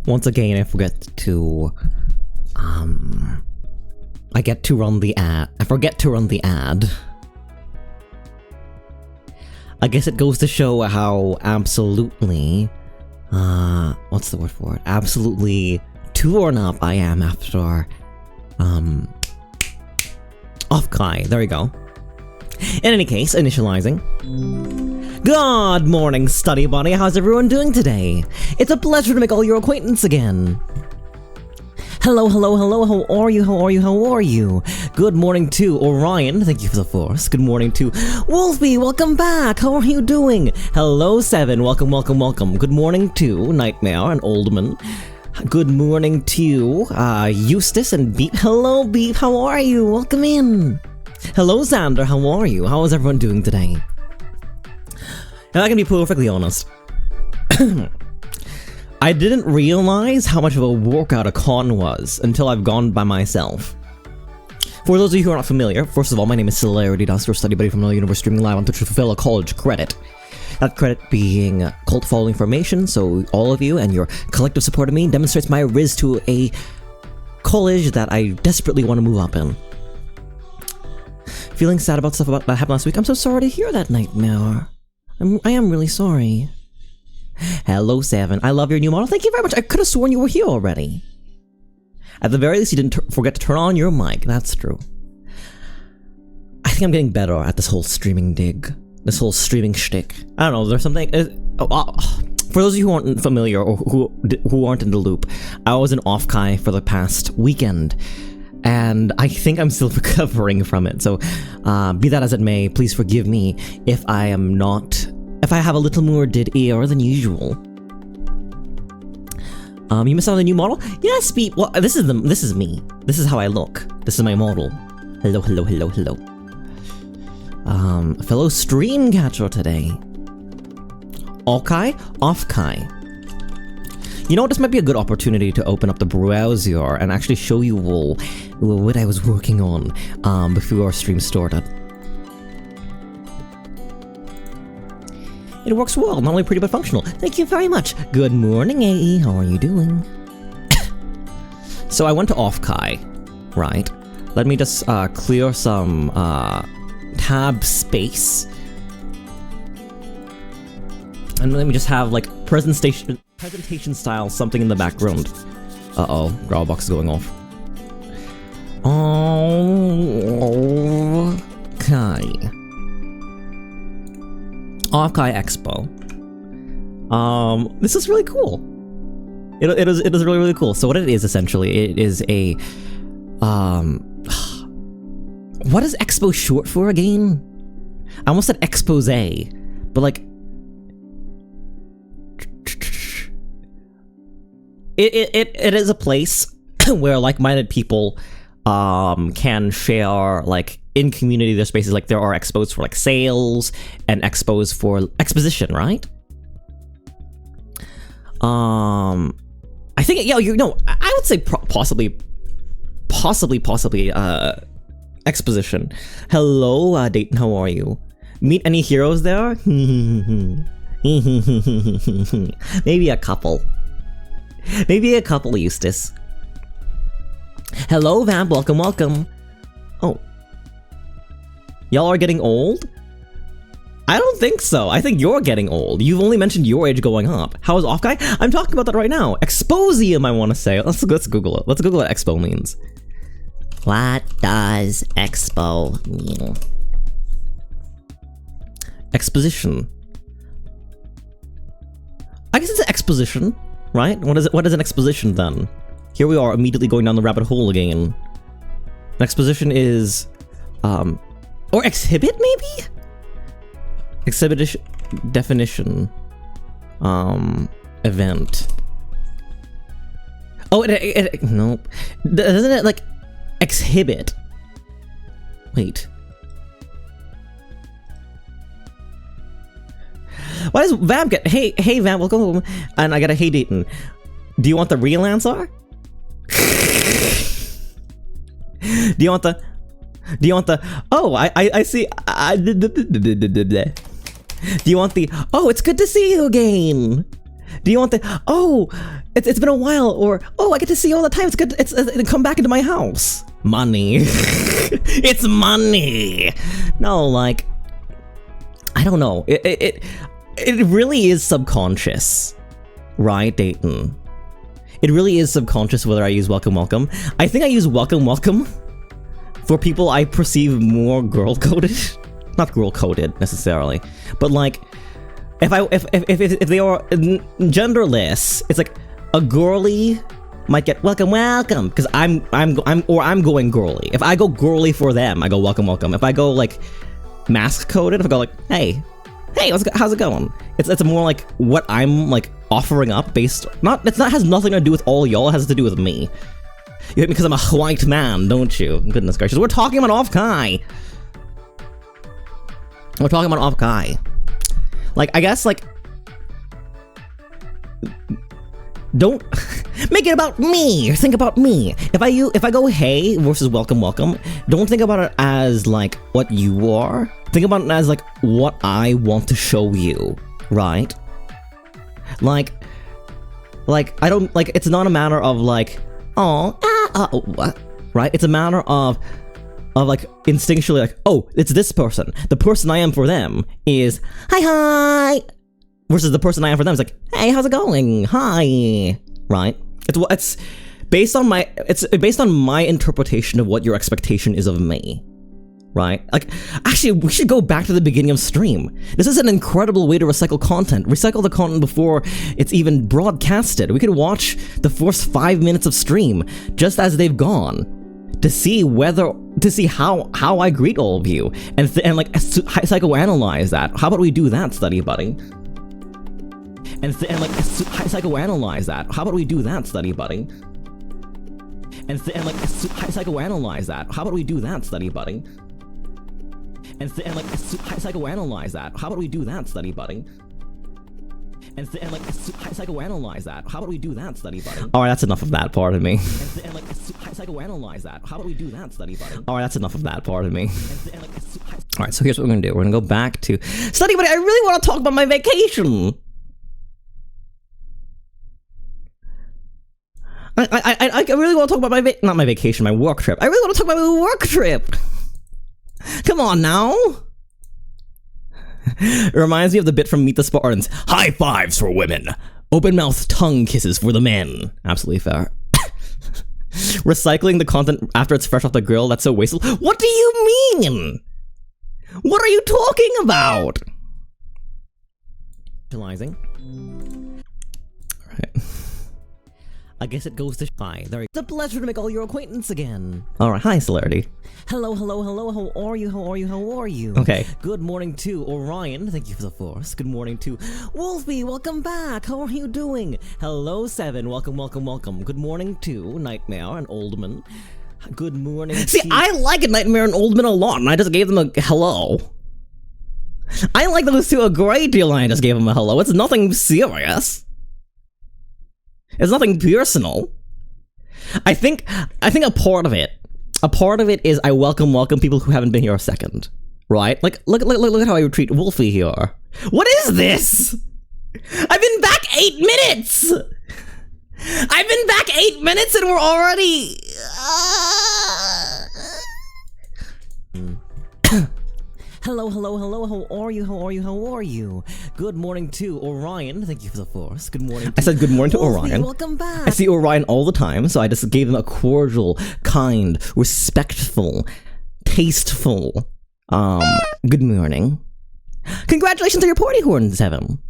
Once again, I forget to, I get to run the ad. I forget to run the ad. I guess it goes to show how absolutely, what's the word for it? Absolutely torn up I am after, Offkai. There we go. In any case, initializing. Good morning, study buddy. How's everyone doing today? It's a pleasure to make all your acquaintance again. Hello, hello, hello. How are you? How are you? How are you? Good morning to Orion. Thank you for the force. Good morning to Wolfie. Welcome back. How are you doing? Hello, Seven. Welcome, welcome, welcome. Good morning to Nightmare and Oldman. Good morning to Eustace and Beep. Hello, Beep. How are you? Welcome in. Hello, Xander. How are you? How is everyone doing today? And I can be perfectly honest. I didn't realize how much of a workout a con was until I've gone by myself. For those of you who are not familiar, first of all, my name is Celerity Dust, your study buddy from the universe, streaming live on Twitch to fulfill a college credit. That credit being cult following formation, so all of you and your collective support of me demonstrates my rise to a college that I desperately want to move up in. Feeling sad about stuff that happened last week? I'm so sorry to hear that, Nightmare. I am really sorry. Hello, Seven. I love your new model. Thank you very much. I could have sworn you were here already. At the very least, you didn't forget to turn on your mic. That's true. I think I'm getting better at this whole streaming dig. This whole streaming shtick. I don't know, there's something... for those of you who aren't familiar or who aren't in the loop, I was in Offkai for the past weekend, and I think I'm still recovering from it. So, be that as it may, please forgive me if I have a little more dead air than usual. You missed out on the new model? Yes, Beep. Well, this is me. This is how I look. This is my model. Hello, hello, hello, hello. Fellow stream catcher today. Offkai. You know what? This might be a good opportunity to open up the browser and actually show you all what I was working on before our stream started. It works well, not only pretty but functional. Thank you very much. Good morning, AE. How are you doing? So I went to Offkai, right? Let me just clear some tab space. And let me just have like presentation style something in the background. Uh-oh, Drawbox is going off. Okay. Offkai Expo. This is really cool. It is really, really cool. So what it is essentially, it is a what is Expo short for again? I almost said expose, but like it is a place where like-minded people can share like in community. There's spaces like there are expos for like sales and expos for exposition, right? I think I would say possibly exposition. Hello, Dayton, how are you? Meet any heroes there? Maybe a couple. Maybe a couple, Eustace. Hello, Vamp, welcome, welcome. Oh. Y'all are getting old? I don't think so. I think you're getting old. You've only mentioned your age going up. How is Offkai? I'm talking about that right now. Exposium, I want to say. Let's Google it. Let's Google what expo means. What does expo mean? Exposition. I guess it's an exposition, right? What is an exposition then? Here we are immediately going down the rabbit hole again. An exposition is, or exhibit maybe? Exhibition, definition, event. Oh, nope. Doesn't it like exhibit? Wait. Why does Vamp get, hey Vamp, welcome home. And I got a hey Dayton. Do you want the real answer? Do you want the, oh, I see, do you want the, oh, it's good to see you again. Do you want the, oh, it's been a while, or oh, I get to see you all the time. It's good. It's come back into my house. Money. It's money. No, like, I don't know. It really is subconscious, right, Dayton? It really is subconscious whether I use welcome, welcome. I think I use welcome, welcome for people I perceive more girl-coded. Not girl-coded necessarily, but like, if they are genderless, it's like a girly might get welcome, welcome, because I'm going girly. If I go girly for them, I go welcome, welcome. If I go like mask coded, if I go like, hey, how's it going? It's more like what I'm like offering up based has nothing to do with all y'all. It has to do with me. You hate me because I'm a white man, don't you? Goodness gracious, we're talking about Offkai. We're talking about Offkai. Like, I guess, like, don't make it about me. Think about me. If I go hey versus welcome, welcome, don't think about it as like what you are. Think about it as like what I want to show you, right? Like I don't like. It's not a matter of like what, right? It's a matter of like instinctually like, oh, it's this person. The person I am for them is hi, versus the person I am for them is like, hey, how's it going? Hi, right? It's based on my interpretation of what your expectation is of me, right? Like, actually, we should go back to the beginning of stream. This is an incredible way to recycle content. Recycle the content before it's even broadcasted. We could watch the first 5 minutes of stream just as they've gone, to see how I greet all of you, and like psychoanalyze that. How about we do that, study buddy? And like psychoanalyze that. How about we do that, study buddy? And like psychoanalyze that. How about we do that, study buddy? And like psychoanalyze that. How about we do that, study buddy? And like psychoanalyze that. How about we do that, study buddy? Alright, that's enough of that part of me. And like psychoanalyze that. How about we do that, study buddy? Alright, that's enough of that part of me. Alright, so here's what we're gonna do. We're gonna go back to study buddy. I really want to talk about my vacation. I really want to talk about not my vacation, my work trip. I really want to talk about my work trip. Come on now. It reminds me of the bit from Meet the Spartans. High fives for women. Open-mouthed tongue kisses for the men. Absolutely fair. Recycling the content after it's fresh off the grill, that's so wasteful. What do you mean? What are you talking about? Realizing. Alright. I guess it goes to hi. There you go. It's a pleasure to make all your acquaintance again. Alright, hi Celerity. Hello, hello, hello, how are you, how are you, how are you? Okay. Good morning to Orion, thank you for the force. Good morning to Wolfie, welcome back, how are you doing? Hello, Seven, welcome, welcome, welcome. Good morning to Nightmare and Oldman. Good morning See, I like Nightmare and Oldman a lot, and I just gave them a hello. I like those two a great deal, and I just gave them a hello. It's nothing serious. It's nothing personal. I think a part of it is I welcome people who haven't been here a second, right? Like look at how I treat Wolfie here. What is this? I've been back 8 minutes. I've been back 8 minutes and we're already. Hello, hello, hello, how are you, how are you, how are you? Good morning to Orion, thank you for the force. Good morning to I said good morning to Wolfie, Orion. Welcome back. I see Orion all the time, so I just gave him a cordial, kind, respectful, tasteful, good morning. Congratulations on your party horn, Seven.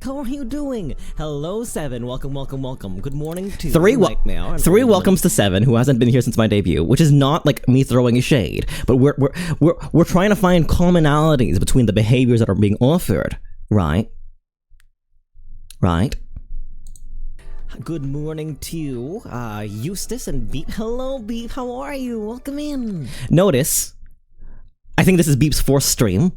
How are you doing? Hello, Seven. Welcome, welcome, welcome. Good morning to three welcomes to Seven, who hasn't been here since my debut, which is not like me throwing a shade, but we're trying to find commonalities between the behaviors that are being offered, right? Right. Good morning to Eustace and Beep. Hello, Beep. How are you? Welcome in. Notice, I think this is Beep's fourth stream.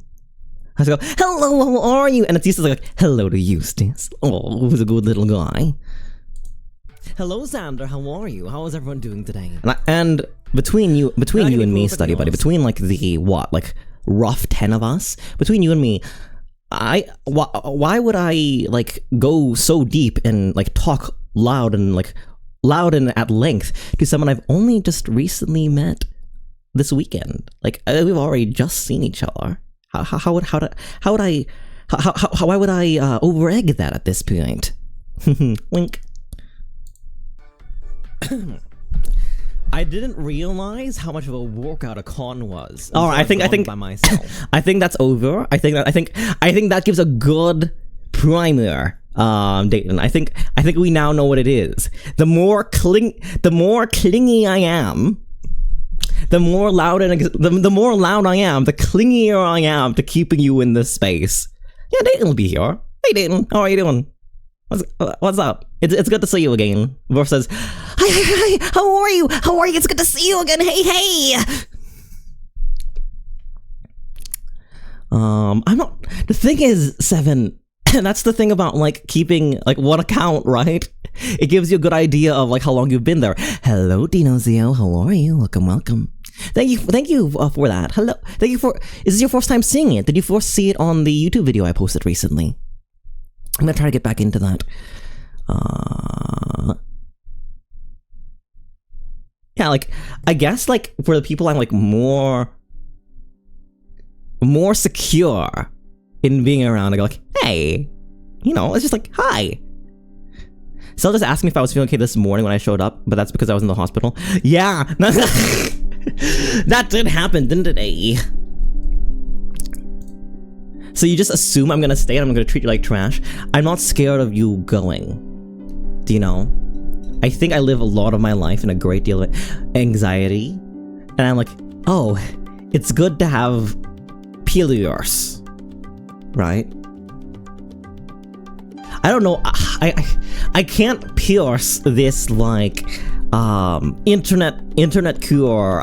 I go, hello, how are you? And it's Eustace like, hello to Eustace. Oh, who's a good little guy. Hello, Xander, how are you? How is everyone doing today? And between you and me, study buddy, between like the, like rough 10 of us, between you and me, why would I like go so deep and like talk loud and at length to someone I've only just recently met this weekend. Like, we've already just seen each other. Why would I over-egg that at this point? Wink. I didn't realize how much of a workout a con was. All right, I think by myself. I think that's over. I think that gives a good primer. Dayton. I think we now know what it is. The more clingy I am, the more loud the more loud I am, the clingier I am to keeping you in this space. Yeah, Dayton will be here. Hey Dayton, how are you doing? What's up? It's good to see you again. Verse says, hi, how are you? It's good to see you again. Hey. I'm not. The thing is, Seven. That's the thing about like keeping like one account, right? It gives you a good idea of like how long you've been there. Hello, Dinozio. How are you? Welcome. Thank you for that. Hello. Thank you for. Is this your first time seeing it? Did you first see it on the YouTube video I posted recently? I'm gonna try to get back into that. Yeah, like I guess like for the people I'm like more secure in being around, I go like, hey, you know, it's just like, hi. So just asked me if I was feeling okay this morning when I showed up, but that's because I was in the hospital. Yeah, that did happen, didn't it, eh? So you just assume I'm gonna stay and I'm gonna treat you like trash? I'm not scared of you going. Do you know? I think I live a lot of my life in a great deal of anxiety. And I'm like, oh, it's good to have pillars. Right? I don't know. I can't pierce this like internet cure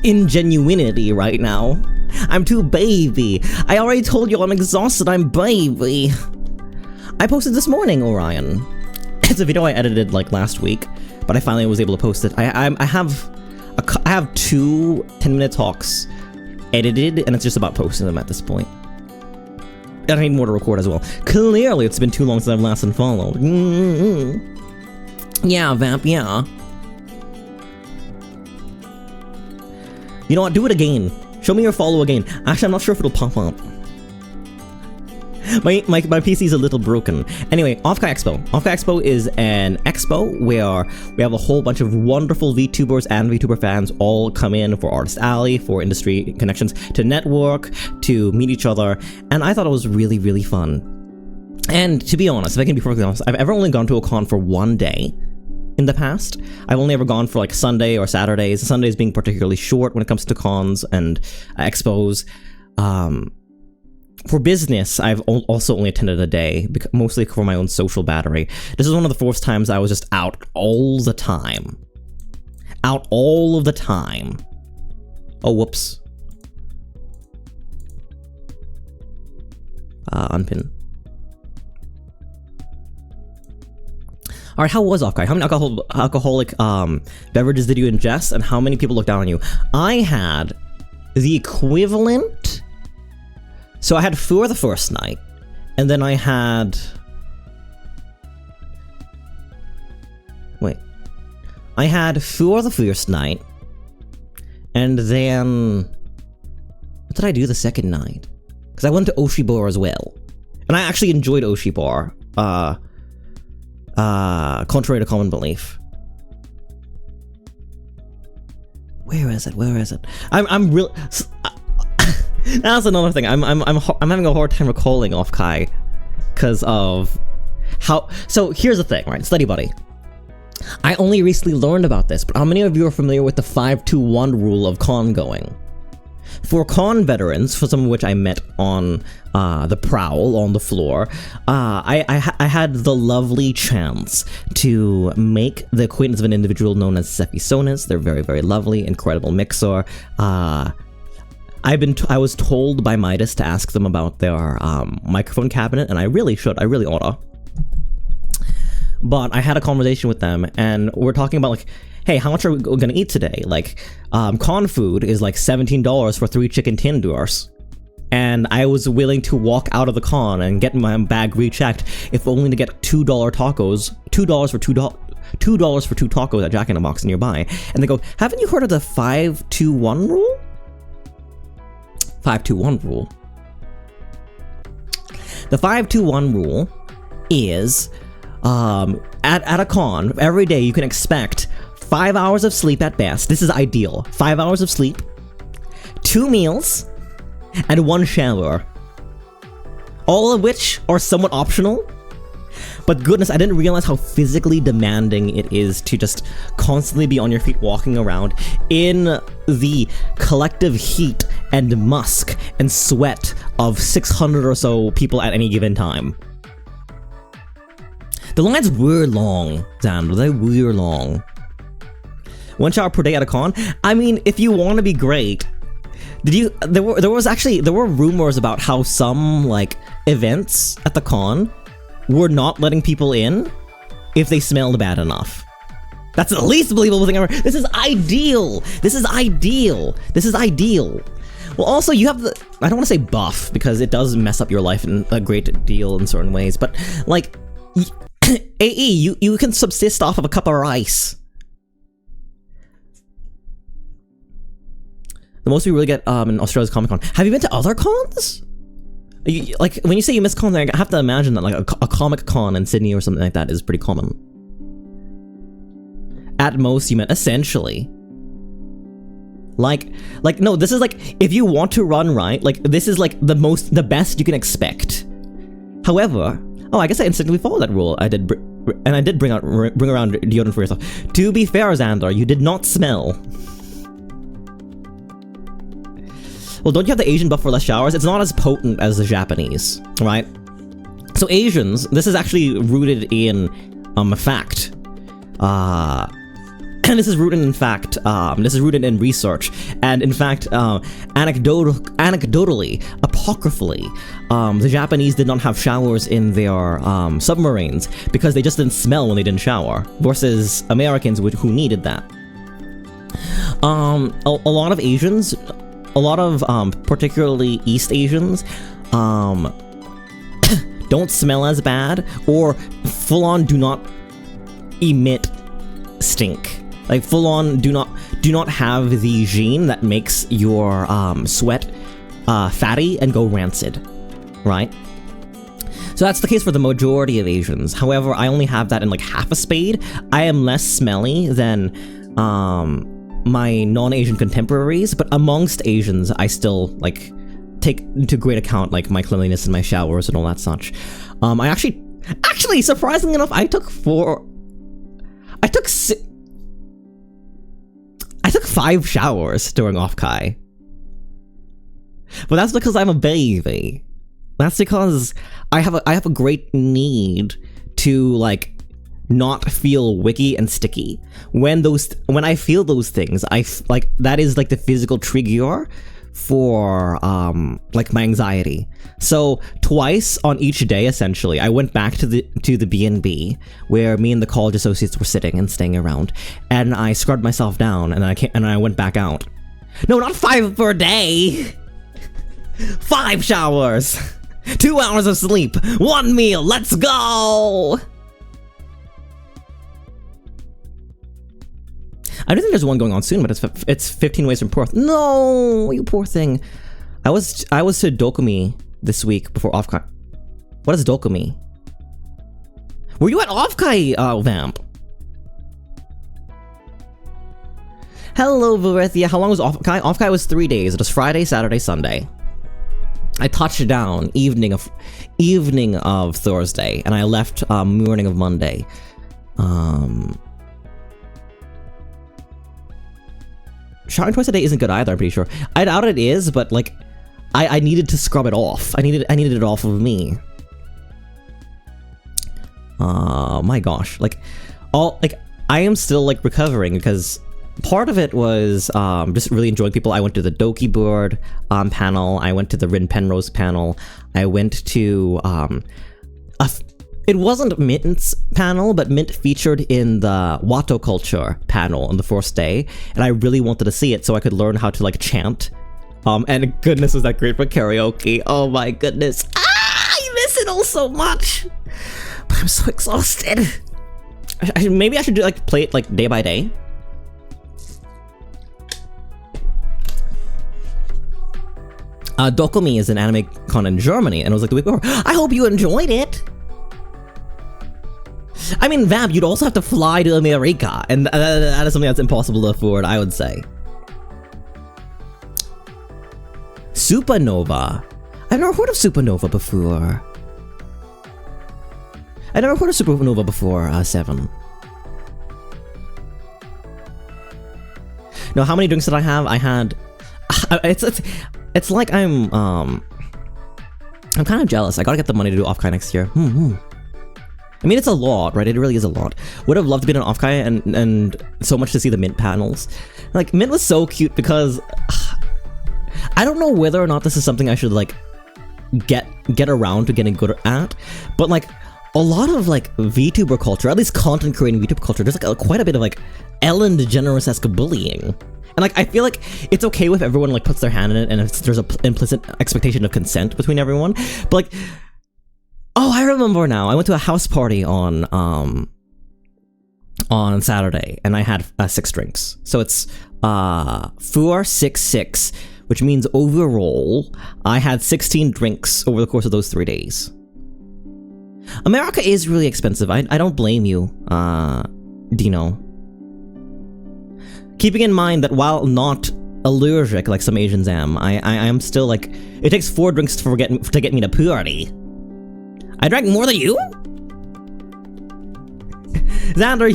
ingenuity right now. I'm too baby. I already told you I'm exhausted. I'm baby. I posted this morning, Orion. It's a video I edited like last week, but I finally was able to post it. I have two 10-minute talks edited, and it's just about posting them at this point. I need more to record as well. Clearly, it's been too long since I've last unfollowed. Yeah, Vamp, yeah. You know what? Do it again. Show me your follow again. Actually, I'm not sure if it'll pop up. My PC's a little broken. Anyway, Offkai Expo. Offkai Expo is an expo where we have a whole bunch of wonderful VTubers and VTuber fans all come in for Artist Alley, for industry connections, to network, to meet each other, and I thought it was really, really fun. And to be honest, if I can be perfectly honest, I've ever only gone to a con for one day in the past. I've only ever gone for like Sunday or Saturdays, Sundays being particularly short when it comes to cons and expos. For business, I've also only attended a day, mostly for my own social battery. This is one of the first times I was just out all the time. Out all of the time. Oh, whoops. Unpin. Alright, how was Offkai? How many alcoholic beverages did you ingest, and how many people looked down on you? I had the equivalent... So I had 4 the first night, and then I had... Wait. I had 4 the first night, and then... What did I do the second night? Because I went to Oshi Bar as well. And I actually enjoyed Oshi Bar, contrary to common belief. Where is it? I'm real... That's another thing. I'm having a hard time recalling Offkai because of how. So here's the thing, right? Study buddy. I only recently learned about this, but how many of you are familiar with the 5-2-1 rule of con going? For con veterans, for some of which I met on the prowl on the floor, I had the lovely chance to make the acquaintance of an individual known as Sephi Sonis. They're very, very lovely, incredible mixer. I was told by Midas to ask them about their microphone cabinet, and I really should. I really oughta. But I had a conversation with them, and we're talking about like, hey, how much are we gonna eat today? Like, con food is like $17 for 3 chicken tenders. and I was willing to walk out of the con and get my bag rechecked, if only to get $2 tacos, $2 for $2 for 2 tacos at Jack in the Box nearby. And they go, haven't you heard of the 5-2-1 rule? 5-2-1 rule. The 5-2-1 rule is, at a con, every day you can expect 5 hours of sleep at best. This is ideal. 5 hours of sleep, 2 meals, and 1 shower. All of which are somewhat optional. But goodness, I didn't realize how physically demanding it is to just constantly be on your feet walking around in the collective heat and musk and sweat of 600 or so people at any given time. The lines were long, Xander. They were long. 1 shower per day at a con? I mean, if you want to be great, there were rumors about how some, like, events at the con were not letting people in if they smelled bad enough. That's the least believable thing ever. This is ideal. This is ideal. This is ideal. Well, also, you have the, I don't want to say buff, because it does mess up your life in a great deal in certain ways, but, like, AE, you can subsist off of a cup of rice. The most we really get in Australia's Comic Con. Have you been to other cons? Like, when you say you miss cons, I have to imagine that like a Comic Con in Sydney or something like that is pretty common. At most, you meant essentially. Like no, this is like, if you want to run right, like, this is like the best you can expect. However, oh, I guess I instinctively followed that rule. I did bring around deodorant for yourself. To be fair, Xander, you did not smell. Well, don't you have the Asian buff for less showers? It's not as potent as the Japanese, right? So Asians, this is actually rooted in a fact. And this is rooted in fact. This is rooted in research, and in fact, anecdotally, apocryphally, the Japanese did not have showers in their submarines because they just didn't smell when they didn't shower, versus Americans who needed that. A lot of Asians. A lot of, particularly East Asians, don't smell as bad, or full-on do not emit stink. Like, full-on do not have the gene that makes your, sweat, fatty and go rancid, right? So that's the case for the majority of Asians. However, I only have that in, like, half a spade. I am less smelly than, my non-Asian contemporaries, but amongst Asians, I still, like, take into great account, like, my cleanliness and my showers and all that such. I actually, surprisingly enough, I took 5 showers during Offkai. But that's because I'm a baby. That's because I have a great need to, like, not feel wicky and sticky. When I feel those things, like, that is like the physical trigger for like my anxiety. So twice on each day, essentially, I went back to the B&B where me and the college associates were sitting and staying around, and I scrubbed myself down, and I went back out. No, not 5 per day. 5 showers, 2 hours of sleep, 1 meal. Let's go. I do think there's one going on soon, but it's 15 ways from Perth. No, you poor thing. I was to Dokumi this week before Offkai. What is Dokumi? Were you at Offkai, Vamp? Hello, Verithia. How long was Offkai? Offkai was 3 days. It was Friday, Saturday, Sunday. I touched down evening of Thursday, and I left morning of Monday. Showering twice a day isn't good either, I'm pretty sure. I doubt it is, but, like, I needed to scrub it off. I needed it off of me. My gosh. Like, I am still, like, recovering, because part of it was just really enjoying people. I went to the Doki Bird panel. I went to the Rin Penrose panel. I went to it wasn't Mint's panel, but Mint featured in the Watto culture panel on the first day, and I really wanted to see it so I could learn how to, like, chant And goodness, was that great for karaoke. Oh my goodness. I miss it all so much. But I'm so exhausted. Maybe I should do like play it like day by day. Dokumi is an anime con in Germany, and it was like the week before. I hope you enjoyed it. I mean, Vamp, you'd also have to fly to America, and that is something that's impossible to afford, I would say. Supernova. I've never heard of Supernova before. I never heard of Supernova before, 7. No, how many drinks did I have? I had... It's like I'm kind of jealous. I gotta get the money to do Offkai next year. I mean, it's a lot, right? It really is a lot. Would have loved to be on Offkai and so much to see the Mint panels. Like, Mint was so cute because... I don't know whether or not this is something I should, like, get around to getting good at, but, like, a lot of, like, VTuber culture, at least content creating VTuber culture, there's, like, quite a bit of, like, Ellen DeGeneres-esque bullying. And, like, I feel like it's okay if everyone, like, puts their hand in it and there's an implicit expectation of consent between everyone. But, like, oh, I remember now. I went to a house party on Saturday, and I had 6 drinks. So it's 4, 6, 6, which means overall, I had 16 drinks over the course of those 3 days. America is really expensive. I don't blame you, Dino. Keeping in mind that while not allergic like some Asians am, I am still like, it takes 4 drinks to get me to party. I drank more than you? Xander,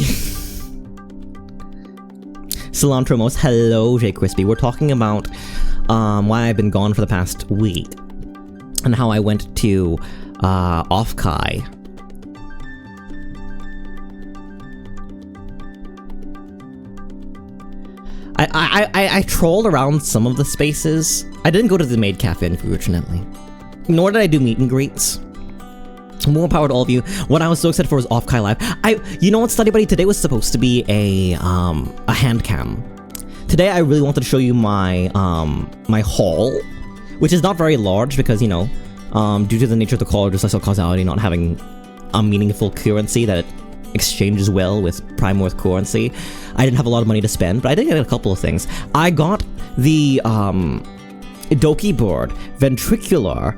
Cilantro Most, hello J Crispy. We're talking about why I've been gone for the past week and how I went to Offkai. I trolled around some of the spaces. I didn't go to the maid cafe, unfortunately. Nor did I do meet and greets. More power to all of you. What I was so excited for was Offkai Live. You know what, Study Buddy? Today was supposed to be a hand cam. Today I really wanted to show you my my hall, which is not very large because, you know, due to the nature of the college of social causality not having a meaningful currency that it exchanges well with prime worth currency, I didn't have a lot of money to spend, but I did get a couple of things. I got the Doki board ventricular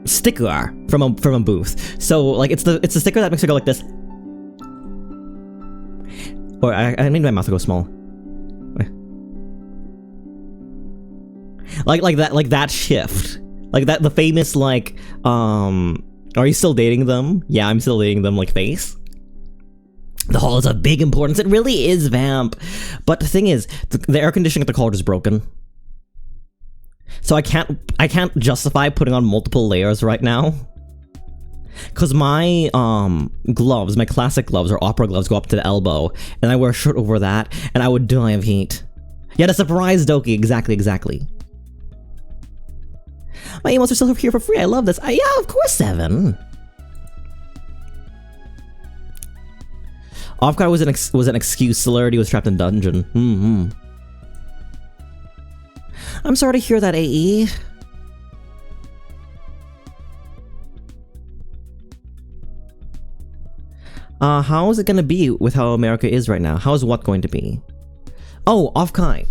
sticker from a booth. So like it's the sticker that makes it go like this. Or I made my mouth go small. Like that shift. Like that, the famous like are you still dating them? Yeah, I'm still dating them, like, face. The hall is of big importance. It really is, Vamp. But the thing is, the air conditioning at the college is broken. So I can't justify putting on multiple layers right now. Cause my gloves, my classic gloves or opera gloves, go up to the elbow, and I wear a shirt over that, and I would die of heat. Yeah, the surprise Doki, exactly. My emotes are still here for free. I love this. Yeah, of course, 7. Offkai was an excuse. Celerity was trapped in dungeon. I'm sorry to hear that, AE. How is it gonna be with how America is right now? How is what going to be? Oh, Offkai.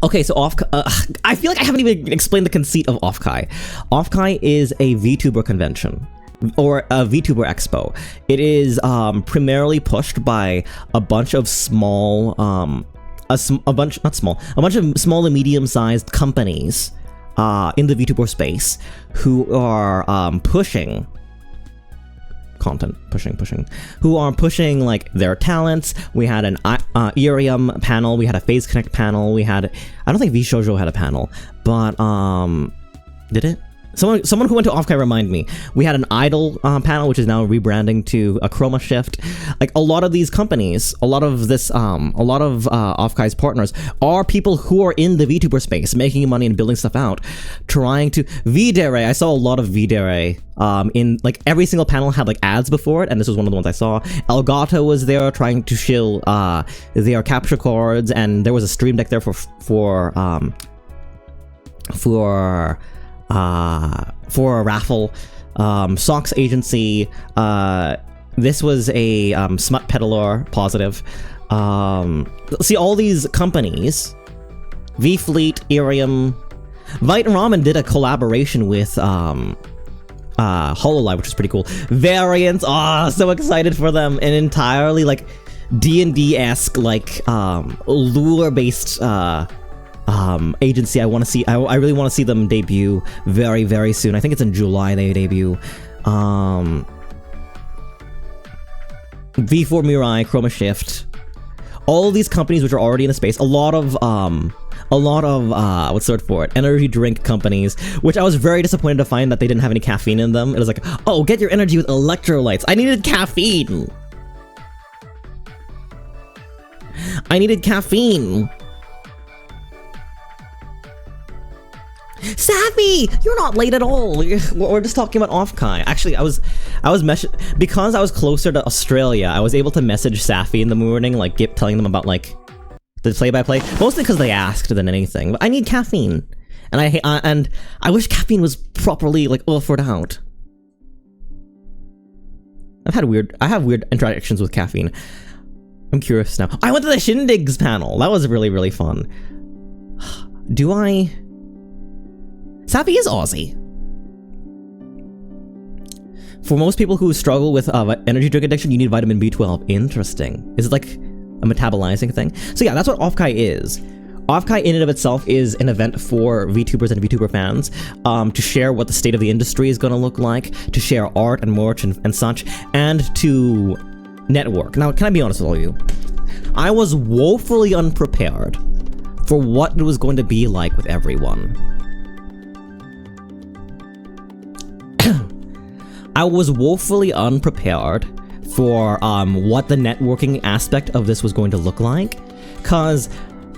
Okay, so I feel like I haven't even explained the conceit of Offkai. Offkai is a VTuber convention, or a VTuber expo. It is primarily pushed by a bunch of small, a bunch of small and medium-sized companies in the VTuber space who are pushing content, who are pushing like their talents. We had an Irium panel, we had a Phase Connect panel, we had, I don't think VShojo had a panel, but did it? Someone who went to Offkai remind me. We had an idol panel, which is now rebranding to a Chroma Shift. Like a lot of these companies, a lot of Offkai's partners are people who are in the VTuber space, making money and building stuff out, trying to VDere. I saw a lot of VDere. In like every single panel had like ads before it, and this was one of the ones I saw. Elgato was there trying to shill their capture cards, and there was a stream deck there for a raffle. Socks Agency, this was a smut peddler positive. See, all these companies, V-Fleet, Irium, Vite and Ramen did a collaboration with HoloLive, which is pretty cool. Variants, so excited for them. An entirely like D&D-esque, like lure-based agency. I want to see. I really want to see them debut very, very soon. I think it's in July they debut. V4 Mirai, Chroma Shift, all these companies which are already in the space. A lot of what's the word for it? Energy drink companies, which I was very disappointed to find that they didn't have any caffeine in them. It was like, oh, get your energy with electrolytes. I needed caffeine. Savvy, you're not late at all. We're just talking about Offkai. Actually, because I was closer to Australia, I was able to message Safi in the morning, like telling them about like the play-by-play, mostly because they asked than anything. But I need caffeine, and I wish caffeine was properly like offered out. I have weird interactions with caffeine. I'm curious now. I went to the Shindigs panel. That was really, really fun. Do I? Sappy is Aussie. For most people who struggle with energy drink addiction, you need vitamin B12. Interesting. Is it like a metabolizing thing? So yeah, that's what Offkai is. Offkai in and of itself is an event for VTubers and VTuber fans to share what the state of the industry is going to look like, to share art and merch and such, and to network. Now, can I be honest with all of you? I was woefully unprepared for what it was going to be like with everyone. I was woefully unprepared for what the networking aspect of this was going to look like, because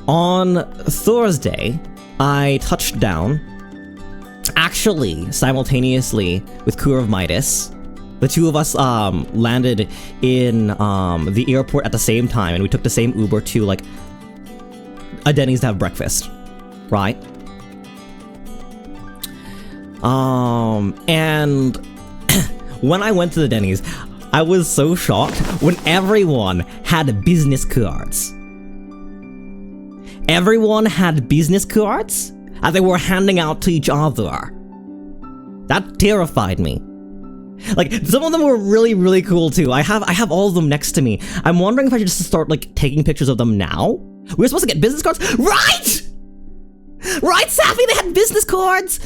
on Thursday, I touched down, actually simultaneously with Kur of Midas. The two of us landed in the airport at the same time, and we took the same Uber to like a Denny's to have breakfast, right? And when I went to the Denny's, I was so shocked when everyone had business cards. Everyone had business cards and they were handing out to each other. That terrified me. Like, some of them were really, really cool too. I have all of them next to me. I'm wondering if I should just start like taking pictures of them now. We were supposed to get business cards, right? Right, Safi, they had business cards.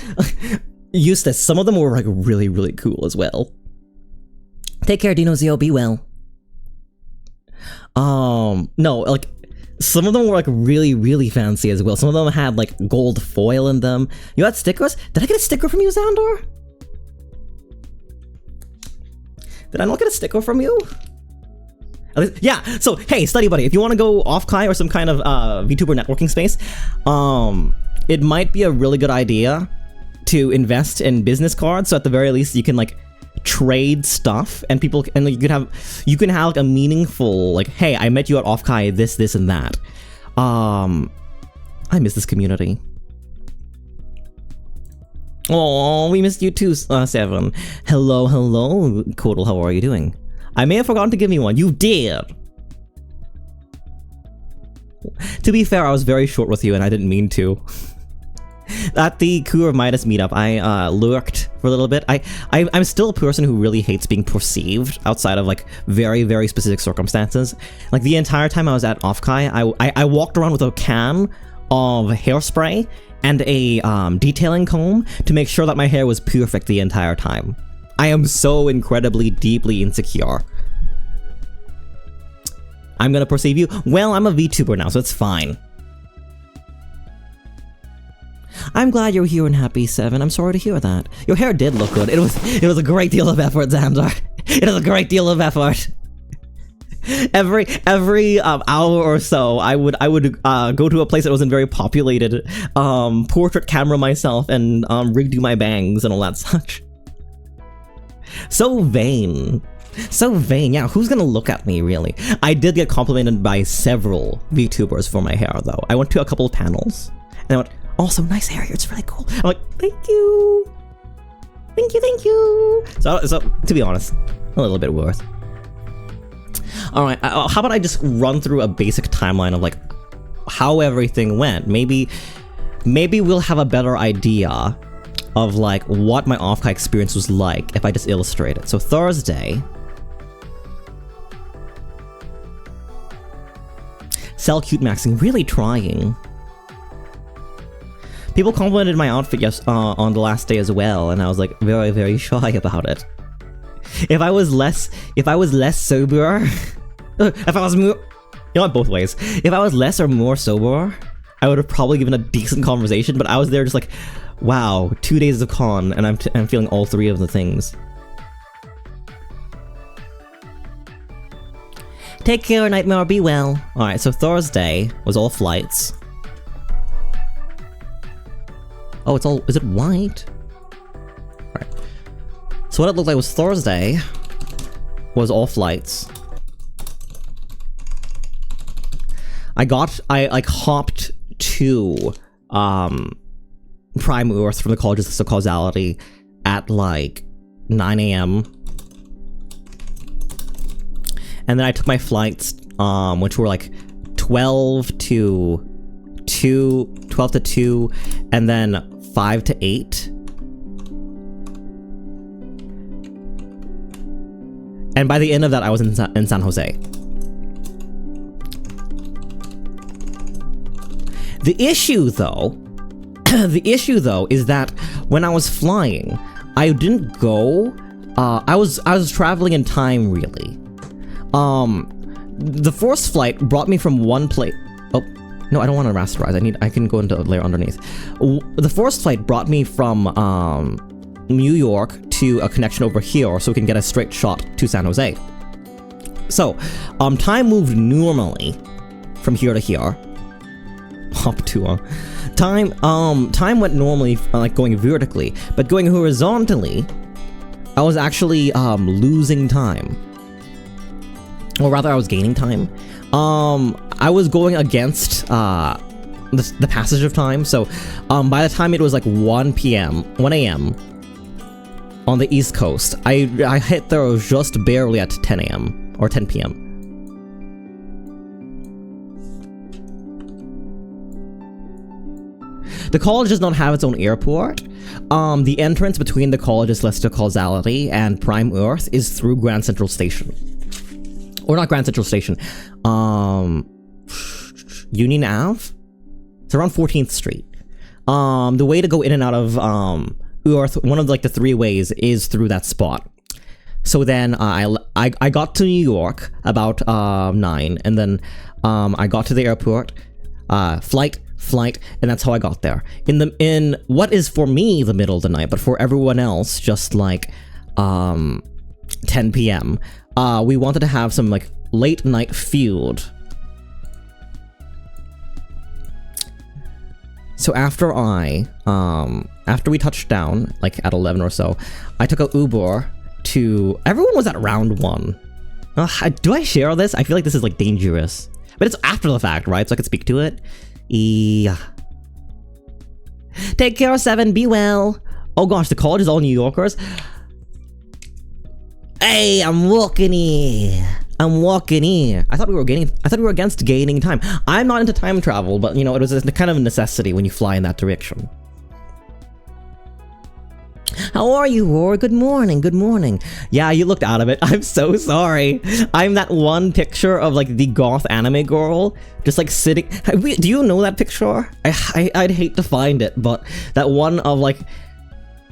Eustace, some of them were like really, really cool as well. Take care, Dino Zio, be well. No, like, some of them were like really, really fancy as well. Some of them had like gold foil in them. You had stickers? Did I get a sticker from you, Xandor? Did I not get a sticker from you? At least, yeah, so hey, Study Buddy, if you want to go Offkai or some kind of VTuber networking space, it might be a really good idea to invest in business cards, so at the very least you can like trade stuff, and people and you can have like a meaningful like, hey, I met you at Offkai, this and that. I miss this community. Oh, we missed you too, Seven. Hello, Kodal, how are you doing? I may have forgotten to give you one. You did! To be fair, I was very short with you and I didn't mean to. At the Kur of Midas meetup, I lurked for a little bit. I'm still a person who really hates being perceived outside of like very, very specific circumstances. Like the entire time I was at Offkai, I walked around with a can of hairspray and a detailing comb to make sure that my hair was perfect the entire time. I am so incredibly, deeply insecure. I'm gonna perceive you? Well, I'm a VTuber now, so it's fine. I'm glad you're here and happy, Seven. I'm sorry to hear that. Your hair did look good. It was a great deal of effort, Xandar. It was a great deal of effort. Every hour or so, I would go to a place that wasn't very populated, portrait camera myself, and redo my bangs and all that such. So vain. So vain. Yeah, who's gonna look at me, really? I did get complimented by several VTubers for my hair, though. I went to a couple of panels, and I went, "Oh, so nice hair here. It's really cool." I'm like, "Thank you, thank you, thank you." So to be honest, a little bit worth. All right, how about I just run through a basic timeline of like how everything went? Maybe we'll have a better idea of like what my Offkai experience was like if I just illustrate it. So Thursday, Cell cute maxing, really trying. People complimented my outfit on the last day as well, and I was like very, very shy about it. If I was less sober, if I was more, you know what, both ways. If I was less or more sober, I would have probably given a decent conversation, but I was there just like, wow, 2 days of con, and I'm feeling all three of the things. Take care, Nightmare, be well. Alright, so Thursday was all flights. Oh, it's all, is it white? Alright. So what it looked like was Thursday was all flights. I like hopped to Prime Earth from the Colleges of Causality at like 9 AM. And then I took my flights, which were like 12 to 2, and then 5 to 8. And by the end of that, I was in San Jose. The issue though is that when I was flying, I didn't go, I was traveling in time, really. The first flight brought me from one place. Oh, no, I don't want to rasterize. I can go into a layer underneath. The first flight brought me from, New York to a connection over here so we can get a straight shot to San Jose. So, time moved normally from here to here. Hop to, time went normally, like going vertically, but going horizontally, I was actually, losing time. Or rather, I was gaining time. I was going against, the passage of time, so, by the time it was like 1 AM, on the East Coast, I hit there just barely at 10 AM, or 10 PM. The college does not have its own airport. The entrance between the college's Celestial Causality and Prime Earth is through Grand Central Station. Or not Grand Central Station. Union Ave? It's around 14th Street. The way to go in and out of Earth, one of like the 3 ways, is through that spot. So then I got to New York about 9, and then I got to the airport, flight, and that's how I got there. In what is for me the middle of the night, but for everyone else just like 10 PM. We wanted to have some like late night field. So after we touched down, like at 11 or so, I took a Uber to, everyone was at round 1. Do I share this? I feel like this is like dangerous. But it's after the fact, right? So I could speak to it. Yeah. Take care, 7, be well. Oh gosh, the college is all New Yorkers. Hey, I'm walking here. I thought we were against gaining time. I'm not into time travel, but you know, it was a kind of a necessity when you fly in that direction. How are you, Roar? Good morning. Yeah, you looked out of it. I'm so sorry. I'm that one picture of like the goth anime girl, just like sitting. Do you know that picture? I'd hate to find it, but that one of like,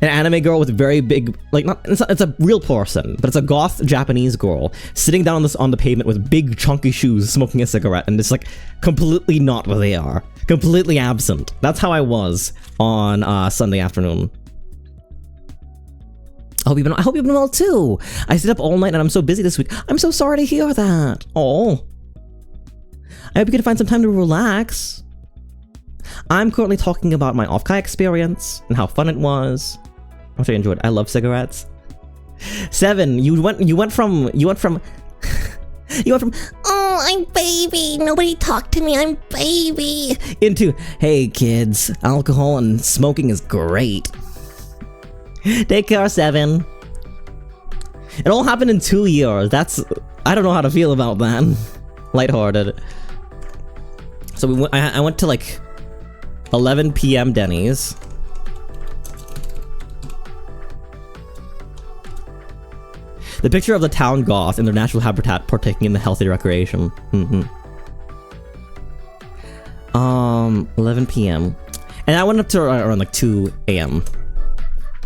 an anime girl with very big, like, it's a real person, but it's a goth Japanese girl sitting down on the pavement with big chunky shoes, smoking a cigarette, and it's like completely not what they are, completely absent. That's how I was on Sunday afternoon. I hope you've been well too. I stayed up all night and I'm so busy this week. I'm so sorry to hear that. Oh, I hope you can find some time to relax. I'm currently talking about my Offkai experience and how fun it was. I'm sure you enjoyed it. I love cigarettes. 7, you went from oh, I'm baby, nobody talk to me, I'm baby, into, hey kids, alcohol and smoking is great. Take care, 7. It all happened in 2 years. I don't know how to feel about that. Lighthearted. So I went to like 11 p.m. Denny's. The picture of the town goth in their natural habitat partaking in the healthy recreation. 11 p.m. And I went up to around like 2 a.m.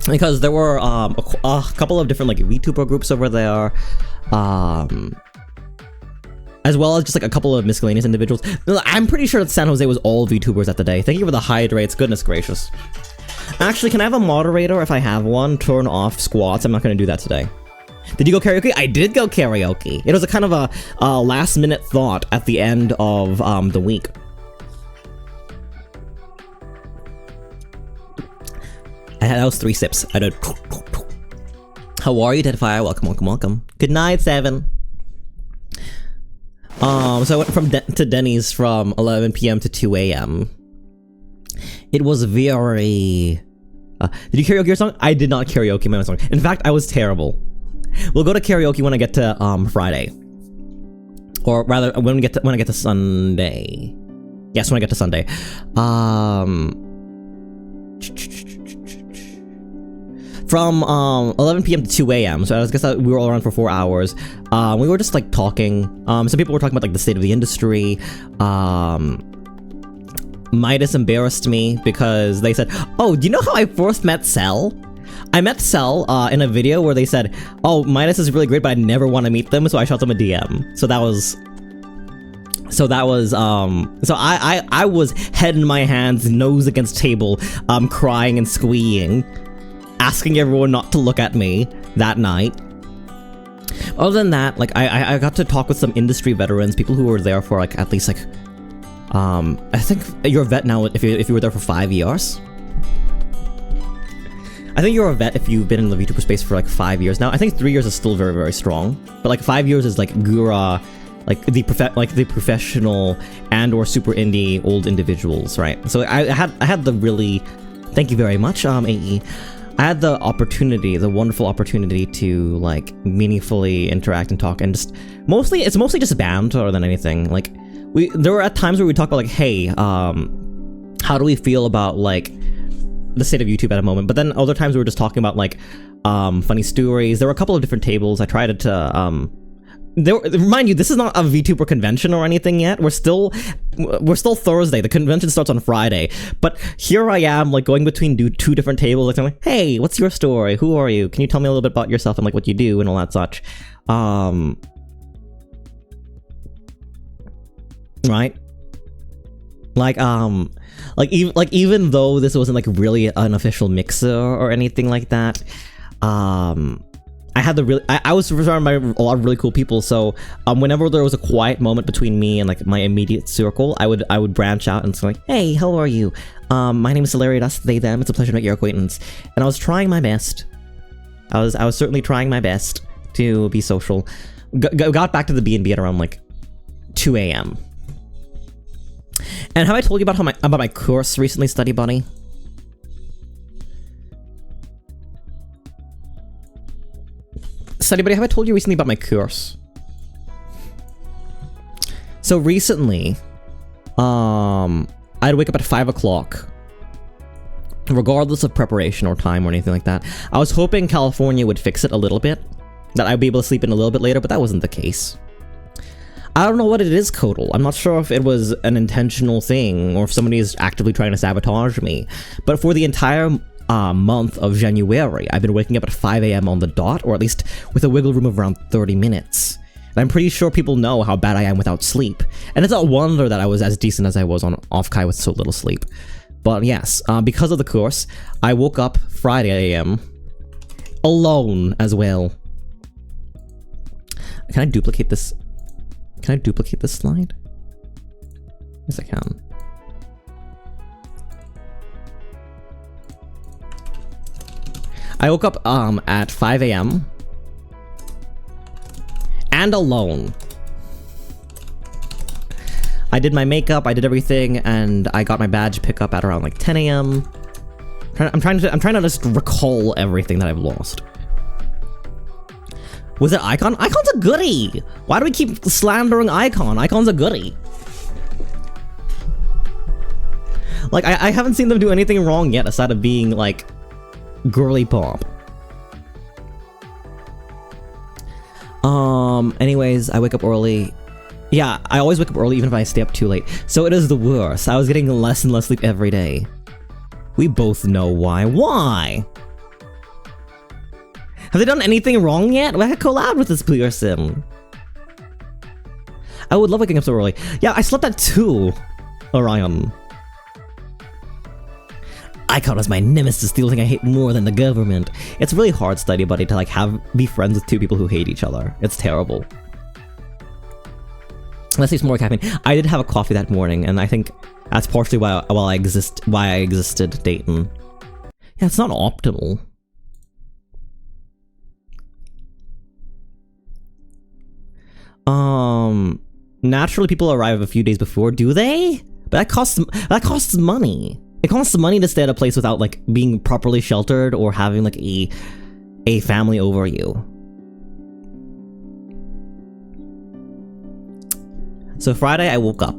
because there were a couple of different like VTuber groups over there. As well as just like a couple of miscellaneous individuals. I'm pretty sure that San Jose was all VTubers at the day. Thank you for the hydrates, goodness gracious. Actually, can I have a moderator if I have one? Turn off squats, I'm not gonna do that today. Did you go karaoke? I did go karaoke. It was a kind of a last minute thought at the end of the week. That was 3 sips. I did. How are you, Deadfire? Welcome, welcome, welcome. Good night, 7. So I went to Denny's from 11 p.m. to 2 a.m. It was very... did you karaoke your song? I did not karaoke my own song. In fact, I was terrible. We'll go to karaoke when I get to Friday. Or rather, when I get to Sunday. Yes, when I get to Sunday. From 11 p.m. to 2 a.m. So I guess we were all around for 4 hours. We were just like talking. Some people were talking about like the state of the industry. Midas embarrassed me because they said, "Oh, do you know how I first met Cell? I met Cell in a video where they said, "Oh, Midas is really great, but I never want to meet them," so I shot them a DM. So I was head in my hands, nose against table, crying and squeeing, asking everyone not to look at me that night. Other than that, like I got to talk with some industry veterans, people who were there for like at least like I think you're a vet now if you were there for 5 years. I think you're a vet if you've been in the VTuber space for like 5 years now. I think 3 years is still very, very strong, but like 5 years is like Gura, like the professional and or super indie old individuals, right? So I had the really, thank you very much, AE. I had the opportunity, the wonderful opportunity to like meaningfully interact and talk, and just it's mostly just banter than anything. Like there were at times where we talk about like, hey, how do we feel about like the state of YouTube at a moment? But then other times we were just talking about like funny stories. There were a couple of different tables. I tried to mind you, this is not a VTuber convention or anything yet. We're still Thursday. The convention starts on Friday. But here I am, like going between two different tables. Like, I'm like, hey, what's your story? Who are you? Can you tell me a little bit about yourself and like what you do and all that such? Right? Even though this wasn't like really an official mixer or anything like that, I was surrounded by a lot of really cool people. So whenever there was a quiet moment between me and like my immediate circle, I would branch out and say like, hey, how are you? My name is Hilarious, they, them. It's a pleasure to make your acquaintance. And I was trying my best. I was certainly trying my best to be social. Got back to the B&B at around like 2 a.m. And have I told you about my course recently, Study Buddy? Study Buddy, have I told you recently about my course? So recently, I'd wake up at 5 o'clock, regardless of preparation or time or anything like that. I was hoping California would fix it a little bit, that I'd be able to sleep in a little bit later, but that wasn't the case. I don't know what it is, Kodal. I'm not sure if it was an intentional thing or if somebody is actively trying to sabotage me. But for the entire month of January, I've been waking up at 5 a.m. on the dot, or at least with a wiggle room of around 30 minutes. And I'm pretty sure people know how bad I am without sleep. And it's a wonder that I was as decent as I was on Offkai with so little sleep. But yes, because of the course, I woke up Friday a.m. alone as well. Can I duplicate this? Can I duplicate this slide? Yes, I can. I woke up at 5 a.m. and alone. I did my makeup, I did everything, and I got my badge pickup at around like 10 a.m. I'm trying to just recall everything that I've lost. Was it Icon? Icon's a goodie! Why do we keep slandering Icon? Icon's a goodie. Like, I haven't seen them do anything wrong yet, aside of being, like, girly pop. Anyways, I wake up early. Yeah, I always wake up early even if I stay up too late. So it is the worst. I was getting less and less sleep every day. We both know why. Why? Have they done anything wrong yet? Why collab with this person? I would love waking up so early. Yeah, I slept at 2, Orion. Icon is my nemesis, the only thing I hate more than the government. It's really hard, study buddy, to like be friends with two people who hate each other. It's terrible. Let's see some more caffeine. I did have a coffee that morning, and I think that's partially why I existed, Dayton. Yeah, it's not optimal. Naturally people arrive a few days before, do they? But that costs money. It costs money to stay at a place without like being properly sheltered or having like a family over you. So Friday I woke up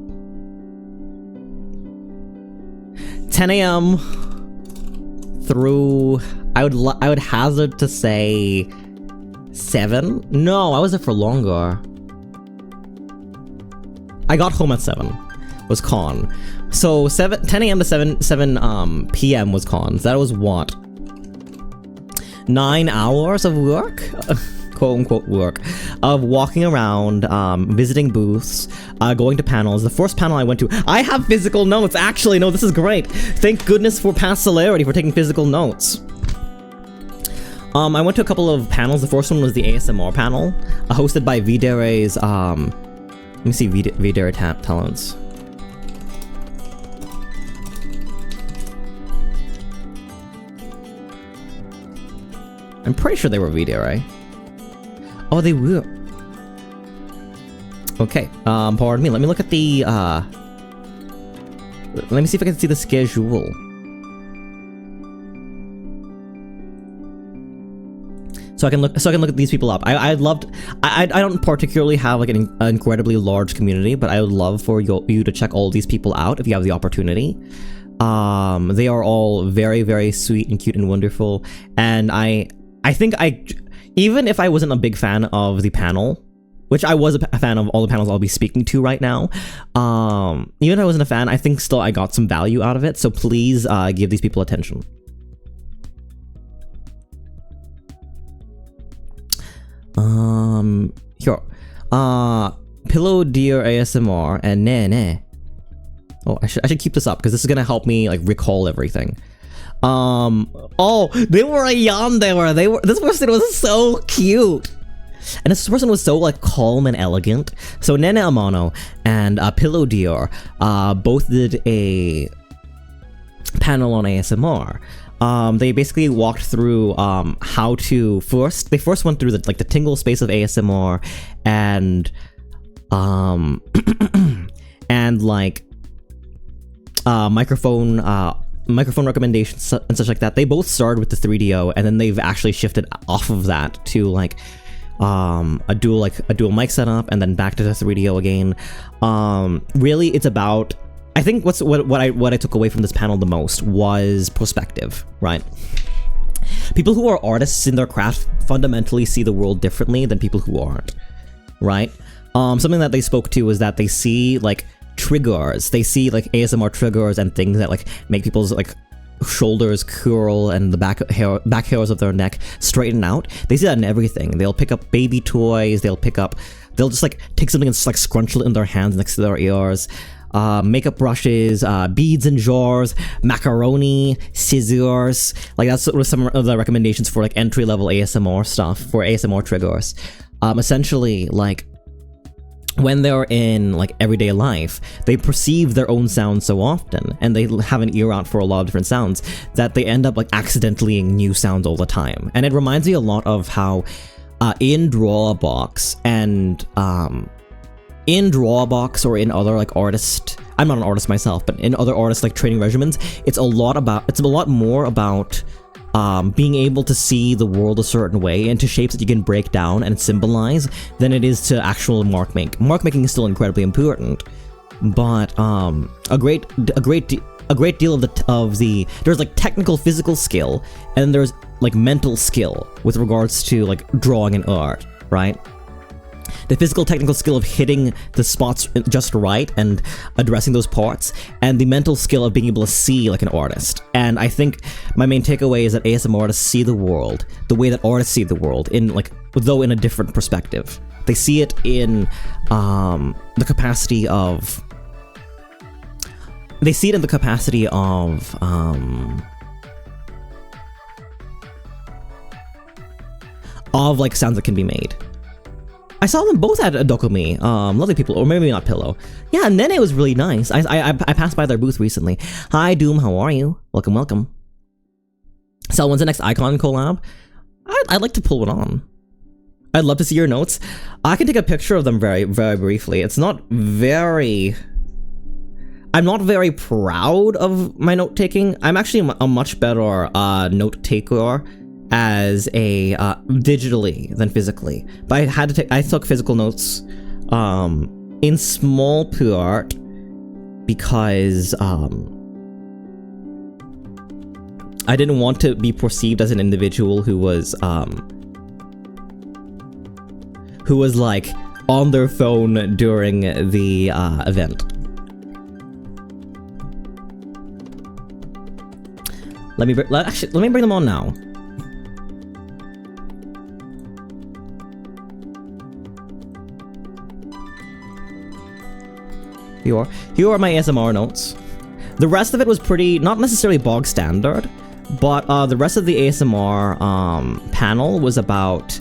10 a.m. through I would hazard to say 7. No, I was there for longer. I got home at 7. Was con. So 10 a.m. to 7 p.m. was cons. That was what? 9 hours of work? Quote-unquote work. Of walking around, visiting booths, going to panels. The first panel I went to, I have physical notes! Actually, no, this is great! Thank goodness for past celerity for taking physical notes. I went to a couple of panels. The first one was the ASMR panel, hosted by Videre's, let me see Videre talents. I'm pretty sure they were Videre. Oh, they were. Okay, pardon me. Let me look at the, let me see if I can see the schedule. So I can look at these people up. I don't particularly have like an incredibly large community, but I would love for you to check all these people out if you have the opportunity. They are all very, very sweet and cute and wonderful. And I think even if I wasn't a big fan of the panel, which I was a fan of all the panels I'll be speaking to right now, even if I wasn't a fan, I think still I got some value out of it. So please give these people attention. Here. Pillow Deer ASMR and Nene. Oh, I should keep this up because this is gonna help me like recall everything. Oh, they were a yandere. This person was so cute. And this person was so like calm and elegant. So Nene Amano and Pillow Deer both did a panel on ASMR. They basically walked through how to they first went through the tingle space of ASMR and and like microphone recommendations and such like that. They both started with the 3DO and then they've actually shifted off of that to like a dual mic setup and then back to the 3DO again. Really it's about, I think what I took away from this panel the most was perspective, right? People who are artists in their craft fundamentally see the world differently than people who aren't, right? Something that they spoke to was that they see like triggers, they see like ASMR triggers and things that like make people's like shoulders curl and the back hairs of their neck straighten out. They see that in everything. They'll pick up baby toys. They'll just like take something and just like scrunch it in their hands next to their ears. Makeup brushes, beads in jars, macaroni, scissors. Like that's sort of some of the recommendations for like entry-level ASMR stuff, for ASMR triggers. Essentially, like when they're in like everyday life, they perceive their own sounds so often, and they have an ear out for a lot of different sounds, that they end up like accidentally new sounds all the time. And it reminds me a lot of how in Drawbox and in Drawbox or in other like I'm not an artist myself, but in other artist like training regimens, it's a lot more about being able to see the world a certain way into shapes that you can break down and symbolize than it is to actual mark making. Mark making is still incredibly important, but a great deal of the there's like technical physical skill, and there's like mental skill with regards to like drawing and art, right? The physical technical skill of hitting the spots just right and addressing those parts, and the mental skill of being able to see like an artist. And I think my main takeaway is that ASMR artists see the world the way that artists see the world, in like, though in a different perspective. They see it in the capacity of like sounds that can be made. I saw them both at Dokumi, lovely people, or maybe not Pillow. Yeah, and then it was really nice. I passed by their booth recently. Hi Doom, how are you? Welcome, welcome. So when's the next Icon collab? I'd like to pull one on. I'd love to see your notes. I can take a picture of them very, very briefly. I'm not very proud of my note taking. I'm actually a much better note taker as a digitally than physically, but I took physical notes in small part because I didn't want to be perceived as an individual who was like on their phone during the event. Let me bring them on now. Here are my ASMR notes. The rest of it was pretty, not necessarily bog standard, but the rest of the ASMR panel was about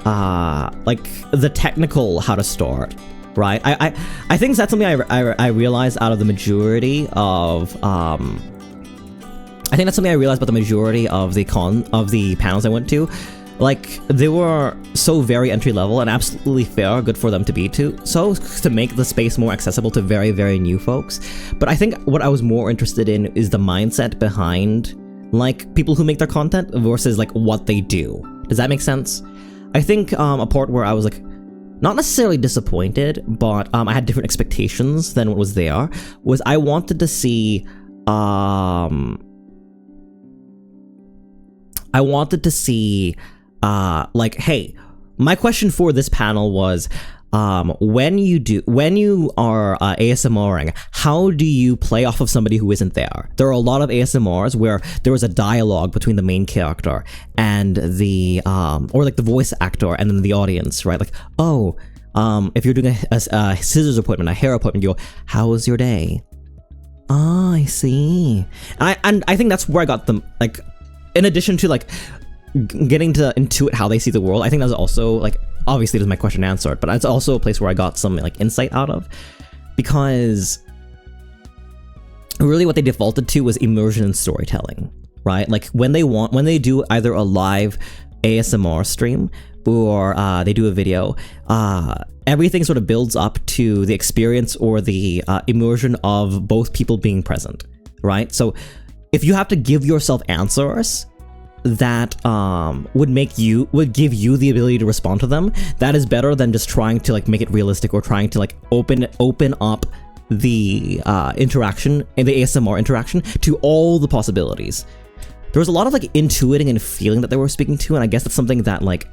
like the technical how to start, right? I think that's something I realized out of the majority of I think that's something I realized about the majority of the panels I went to. Like, they were so very entry level and absolutely fair, good for them to be to make the space more accessible to very, very new folks. But I think what I was more interested in is the mindset behind, like, people who make their content versus, like, what they do. Does that make sense? I think a part where I was, like, not necessarily disappointed, but I had different expectations than what was there, was I wanted to see, like, hey, my question for this panel was, when you are ASMRing, how do you play off of somebody who isn't there? There are a lot of ASMRs where there was a dialogue between the main character and the, or like the voice actor and then the audience, right? Like, oh, if you're doing a scissors appointment, a hair appointment, you go, how was your day? Ah, I see. And I think that's where I got them, like, in addition to, like, getting to intuit how they see the world, I think that's also, like, obviously there's my question answered, but it's also a place where I got some, like, insight out of, because really what they defaulted to was immersion and storytelling, right? Like, when they do either a live ASMR stream or they do a video, everything sort of builds up to the experience or the immersion of both people being present, right? So if you have to give yourself answers that would give you the ability to respond to them, that is better than just trying to, like, make it realistic or trying to, like, open up the interaction and the ASMR interaction to all the possibilities. There was a lot of, like, intuiting and feeling that they were speaking to, and I guess that's something that, like,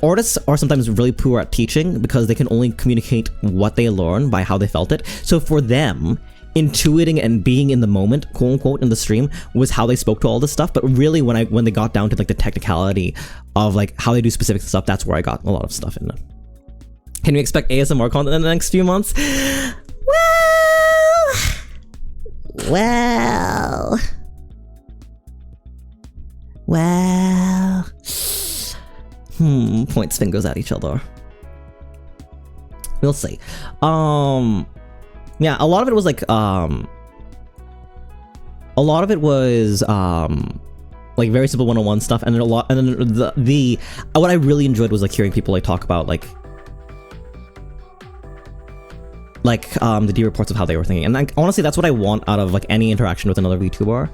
artists are sometimes really poor at teaching because they can only communicate what they learn by how they felt it. So for them, intuiting and being in the moment, quote unquote, in the stream was how they spoke to all this stuff. But really, when they got down to like the technicality of like how they do specific stuff, that's where I got a lot of stuff in it. Can we expect ASMR content in the next few months? Well. Points fingers at each other. We'll see. Yeah, a lot of it was like like very simple 101 stuff, and then what I really enjoyed was like hearing people like talk about like the D reports of how they were thinking. And like, honestly, that's what I want out of like any interaction with another VTuber.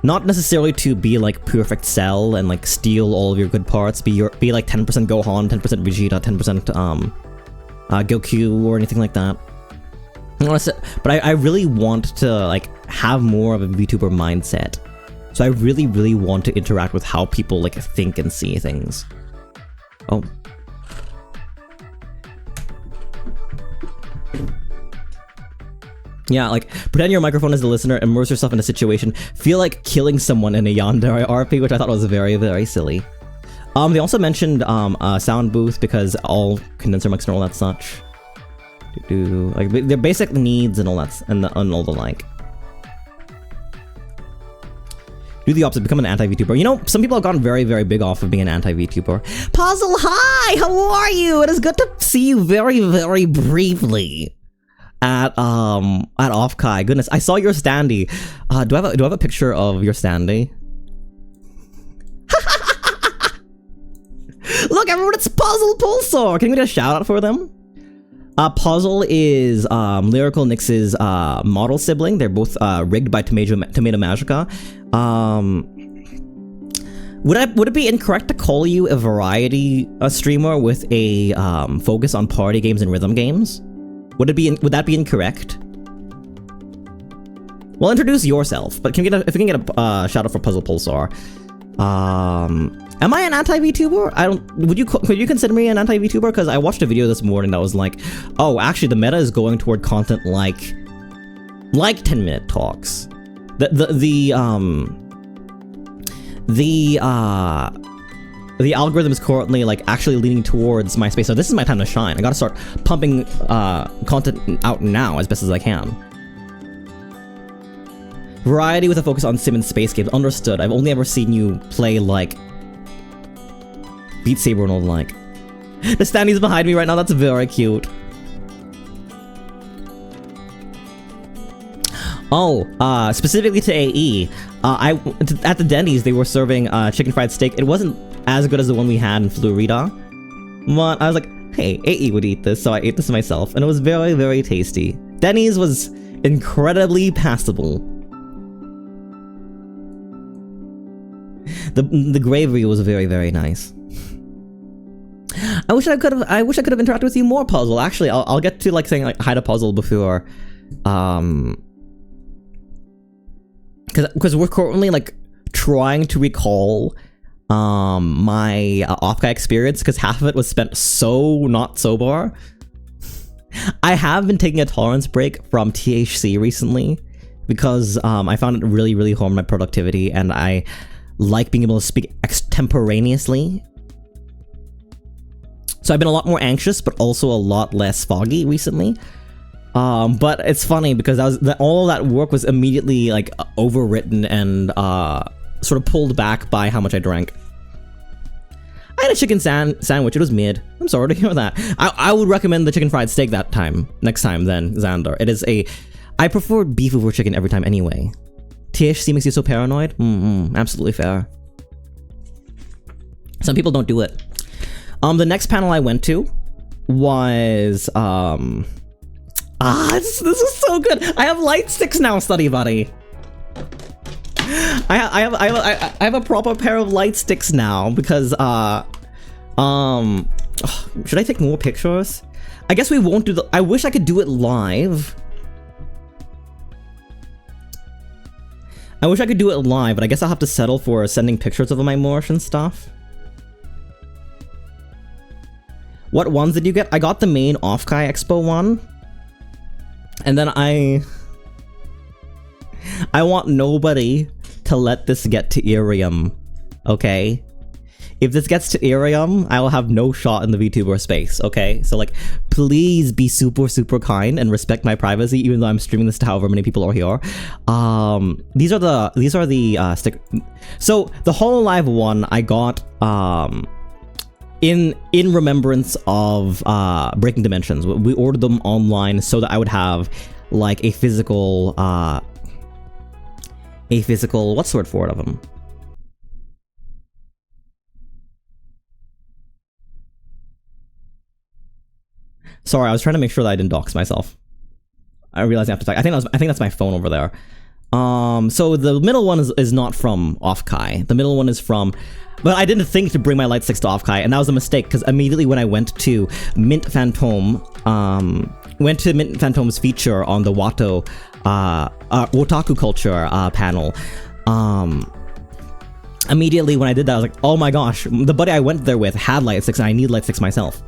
Not necessarily to be like perfect Cell and like steal all of your good parts, be like 10% Gohan, 10% Vegeta, 10% Goku or anything like that. But I really want to like have more of a VTuber mindset. So I really, really want to interact with how people like think and see things. Oh. Yeah, like, pretend your microphone is the listener, immerse yourself in a situation, feel like killing someone in a yandere RP, which I thought was very, very silly. They also mentioned a sound booth because all condenser mics and all that such. Like, their basic needs and all that, and all the like. Do the opposite, become an anti-VTuber. You know, some people have gotten very, very big off of being an anti-VTuber. Puzzle, hi! How are you? It is good to see you very, very briefly. At Offkai. Goodness, I saw your standee. Do I have a picture of your standee? Look, everyone, it's Puzzle Pulsar! Can we get a shout out for them? Puzzle is Lyrical Nyx's model sibling. They're both rigged by Tomato Magica. Would it be incorrect to call you a variety streamer with a focus on party games and rhythm games? Would that be incorrect? Well, introduce yourself. But if we can get a shout out for Puzzle Pulsar. Am I an anti-VTuber? Would you consider me an anti-VTuber? Because I watched a video this morning that was like, oh, actually the meta is going toward content like 10-minute talks. The algorithm is currently like actually leaning towards my space, so this is my time to shine. I gotta start pumping content out now as best as I can. Variety with a focus on sim and space games. Understood. I've only ever seen you play like Beat Saber and all the like. The standee's behind me right now. That's very cute. Oh, specifically to AE, at the Denny's they were serving chicken fried steak. It wasn't as good as the one we had in Florida, but I was like, hey, AE would eat this, so I ate this myself, and it was very, very tasty. Denny's was incredibly passable. The gravy was very, very nice. I wish I could have interacted with you more, Puzzle. Actually, I'll get to like saying like hi to Puzzle before, because we're currently like trying to recall my Offkai experience, because half of it was spent so not sober. I have been taking a tolerance break from THC recently because I found it really, really harmed my productivity, and I like being able to speak extemporaneously. So I've been a lot more anxious, but also a lot less foggy recently. But it's funny because all of that work was immediately like overwritten and sort of pulled back by how much I drank. I had a chicken sandwich. It was mid. I'm sorry to hear that. I would recommend the chicken fried steak next time then, Xander. I prefer beef over chicken every time anyway. THC makes you so paranoid? Absolutely fair. Some people don't do it. The next panel I went to was this is so good. I have light sticks now, study buddy. I have a proper pair of light sticks now because should I take more pictures? I guess we won't do I wish I could do it live. But I guess I'll have to settle for sending pictures of my merch and stuff. What ones did you get? I got the main Offkai Expo one. And then I want nobody to let this get to Irium, okay? If this gets to Irium, I will have no shot in the VTuber space, okay? So like, please be super, super kind and respect my privacy, even though I'm streaming this to however many people are here. These are the stick. So the Hololive one I got in remembrance of Breaking Dimensions. We ordered them online so that I would have like a physical what's the word for it of them? Sorry, I was trying to make sure that I didn't dox myself. I realized I have to talk. I think that's my phone over there. So the middle one is not from Offkai. The middle one is from, but I didn't think to bring my light sticks to Offkai, and that was a mistake because immediately when I went to Mint Phantom, Mint Phantom's feature on the Watto, Otaku culture panel, immediately when I did that, I was like, oh my gosh, the buddy I went there with had light sticks and I need light sticks myself.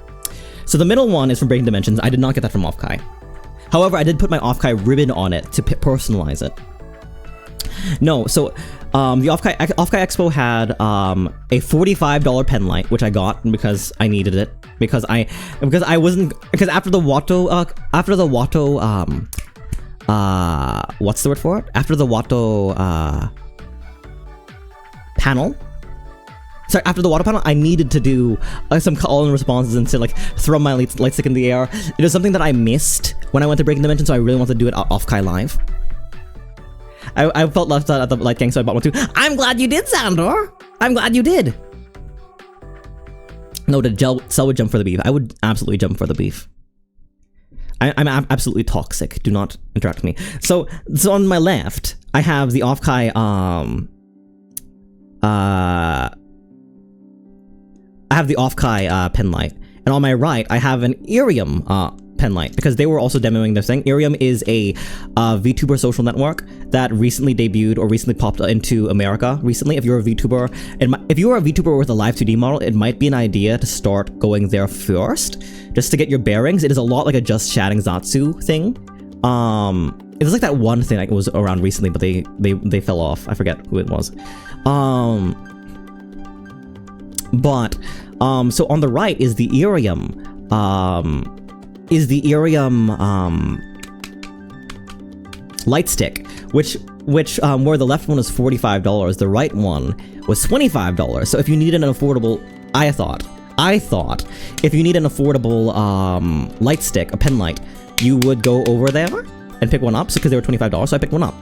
So the middle one is from Breaking Dimensions. I did not get that from Offkai. However, I did put my Offkai ribbon on it to personalize it. No, so the Offkai Expo had a $45 pen light, which I got because I needed it because after the Watto what's the word for it? After the Watto panel. Sorry, after the Watto panel, I needed to do some call-in responses and to like throw my light stick in the air. It was something that I missed when I went to Breaking Dimensions, so I really wanted to do it Offkai Live. I felt left out at the Light Gang, so I bought one too. I'm glad you did, Sandor! I'm glad you did! No, Cell would jump for the beef. I would absolutely jump for the beef. I'm absolutely toxic. Do not interact with me. So on my left, I have the Offkai, I have the Offkai pen light, and on my right I have an Irium pen light because they were also demoing their thing. Irium is a VTuber social network that recently debuted or recently popped into America recently. If you're a VTuber, if you are a VTuber with a live 2D model, it might be an idea to start going there first, just to get your bearings. It is a lot like a Just Chatting Zatsu thing. It was like that one thing that was around recently, but they fell off. I forget who it was. So on the right is the Irium, light stick, which where the left one is $45, the right one was $25. So if you need an affordable, I thought if you need an affordable light stick, a pen light, you would go over there and pick one up. So because they were $25, so I picked one up.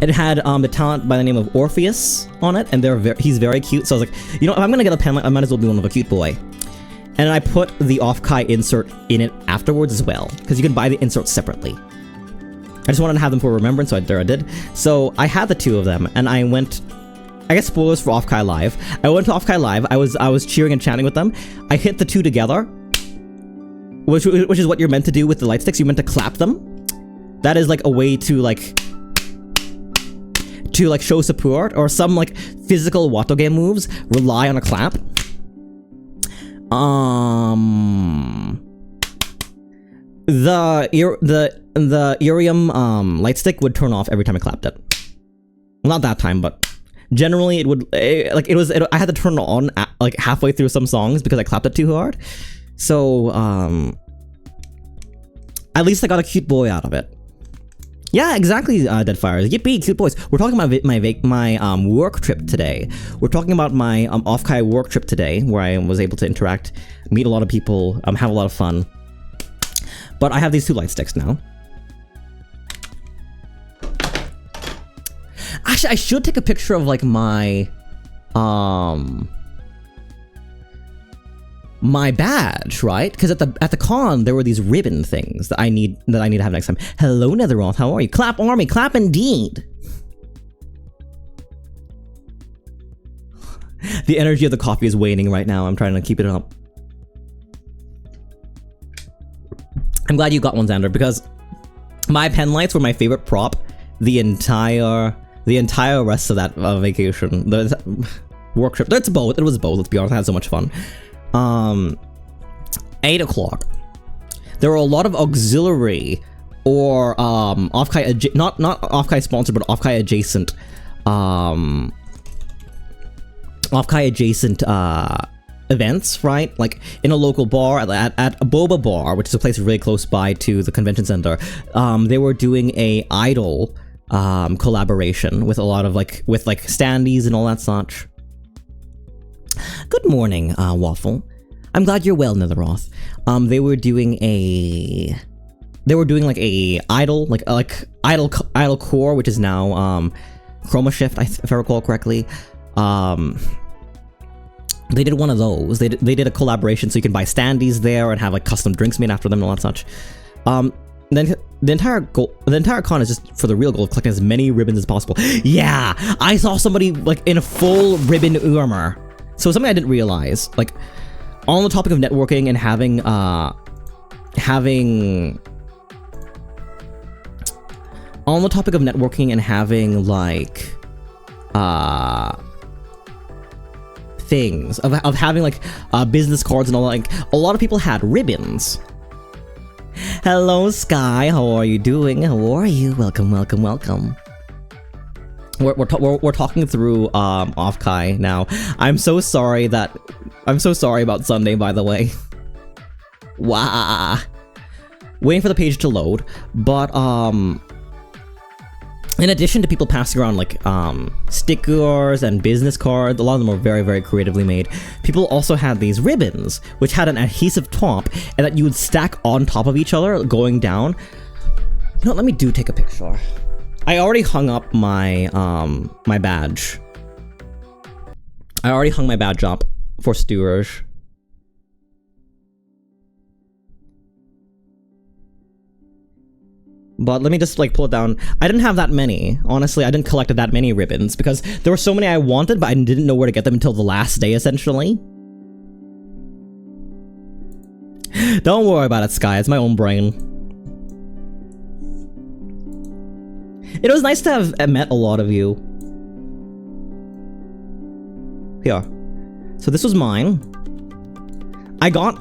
It had the talent by the name of Orpheus on it, and he's very cute. So I was like, you know, if I'm gonna get a pen light, I might as well be one of a cute boy. And I put the Offkai insert in it afterwards as well, because you can buy the inserts separately. I just wanted to have them for remembrance, so I did. So I had the two of them, and I went. I guess spoilers for Offkai Live. I went to Offkai Live. I was cheering and chatting with them. I hit the two together, which is what you're meant to do with the light sticks. You're meant to clap them. That is like a way to show support, or some like physical Watto game moves rely on a clap. The Irium light stick would turn off every time I clapped it. Well, not that time, but generally it would. I had to turn it on like halfway through some songs because I clapped it too hard. So at least I got a cute boy out of it. Yeah, exactly, Deadfire. Yippee, cute boys. We're talking about my work trip today. We're talking about my Offkai work trip today, where I was able to interact, meet a lot of people, have a lot of fun. But I have these two light sticks now. Actually, I should take a picture of like my my badge, right? Because at the con there were these ribbon things that I need to have next time. Hello, Netherroth, how are you? Clap army, clap indeed. The energy of the coffee is waning right now. I'm trying to keep it up. I'm glad you got one, Xander, because my pen lights were my favorite prop the entire rest of that vacation. The work trip. It was both. Let's be honest. I had so much fun. 8 o'clock. There were a lot of auxiliary or Offkai not Offkai sponsored, but Offkai adjacent events, right? Like in a local bar at a boba bar, which is a place really close by to the convention center. They were doing a idol collaboration with a lot of with standees and all that such. Good morning, Waffle. I'm glad you're well, Netheroth. They were doing like a idol, idol core, which is now Chroma Shift, if I recall correctly. They did one of those. They did a collaboration, so you can buy standees there and have like custom drinks made after them and all that such. Then the entire con is just for the real goal of collecting as many ribbons as possible. Yeah, I saw somebody like in a full ribbon armor. So something I didn't realize, like on the topic of networking and having like things of having like business cards and all that. Like a lot of people had ribbons. Hello, Sky. How are you doing? How are you? Welcome. We're talking through Offkai now. I'm so sorry about Sunday, by the way. Wow. Waiting for the page to load, but in addition to people passing around like stickers and business cards, a lot of them were very, very creatively made. People also had these ribbons, which had an adhesive top, and that you would stack on top of each other, going down. You know, let me take a picture. I already hung up my my badge. I already hung my badge up for Stewarage. But let me just like pull it down. I didn't have that many. Honestly, I didn't collect that many ribbons because there were so many I wanted, but I didn't know where to get them until the last day, essentially. Don't worry about it, Sky. It's my own brain. It was nice to have met a lot of you. Here. So this was mine. I got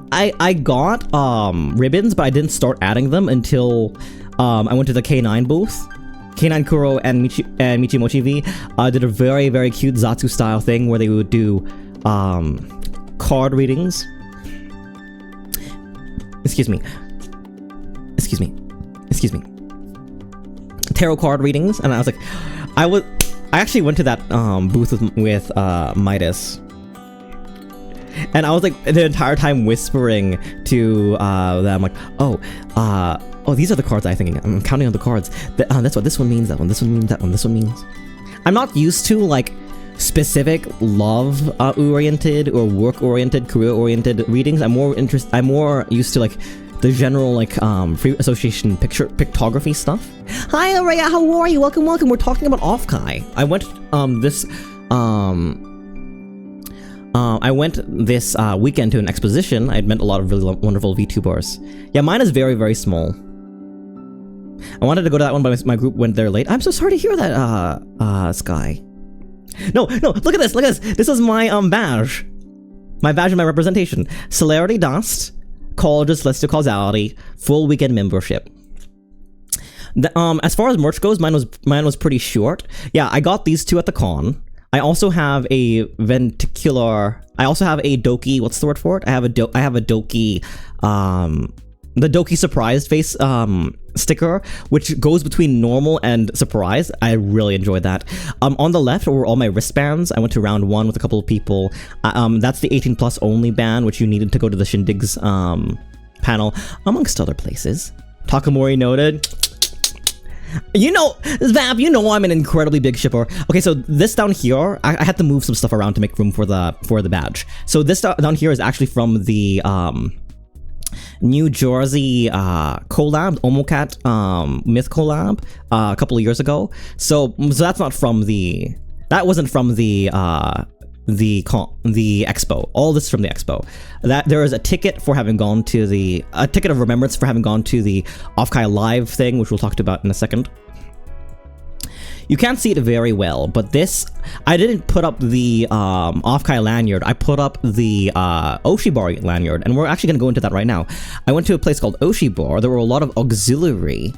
ribbons, but I didn't start adding them until I went to the K9 booth. K9 Kuro and Michimochi V did a very, very cute Zatsu style thing where they would do card readings. Excuse me. Tarot card readings, and I was like, I actually went to that booth with Midas. And I was like the entire time whispering to them, like, oh, these are the cards I'm thinking. I'm counting on the cards. That's what this one means. That one. This one means that one. This one means. I'm not used to like specific love oriented or work oriented, career oriented readings. I'm more used to like the general like free association pictography stuff. Hi, Araya. How are you? Welcome. We're talking about Offkai. I went this weekend to an exposition. I'd met a lot of really wonderful VTubers. Yeah, mine is very, very small. I wanted to go to that one, but my group went there late. I'm so sorry to hear that, Sky. No, look at this. This is my badge. My badge and my representation. Celerity Dust, College's List of Causality, full weekend membership. As far as merch goes, mine was pretty short. Yeah, I got these two at the con. I also have a Doki, what's the word for it? I have a Doki, the Doki surprise face sticker, which goes between normal and surprise. I really enjoyed that. On the left were all my wristbands. I went to round 1 with a couple of people. That's the 18 plus only band, which you needed to go to the Shindigs panel, amongst other places. Takamori noted. You know, Vap, you know I'm an incredibly big shipper. Okay, so this down here, I had to move some stuff around to make room for the badge. So this down here is actually from the New Jersey collab, Omocat Myth collab a couple of years ago. So that's not from that wasn't from the expo. All this is from the expo. That there is a ticket for having gone to a ticket of remembrance for having gone to the Offkai live thing, which we'll talk about in a second. You can't see it very well, but this, I didn't put up the Offkai lanyard. I put up the Oshi lanyard, and we're actually going to go into that right now. I went to a place called Oshi Bar. There were a lot of auxiliary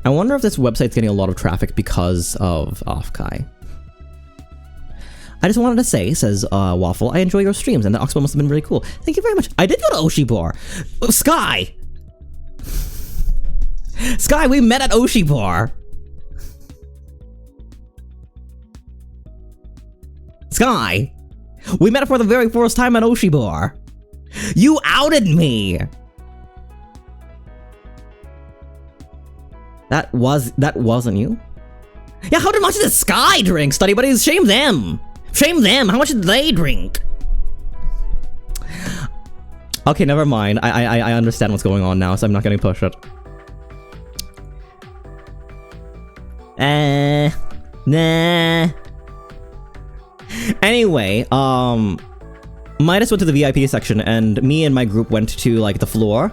I wonder if this website's getting a lot of traffic because of Offkai. I just wanted to say, says Waffle, I enjoy your streams, and the Oxbow must have been really cool. Thank you very much. I did go to Oshi-Bar. Oh, Sky! Sky, we met at Oshi-Bar. Sky! We met for the very first time at Oshi-Bar. You outed me! That wasn't you? Yeah, how much did Sky drink, study buddies? Shame them! Shame them! How much did they drink? Okay, never mind. I understand what's going on now, so I'm not gonna push it. Nah. Anyway, Midas went to the VIP section, and me and my group went to, like, the floor,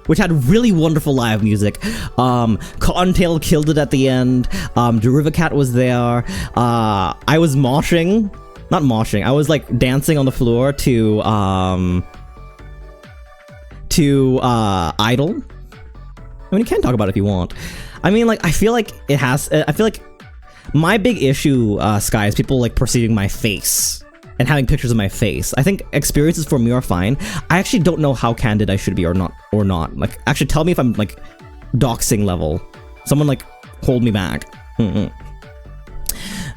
which had really wonderful live music. Cottontail killed it at the end. Derivacat was there. I was moshing. Not moshing. I was, like, dancing on the floor to Idol. I mean, you can talk about it if you want. I mean, like, I feel like it has... I feel like my big issue, Sky, is people, like, perceiving my face and having pictures of my face. I think experiences for me are fine. I actually don't know how candid I should be or not. Like, actually, tell me if I'm, like, doxing level. Someone, like, hold me back.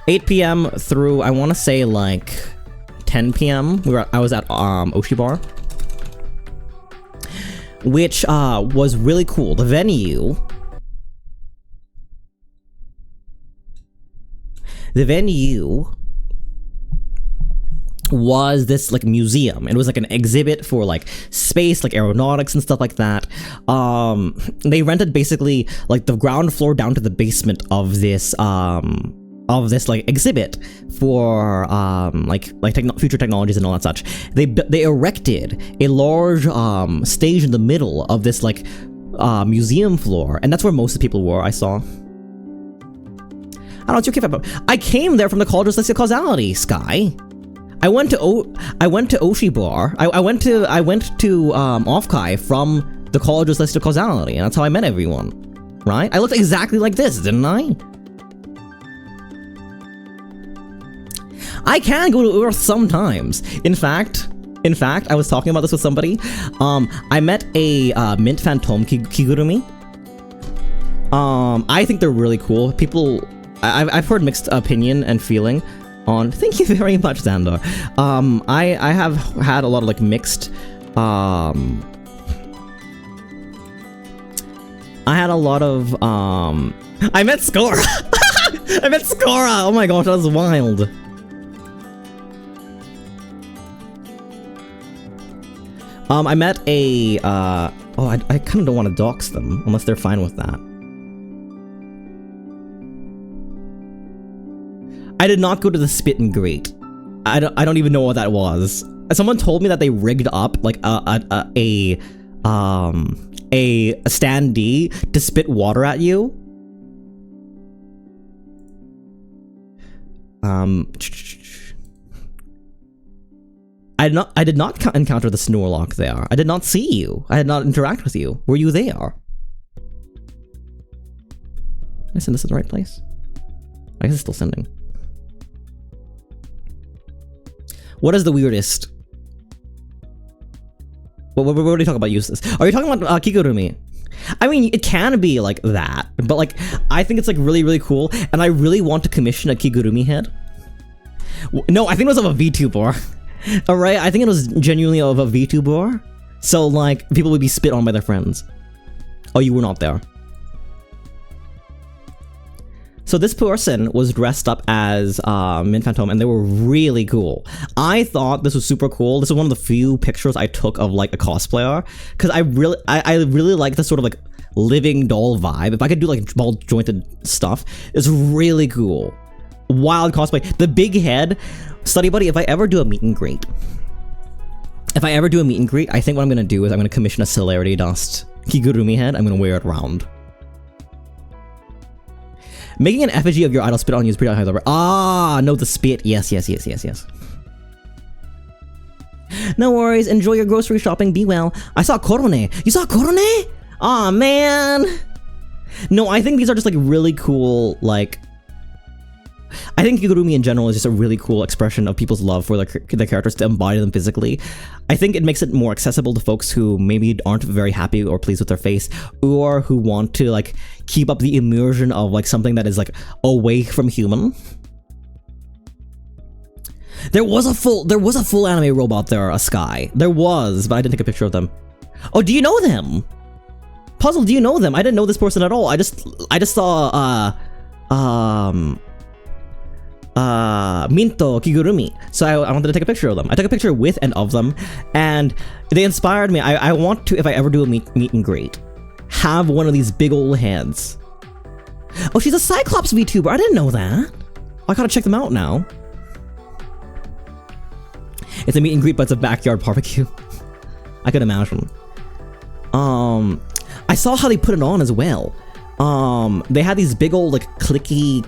8 p.m. through, I want to say, like, 10 p.m. I was at Oshi-Bar, which was really cool. The venue was this, like, museum. It was like an exhibit for, like, space, like aeronautics and stuff like that. They rented basically, like, the ground floor down to the basement of this like exhibit for future technologies and all that such. They erected a large stage in the middle of this, like, museum floor, and that's where most of the people were. I saw. I don't know, it's your kid. I came there from the College of Celestial Causality, Sky. I went to Oshi-Bar. I went to Offkai from the College of Celestial Causality, and that's how I met everyone. Right? I looked exactly like this, didn't I? I can go to Earth sometimes. In fact, I was talking about this with somebody. I met a Mint Phantom Kigurumi. I think they're really cool. I've heard mixed opinion and feeling on. Thank you very much, Xandar. I have had a lot of, like, mixed. I had a lot of. I met Scora. I met Scora. Oh my gosh, that was wild. I met a. I kind of don't want to dox them unless they're fine with that. I did not go to the Spit and Grate. I don't even know what that was. Someone told me that they rigged up, like, a standee to spit water at you. I did not encounter the Snorlock there. I did not see you. I did not interact with you. Were you there? Did I send this to the right place? I guess it's still sending. What is the weirdest? What are you talking about useless? Are you talking about Kigurumi? I mean, it can be like that, but, like, I think it's, like, really, really cool, and I really want to commission a Kigurumi head. No, I think it was of a VTuber. Alright, I think it was genuinely of a VTuber. So, like, people would be spit on by their friends. Oh, you were not there. So this person was dressed up as Mint Phantom, and they were really cool. I thought this was super cool. This is one of the few pictures I took of, like, a cosplayer, because I really like this sort of, like, living doll vibe. If I could do, like, ball jointed stuff, it's really cool. Wild cosplay. The big head. Study buddy, if I ever do a meet and greet, I think what I'm gonna do is I'm gonna commission a Celerity Dust Kigurumi head. I'm gonna wear it around. Making an effigy of your idol spit on you is pretty high level. Ah, no, the spit. Yes. No worries. Enjoy your grocery shopping. Be well. I saw Korone. You saw Korone? Aw, man. No, I think these are just like really cool, like... I think Kigurumi in general is just a really cool expression of people's love for their characters to embody them physically. I think it makes it more accessible to folks who maybe aren't very happy or pleased with their face, or who want to like keep up the immersion of like something that is like away from human. There was a full anime robot there, a Sky. There was, but I didn't take a picture of them. Oh, do you know them? Puzzle, do you know them? I didn't know this person at all. I just saw Minto Kigurumi, so I wanted to take a picture of them. I took a picture with and of them, and they inspired me. I want to, if I ever do a meet and greet, have one of these big old heads. Oh, she's a Cyclops VTuber. I didn't know that. I gotta check them out now. It's a meet and greet, but it's a backyard barbecue. I could imagine. I saw how they put it on as well. They had these big old like clicky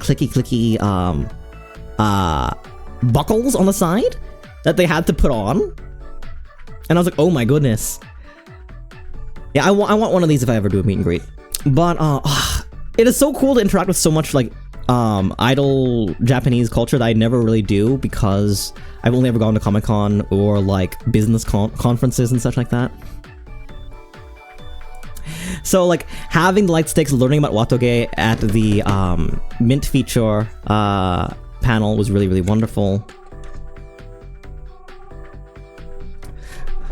buckles on the side that they had to put on, and I was like, oh my goodness. Yeah, I want one of these if I ever do a meet and greet. But it is so cool to interact with so much like idol Japanese culture that I never really do, because I've only ever gone to Comic-Con or like business conferences and such like that. So like having the light sticks, learning about Watoge at the Mint feature panel was really wonderful.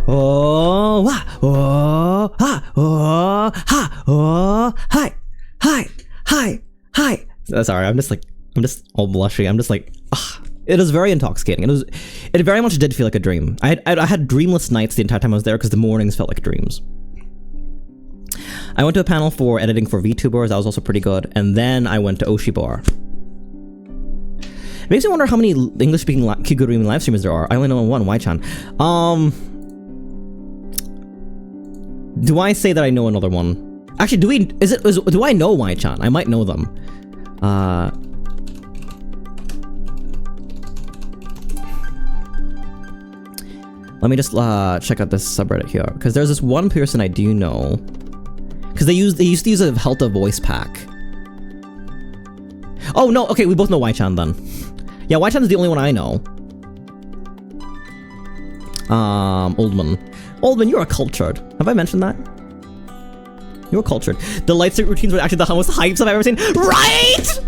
Oh, wah, oh, ha, oh, ha, oh, hi. Sorry, I'm just all blushy. I'm just like, it was very intoxicating. It very much did feel like a dream. I had dreamless nights the entire time I was there because the mornings felt like dreams. I went to a panel for editing for VTubers. That was also pretty good. And then I went to Oshibar. It makes me wonder how many English-speaking Kigurumi live streamers there are. I only know one, Y-chan. Do I say that I know another one? Actually, do I know Y-chan? I might know them. Let me just check out this subreddit here, because there's this one person I do know. Because they used to use a Helta voice pack. Oh no, okay, we both know Y-chan then. Yeah, Y-chan is the only one I know. Oldman, you're cultured. Have I mentioned that? You're cultured. The lightstick routines were actually the most hypes I've ever seen. Right!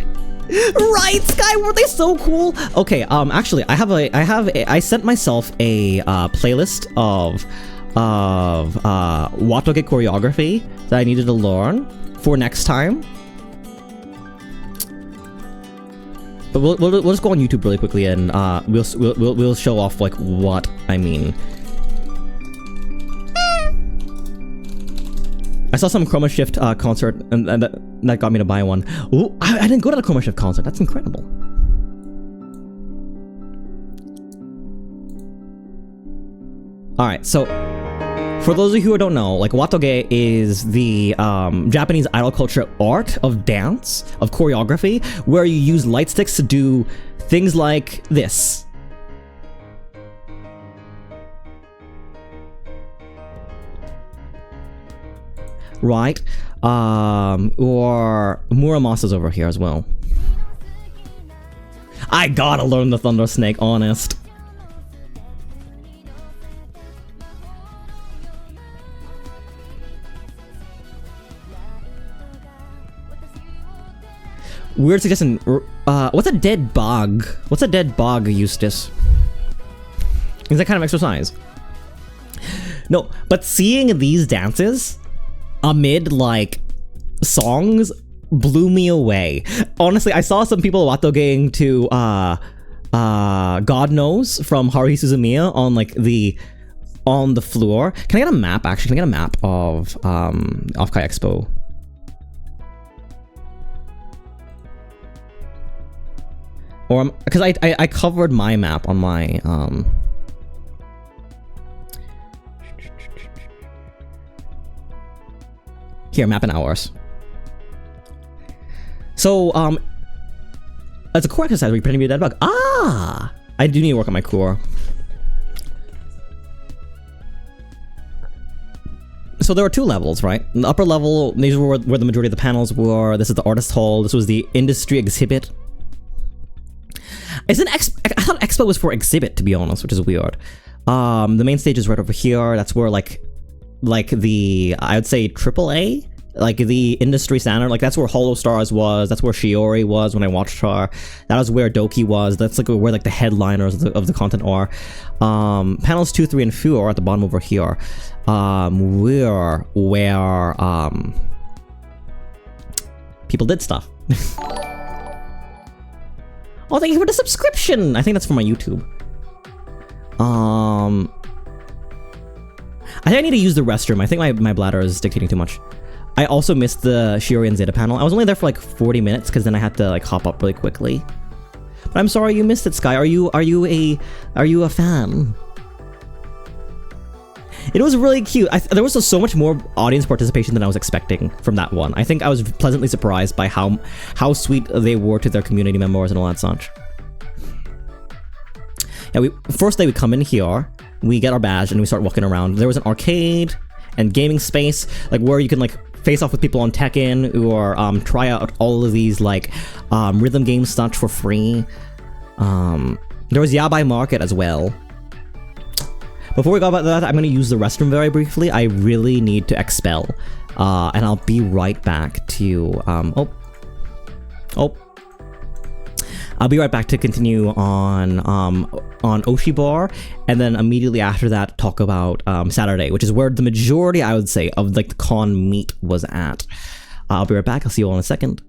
Right, Sky, were they so cool? Okay, actually, I sent myself a playlist of Watoge choreography that I needed to learn for next time. But we'll just go on YouTube really quickly, and we'll show off like what I mean. I saw some Chroma Shift concert, and that got me to buy one. Ooh, I didn't go to the Chroma Shift concert. That's incredible. All right, so for those of you who don't know, like Watoge is the Japanese idol culture art of dance, of choreography, where you use light sticks to do things like this. Right? Or Muramasa's over here as well. I gotta learn the Thunder Snake, honest. Weird suggestion. What's a dead bog? What's a dead bog, Eustace? Is that kind of exercise? No, but seeing these dances amid like songs blew me away. Honestly, I saw some people Watogeing to God Knows from Haruhi Suzumiya on the floor. Can I get a map actually? Can I get a map of Offkai Expo? Or because I covered my map on my here, map in hours. So it's a core exercise where you pretend to be a dead bug. Ah, I do need to work on my core. so there were 2 levels, right? In the upper level, these were where the majority of the panels were. This is the artist hall. This was the industry exhibit. I thought expo was for exhibit, to be honest, which is weird. The main stage is right over here. That's where like the, I would say AAA, like the industry standard, like that's where Hollow Stars was. That's where Shiori was when I watched her. That was where Doki was. That's like where like the headliners of the content are. Panels 2, 3, and 4 are at the bottom over here. Where people did stuff. Oh, thank you for the subscription! I think that's for my YouTube. I think I need to use the restroom. I think my bladder is dictating too much. I also missed the Shiori and Zeta panel. I was only there for like 40 minutes because then I had to like hop up really quickly. But I'm sorry you missed it, Sky. Are you a fan? It was really cute. There was so much more audience participation than I was expecting from that one. I think I was pleasantly surprised by how sweet they were to their community members and all that such. Yeah, first day we come in here, we get our badge and we start walking around. There was an arcade and gaming space, like where you can like face off with people on Tekken or try out all of these like rhythm game stuff for free. There was Yabai Market as well. Before we go about that, I'm going to use the restroom very briefly. I really need to expel. And I'll be right back to... I'll be right back to continue on Oshibar, and then immediately after that, talk about Saturday, which is where the majority, I would say, of like the con meet was at. I'll be right back. I'll see you all in a second.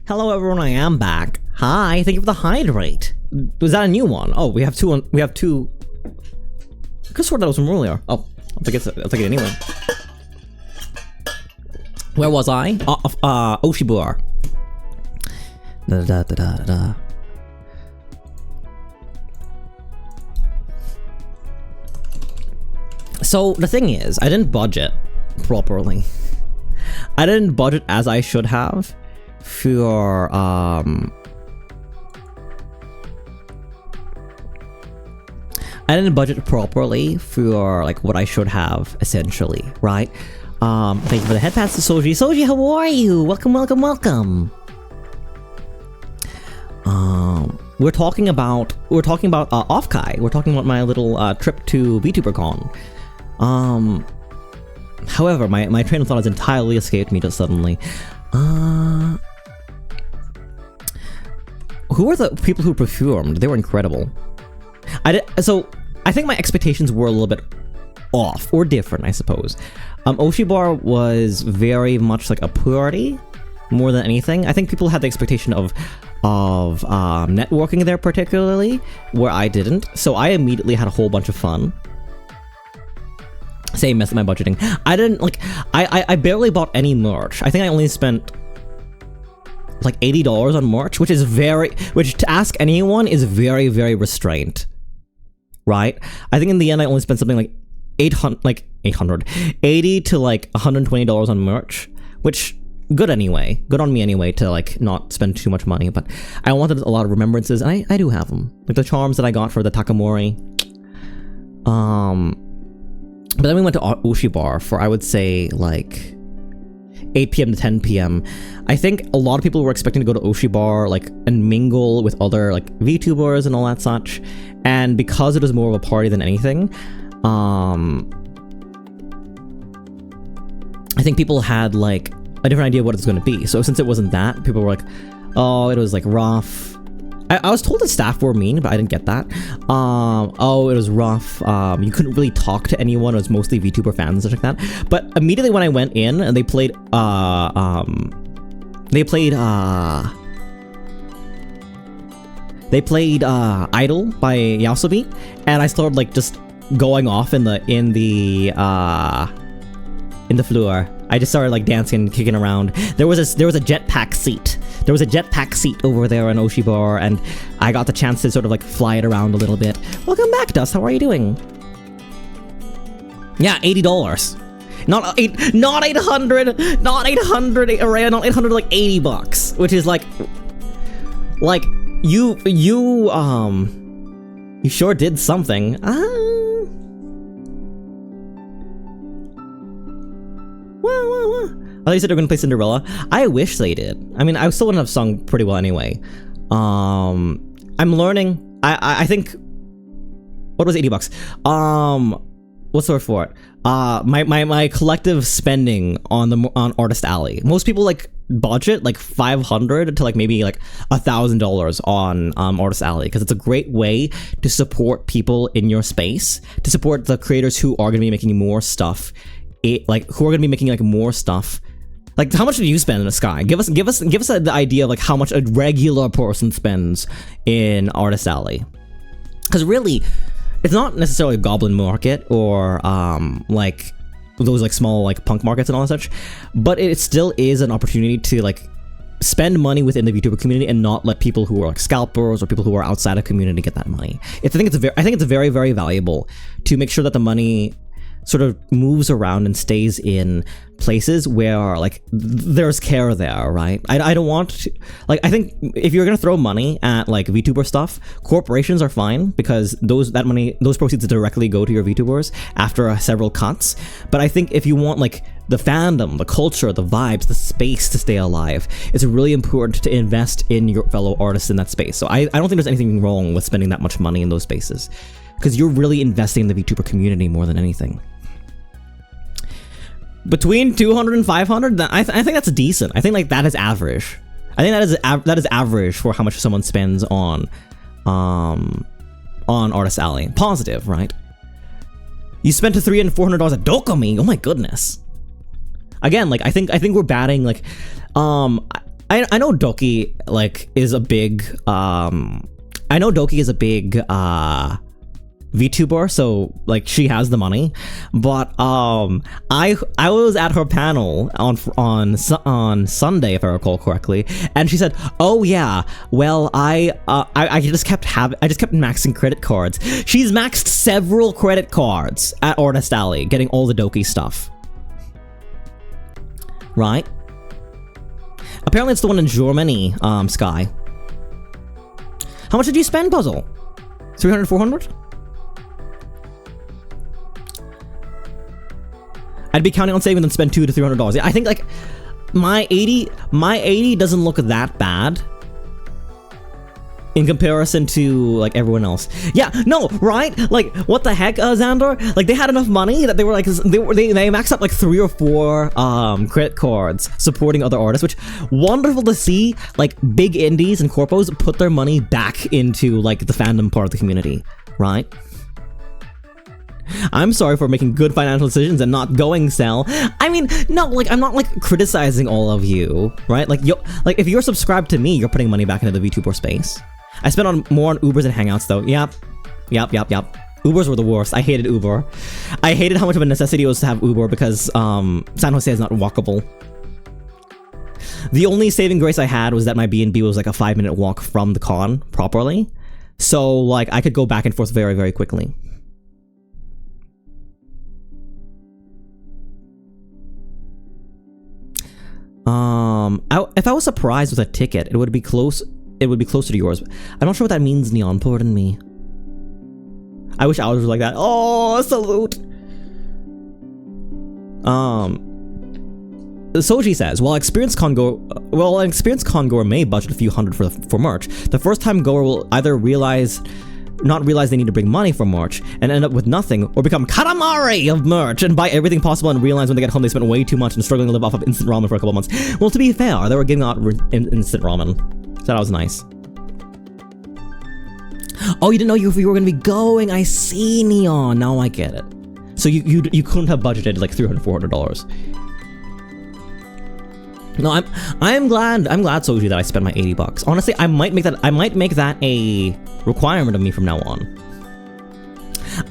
Hello everyone, I am back. Hi, thank you for the hydrate. Was that a new one? Oh, we have two. I could swear that was from earlier. Oh, I'll take it anyway. Where was I? Oshibur. So the thing is, I didn't budget properly. I didn't budget as I should have for I didn't budget properly for like what I should have, essentially, right? Thank you for the head pass to Soji. Soji, how are you? Welcome. We're talking about Offkai. We're talking about my little trip to VTuberCon. However, my train of thought has entirely escaped me just suddenly. Who were the people who performed? They were incredible. So I think my expectations were a little bit off or different, I suppose. Oshibar was very much like a party more than anything. I think people had the expectation of networking there particularly, where I didn't. So I immediately had a whole bunch of fun. Same mess with my budgeting. I didn't like. I barely bought any merch. I think I only spent like $80 on merch, which to ask anyone is very, very restrained, right? I think in the end I only spent something like $80 to like $120 on merch, which good anyway. Good on me anyway to like not spend too much money. But I wanted a lot of remembrances, and I do have them, like the charms that I got for the Takamori. But then we went to Oshibar for, I would say, like 8 p.m. to 10 p.m. I think a lot of people were expecting to go to Oshibar like and mingle with other like VTubers and all that such, and because it was more of a party than anything, I think people had like a different idea of what it's going to be. So since it wasn't that, people were like, oh, it was like rough. I was told the staff were mean, but I didn't get that. Oh, it was rough. You couldn't really talk to anyone. It was mostly VTuber fans and such like that. But immediately when I went in, and they played Idol by Yasobi, and I started like just going off in the floor. I just started like dancing and kicking around. There was a jetpack seat. There was a jetpack seat over there in Oshibar, and I got the chance to sort of like fly it around a little bit. Welcome back, Dust. How are you doing? Yeah, $80. Not 800, not 800, Araya, not 800, like $80, which is like you sure did something. I thought you said they were gonna play Cinderella. I wish they did. I mean, I still wouldn't have sung pretty well anyway. I'm learning. I think. What was $80? What's the word for it? My collective spending on Artist Alley. Most people like budget like $500 to like maybe like $1,000 on Artist Alley, because it's a great way to support people in your space, to support the creators who are gonna be making more stuff. More stuff. Like, how much do you spend in the Sky? Give us the idea of like how much a regular person spends in Artist Alley. Because really, it's not necessarily a goblin market or like those like small like punk markets and all that such, but it still is an opportunity to like spend money within the VTuber community and not let people who are like scalpers or people who are outside of community get that money. I think it's very, very valuable to make sure that the money sort of moves around and stays in places where like there's care there, right? I don't want to, like, I think if you're gonna throw money at like VTuber stuff, corporations are fine because those proceeds directly go to your VTubers after several cuts. But I think if you want like the fandom, the culture, the vibes, the space to stay alive, it's really important to invest in your fellow artists in that space. So I don't think there's anything wrong with spending that much money in those spaces, because you're really investing in the VTuber community more than anything. Between 200 and 500, I think that's decent. I think like that is average. I think that is average for how much someone spends on Artist Alley. Positive, right? You spent $300 and $400 at Dokumi. Oh my goodness. Again, like I think we're batting like I know Doki like is a big I know Doki is a big VTuber, so like she has the money, but I was at her panel on Sunday, if I recall correctly, and she said, "Oh yeah, well I just kept maxing credit cards." She's maxed several credit cards at Artist Alley, getting all the Doki stuff. Right? Apparently it's the one in Germany, Sky. How much did you spend, Puzzle? 300, 400? I'd be counting on saving and spend $200 to $300. I think like my 80 doesn't look that bad in comparison to like everyone else. Yeah, no, right? Like what the heck, Xander? Like they had enough money that they were like they maxed out like 3 or 4 credit cards supporting other artists, which wonderful to see. Like big indies and corpos put their money back into like the fandom part of the community, right? I'm sorry for making good financial decisions and not going sell. I mean, no, like I'm not like criticizing all of you, right? Like if you're subscribed to me, you're putting money back into the VTuber space. I spent more on Ubers and Hangouts though. Yep. Ubers were the worst. I hated Uber. I hated how much of a necessity it was to have Uber because San Jose is not walkable. The only saving grace I had was that my B&B was like a 5-minute walk from the con properly. So like I could go back and forth very, very quickly. If I was surprised with a ticket, it would be close. It would be closer to yours. I'm not sure what that means, Neon. Pardon me. I wish ours was like that. Oh, salute. Soji says, while an experienced con goer may budget a few hundred for merch, the first time goer will either not realize they need to bring money for merch and end up with nothing, or become Katamari of merch and buy everything possible and realize when they get home they spent way too much and struggling to live off of instant ramen for a couple months. Well, to be fair, they were giving out instant ramen, so that was nice. Oh, you didn't know you were going to be going. I see, Neon. Now I get it. So you couldn't have budgeted like $300, $400. No, I'm glad Soji that I spent my $80. Honestly, I might make that a requirement of me from now on.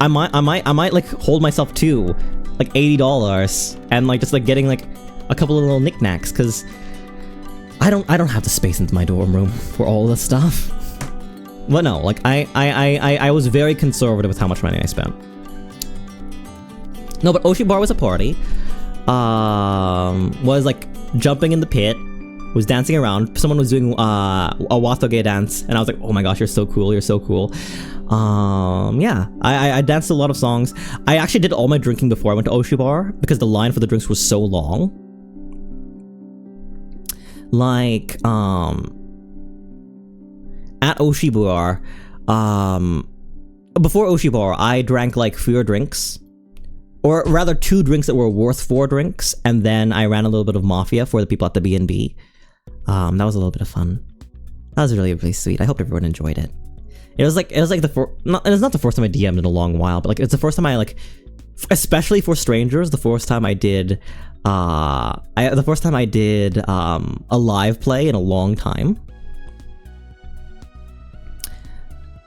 I might like hold myself to like $80 and like just like getting like a couple of little knickknacks, because I don't have the space in my dorm room for all this stuff. But no, like I was very conservative with how much money I spent. No, but Oshi Bar was a party. Was like jumping in the pit, was dancing around. Someone was doing a Watoge dance, and I was like, oh my gosh, you're so cool, you're so cool. Yeah, I danced a lot of songs. I actually did all my drinking before I went to Oshi Bar, because the line for the drinks was so long. Like, at Oshi Bar, before Oshi Bar, I drank like 4 drinks. Or rather 2 drinks that were worth 4 drinks, and then I ran a little bit of Mafia for the people at the B&B. That was a little bit of fun. That was really, really sweet. I hope everyone enjoyed it. It was not the first time I DM'd in a long while, but like it's the first time I like, especially for strangers, the first time I did a live play in a long time.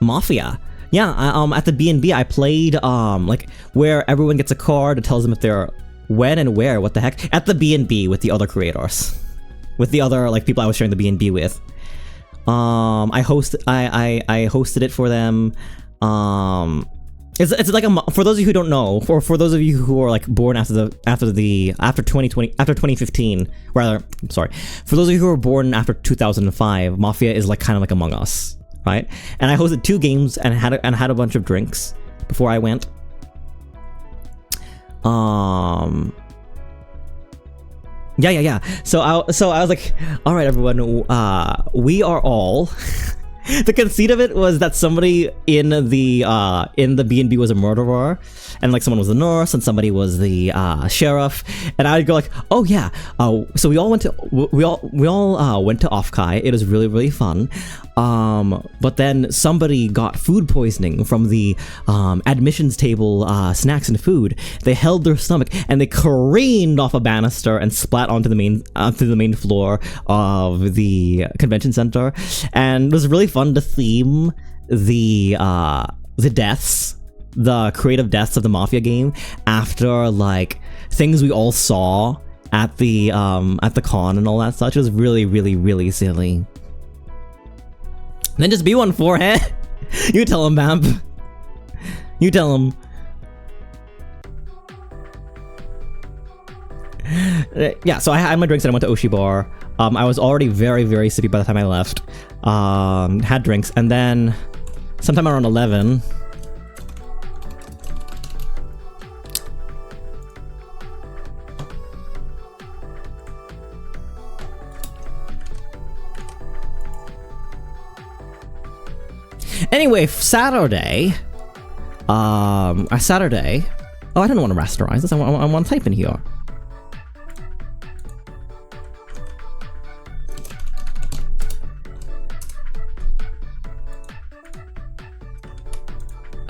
Mafia. Yeah, at the B&B, I played, like, where everyone gets a card that tells them if they're when and where, what the heck, at the B&B with the other creators. With the other, like, people I was sharing the B&B with. I hosted it for them. It's like for those of you who don't know, for those of you who are, like, born after 2015, rather, I'm sorry. For those of you who were born after 2005, Mafia is, like, kind of like Among Us. Right, and I hosted 2 games and had a bunch of drinks before I went. Yeah. So I was like, all right, everyone, we are all The conceit of it was that somebody in the B&B was a murderer, and like someone was the nurse and somebody was the sheriff, and I'd go like, oh yeah, so we all went to Offkai. It was really, really fun, but then somebody got food poisoning from the admissions table snacks and food. They held their stomach and they careened off a banister and splat onto the main floor of the convention center, and it was really fun to theme the deaths, the creative deaths of the Mafia game after like things we all saw at the con and all that such. It was really, really, really silly. And then just be one forehead. You tell him, Vamp. You tell him. Yeah, so I had my drinks and I went to Oshi Bar. I was already very, very sippy by the time I left. Had drinks, and then sometime around 11, anyway, Saturday. Oh, I didn't want to rasterize this. I want to type in here.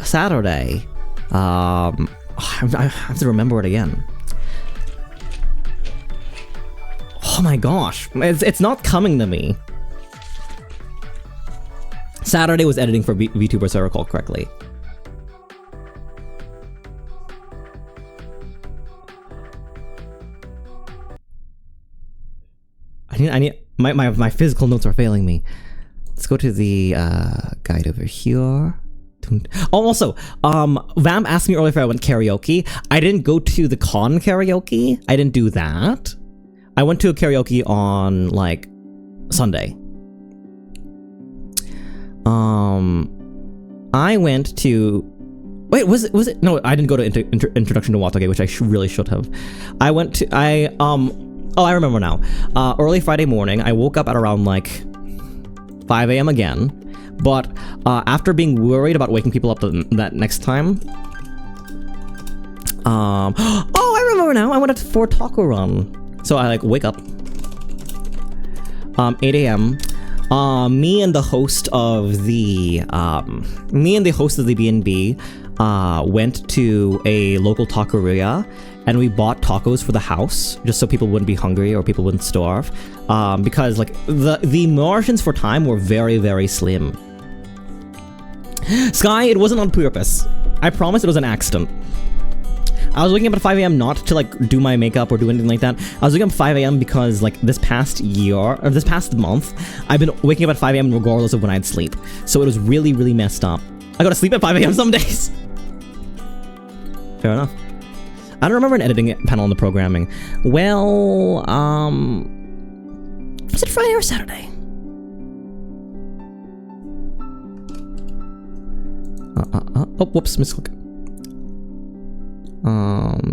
Saturday. I have to remember it again. Oh my gosh, it's not coming to me. Saturday was editing for VTubers, if I recall correctly. I need my physical notes are failing me. Let's go to the guide over here. Oh, also, Vam asked me earlier if I went karaoke. I didn't go to the con karaoke. I didn't do that. I went to a karaoke on like Sunday. I went to. Wait, was it? No, I didn't go to Introduction to Watage, which I really should have. I went to. Oh, I remember now. Early Friday morning, I woke up at around like 5 a.m. again. But after being worried about waking people up that next time, oh, I remember now. I went up for Taco Run, so I like wake up 8 a.m. Me and the host of the B&B went to a local taqueria, and we bought tacos for the house just so people wouldn't be hungry or people wouldn't starve, because like the margins for time were very, very slim. Sky, it wasn't on purpose. I promise it was an accident. I was waking up at 5 a.m. not to like do my makeup or do anything like that. I was waking up at 5 a.m. because like this past month, I've been waking up at 5 a.m. regardless of when I'd sleep. So it was really, really messed up. I gotta sleep at 5 a.m. some days. Fair enough. I don't remember an editing panel in the programming. Well, was it Friday or Saturday? Oh, whoops, misclick.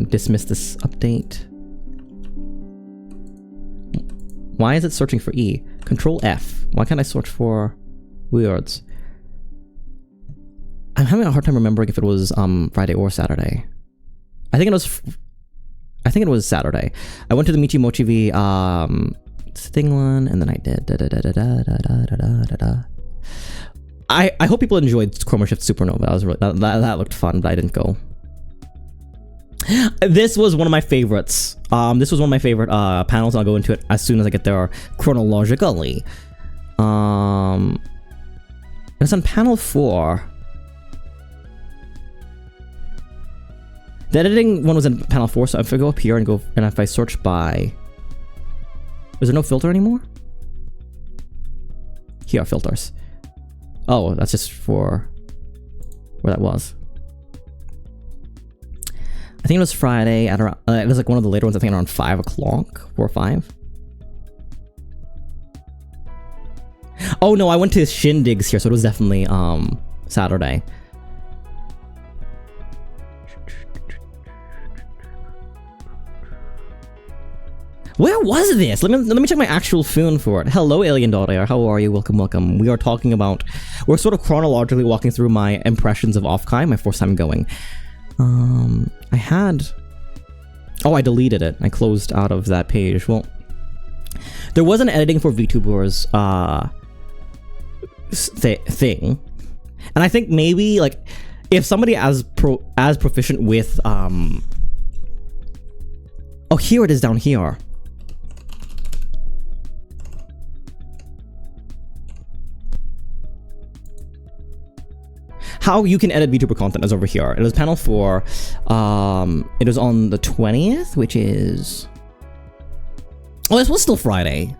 Dismiss this update. Why is it searching for E? Control F. Why can't I search for words? I'm having a hard time remembering if it was Friday or Saturday. I think it was Saturday. I went to the Michi Mochi V thing one, and then I did I hope people enjoyed Chroma Shift Supernova. That was really, that looked fun, but I didn't go. This was one of my favorites. This was one of my favorite panels. I'll go into it as soon as I get there chronologically. It's on panel 4. The editing one was in panel 4, so if I go up here and if I search by, is there no filter anymore? Here are filters. Oh, that's just for where that was. I think it was Friday at around, it was like one of the later ones, I think around 5 o'clock, 4 or 5. Oh no, I went to Shindigs here, so it was definitely Saturday. Where was this? Let me check my actual phone for it. Hello, Alien Daughter. How are you? Welcome, welcome. We are talking about... We're sort of chronologically walking through my impressions of Offkai, my first time going. I had... Oh, I deleted it. I closed out of that page. Well, there was an editing for VTubers thing. And I think maybe, like, if somebody as proficient with... Oh, here it is down here. How you can edit VTuber content is over here. It was panel 4. It was on the 20th, which is... Oh, this was still Friday.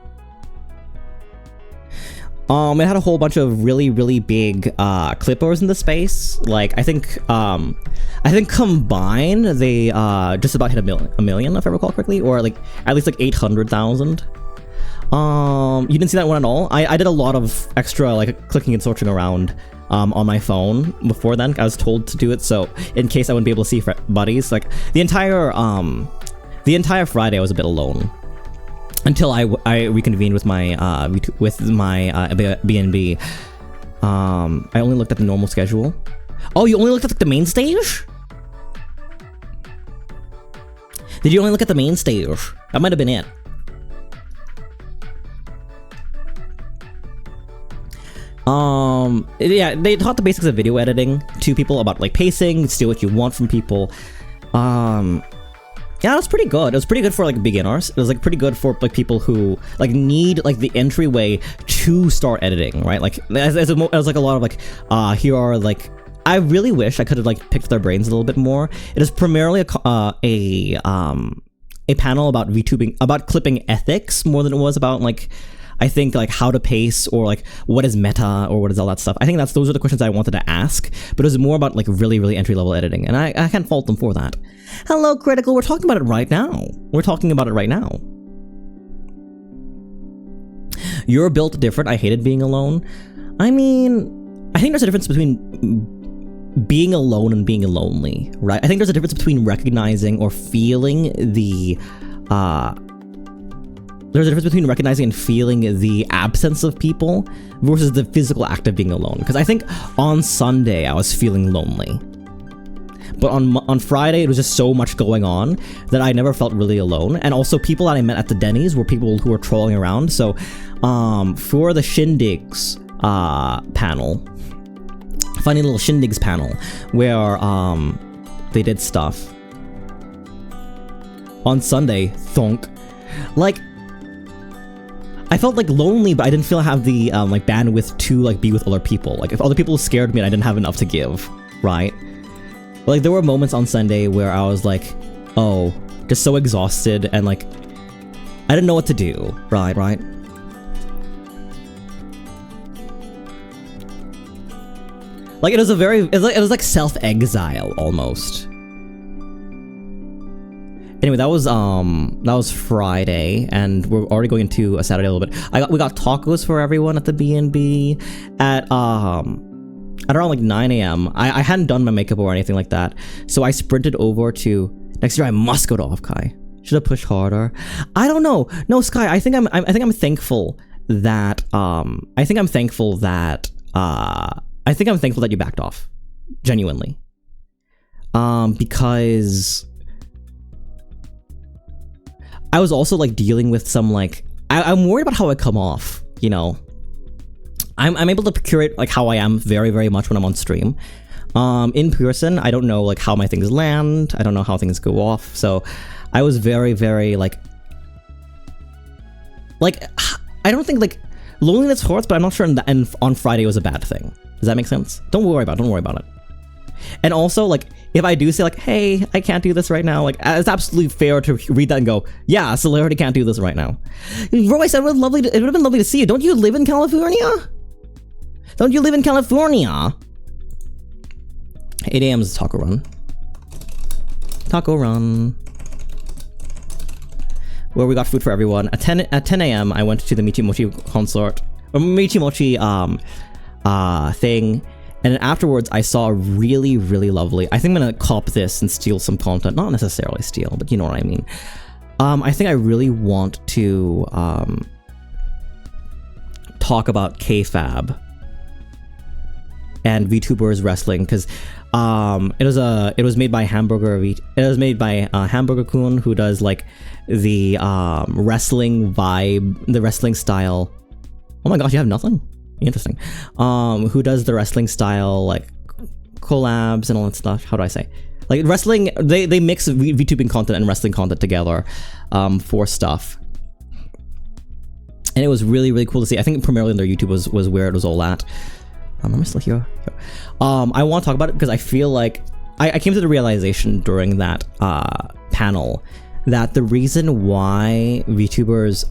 It had a whole bunch of really, really big clippers in the space. Like, I think combined they just about hit a million, if I recall correctly, or like at least like 800,000. You didn't see that one at all? I did a lot of extra like clicking and searching around on my phone before then. I was told to do it, so in case I wouldn't be able to see buddies, like the entire Friday I was a bit alone until I reconvened with my BNB. I only looked at the normal schedule. Oh, you only looked at like, the main stage? Did you only look at the main stage? That might have been it. Yeah, they taught the basics of video editing to people about like pacing, steal what you want from people. Yeah, it was pretty good. It was pretty good for like beginners. It was like pretty good for like people who like need like the entryway to start editing, right? Like as like a lot of like here are like, I really wish I could have like picked their brains a little bit more. It is primarily a panel about VTubing, about clipping ethics more than it was about like, I think like how to pace or like what is meta or what is all that stuff. I think those are the questions I wanted to ask, but it was more about like really, really entry level editing, and I can't fault them for that. Hello, Critical. We're talking about it right now. You're built different. I hated being alone. I mean, I think there's a difference between being alone and being lonely, right? I think there's a difference between recognizing or feeling the there's a difference between recognizing and feeling the absence of people versus the physical act of being alone. Because I think on Sunday I was feeling lonely, but on Friday it was just so much going on that I never felt really alone. And also people that I met at the Denny's were people who were trolling around. So for the Shindigs panel, funny little Shindigs panel where they did stuff on Sunday, thunk, like I felt like lonely, but I didn't feel I have the like bandwidth to like be with other people. Like if other people scared me and I didn't have enough to give, right? But, like there were moments on Sunday where I was like, oh, just so exhausted and like I didn't know what to do, right? Like it was like self-exile almost. Anyway, that was Friday, and we're already going into a Saturday a little bit. We got tacos for everyone at the B&B at around like 9 a.m. I hadn't done my makeup or anything like that, so I sprinted over to next year. I must go to Offkai. Should have pushed harder. I don't know. No, Sky. I think I'm thankful that you backed off, genuinely, because I was also like dealing with some like I'm worried about how I come off, you know. I'm able to curate like how I am very, very much when I'm on stream. In person, I don't know like how my things land. I don't know how things go off. So I was very, very like I don't think like loneliness hurts, but I'm not sure and on Friday was a bad thing. Does that make sense? Don't worry about it. And also, like, if I do say, like, hey, I can't do this right now, like, it's absolutely fair to read that and go, yeah, Celerity can't do this right now. Royce, it would have been lovely to see you. Don't you live in California? 8 a.m. is Taco Run. Where we got food for everyone. At 10 a.m. I went to the Michi Mochi concert, or Michi Mochi thing. And then afterwards, I saw a really, really lovely... I think I'm gonna cop this and steal some content. Not necessarily steal, but you know what I mean. I think I really want to talk about K-Fab and VTubers wrestling, because it was made by Hamburger Kun, who does like the wrestling vibe, the wrestling style. Oh my gosh, you have nothing? Interesting. Who does the wrestling style like collabs and all that stuff? How do I say? Like wrestling, they mix VTubing content and wrestling content together for stuff. And it was really, really cool to see. I think primarily on their YouTube was where it was all at. Am I still here? I want to talk about it because I feel like I came to the realization during that panel that the reason why VTubers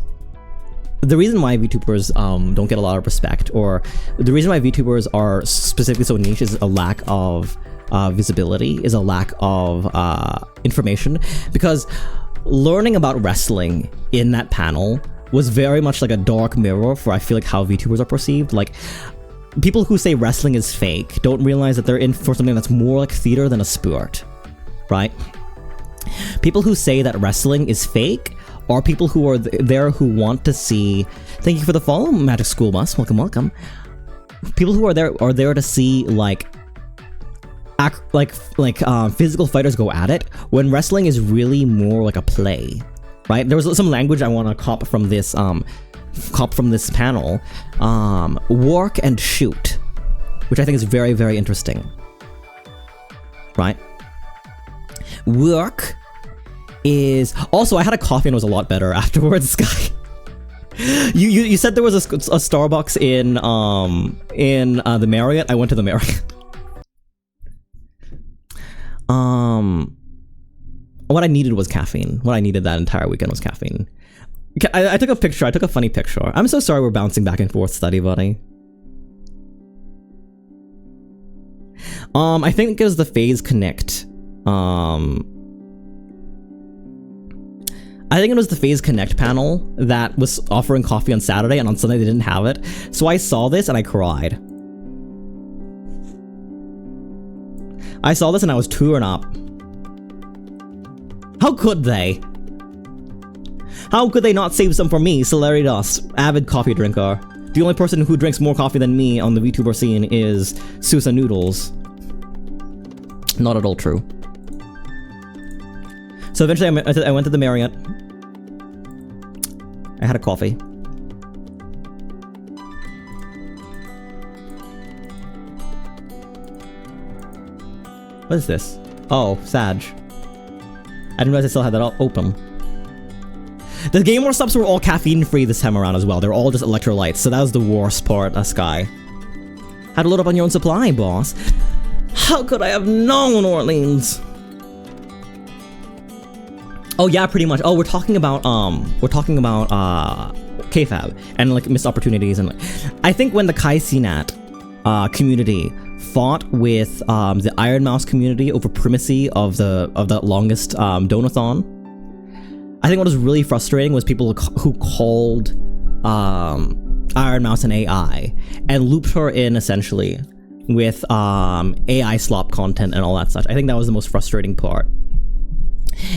don't get a lot of respect, or the reason why VTubers are specifically so niche, is a lack of visibility, is a lack of information. Because learning about wrestling in that panel was very much like a dark mirror for, I feel like, how VTubers are perceived. Like, people who say wrestling is fake don't realize that they're in for something that's more like theater than a sport, right? People who say that wrestling is fake are people who are there who want to see... Thank you for the follow, Magic School Bus. Welcome, welcome. People who are there to see like physical fighters go at it, when wrestling is really more like a play, right? There was some language I want to cop from this panel. Work and shoot, which I think is very, very interesting, right? Work is... Also, I had a coffee and it was a lot better afterwards, Sky. You said there was a Starbucks in the Marriott. I went to the Marriott. What I needed was caffeine. What I needed that entire weekend was caffeine. I took a picture. I took a funny picture. I'm so sorry we're bouncing back and forth, study buddy. I think it was the Phase Connect. I think it was the Phase Connect panel that was offering coffee on Saturday, and on Sunday they didn't have it. So I saw this and I cried. I saw this and I was tearing up. How could they? How could they not save some for me, Celery Dust, avid coffee drinker? The only person who drinks more coffee than me on the VTuber scene is Susa Noodles. Not at all true. So eventually I went to the Marriott. I had a coffee. What is this? Oh, Sag. I didn't realize I still had that all open. The Gamer Subs were all caffeine-free this time around as well. They're all just electrolytes, so that was the worst part, Sky. Had to load up on your own supply, boss. How could I have known, Orleans? Oh yeah, pretty much. Oh, we're talking about K-Fab and like missed opportunities, and I think when the Kai CNAT community fought with the Iron Mouse community over primacy of the longest donathon, I think what was really frustrating was people who called Iron Mouse an AI and looped her in essentially with AI slop content and all that such. I think that was the most frustrating part.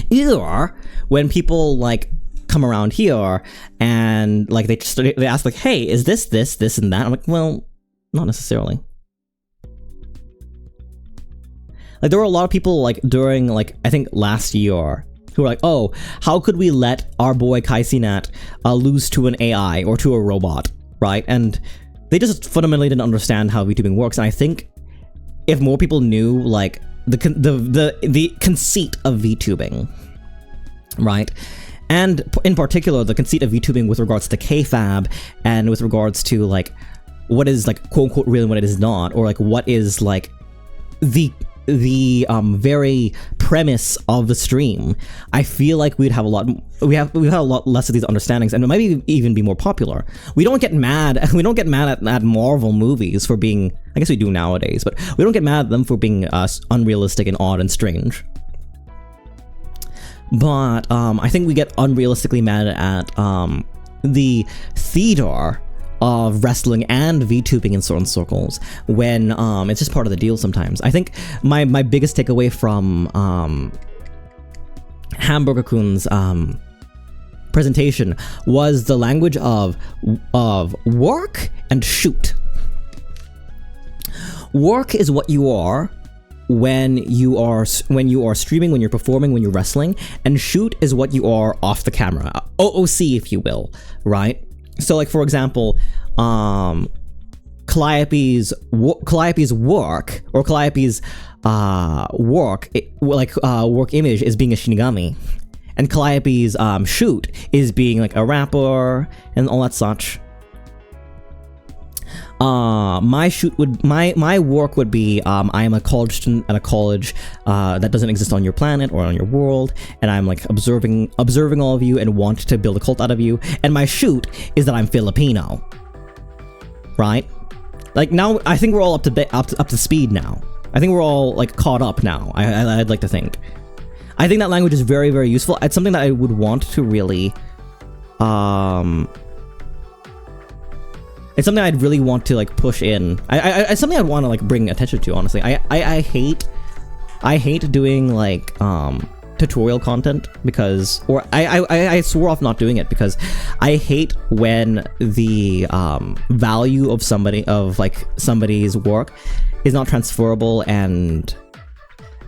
Either when people like come around here and like they ask like, hey, is this, and that? I'm like, well, not necessarily. Like there were a lot of people like during like I think last year who were like, oh, how could we let our boy Kai CNAT lose to an AI or to a robot, right? And they just fundamentally didn't understand how VTubing works. And I think if more people knew like the conceit of VTubing, right? And in particular, the conceit of VTubing with regards to K-Fab and with regards to like what is like quote unquote real and what it is not, or like what is like the very premise of the stream, I feel like we've had a lot less of these understandings, and it might even be more popular. We don't get mad at Marvel movies for being, I guess we do nowadays, but we don't get mad at them for being unrealistic and odd and strange. But I think we get unrealistically mad at the theater of wrestling and VTubing in certain circles when it's just part of the deal sometimes. I think my biggest takeaway from Hamburger Kun's presentation was the language of work and shoot. Work is what you are when you are streaming, when you're performing, when you're wrestling, and shoot is what you are off the camera. OOC, if you will, right? So, like, for example, Calliope's work, or Calliope's work image is being a Shinigami, and Calliope's shoot is being like a rapper and all that such. My work would be I am a college student at a college that doesn't exist on your planet or on your world, and I'm like observing all of you and want to build a cult out of you. And my shoot is that I'm Filipino, right? Like, now I think we're all up to speed now. I think we're all like caught up now. I'd like to think. I think that language is very, very useful. It's something that I would want to really it's something I'd really want to like push in. It's something I'd want to like bring attention to, honestly. I hate doing like tutorial content because, or I swore off not doing it because I hate when the value of somebody's work is not transferable, and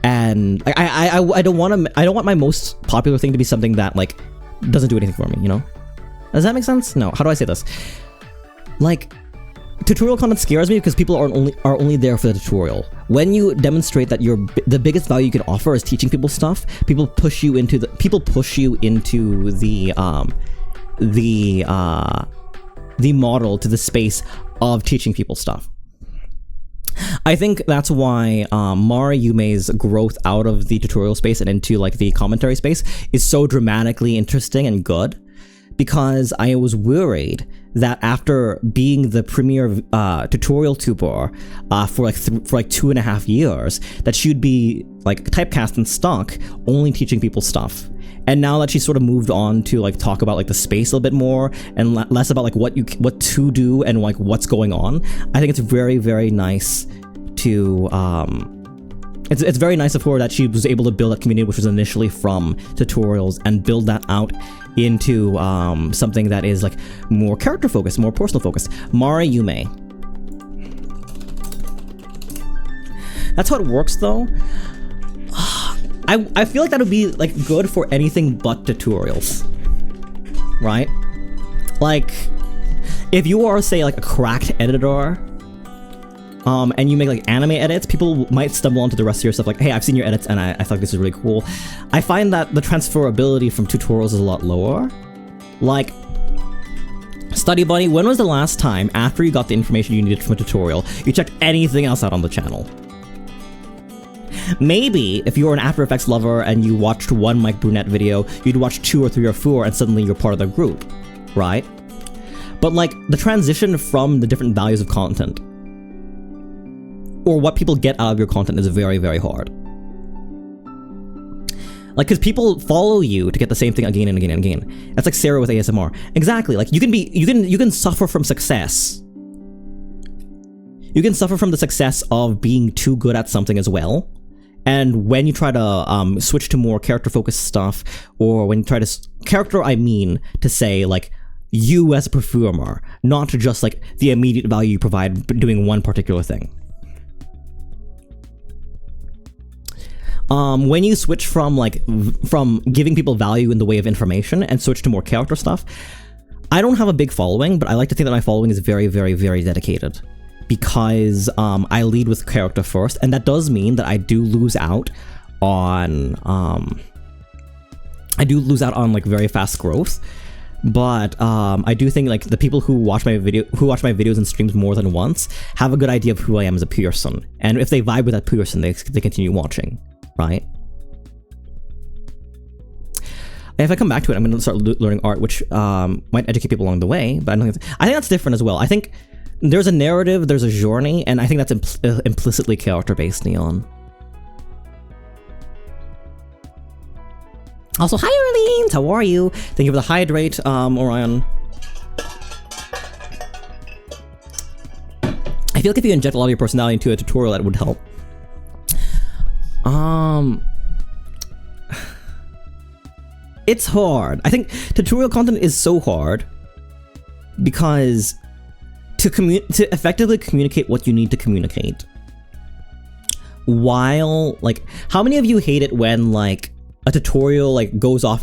I don't want my most popular thing to be something that like doesn't do anything for me, you know? Does that make sense? No, how do I say this? Like, tutorial content scares me because people are only there for the tutorial. When you demonstrate that the biggest value you can offer is teaching people stuff, people push you into the model, to the space of teaching people stuff. I think that's why Mari Yume's growth out of the tutorial space and into like the commentary space is so dramatically interesting and good, because I was worried that after being the premier tutorial tuber for like 2.5 years, that she'd be like typecast and stuck only teaching people stuff. And now that she's sort of moved on to like talk about like the space a little bit more and less about like what to do and like what's going on, I think it's very, very nice to it's very nice of her that she was able to build that community, which was initially from tutorials, and build that out into something that is like more character focused, more personal focused. Mari Yume. That's how it works, though. I feel like that would be like good for anything but tutorials, right? Like, if you are, say, like a cracked editor, and you make like anime edits, people might stumble onto the rest of your stuff like, hey, I've seen your edits and I thought this is really cool. I find that the transferability from tutorials is a lot lower. Like, Study Bunny, when was the last time, after you got the information you needed from a tutorial, you checked anything else out on the channel? Maybe if you're an After Effects lover and you watched one Mike Brunette video, you'd watch 2 or 3 or 4 and suddenly you're part of the group, right? But like, the transition from the different values of content, or what people get out of your content, is very, very hard. Like, because people follow you to get the same thing again and again and again. That's like Sarah with ASMR. Exactly. Like, you can suffer from success. You can suffer from the success of being too good at something as well. And when you try to switch to more character-focused stuff, or when you try to to say like you as a performer, not to just like the immediate value you provide doing one particular thing. When you switch from giving people value in the way of information and switch to more character stuff, I don't have a big following, but I like to think that my following is very, very, very dedicated, because I lead with character first, and that does mean that I do lose out on like very fast growth. But I do think like the people who watch my videos and streams more than once have a good idea of who I am as a person, and if they vibe with that person, they continue watching. Right? If I come back to it, I'm going to start learning art, which might educate people along the way, but I think that's different as well. I think there's a narrative, there's a journey, and I think that's implicitly character-based, Neon. Also, hi, Arlene! How are you? Thank you for the hydrate, Orion. I feel like if you inject a lot of your personality into a tutorial, that would help. it's hard. I think tutorial content is so hard because to effectively communicate what you need to communicate, while like, how many of you hate it when like a tutorial like goes off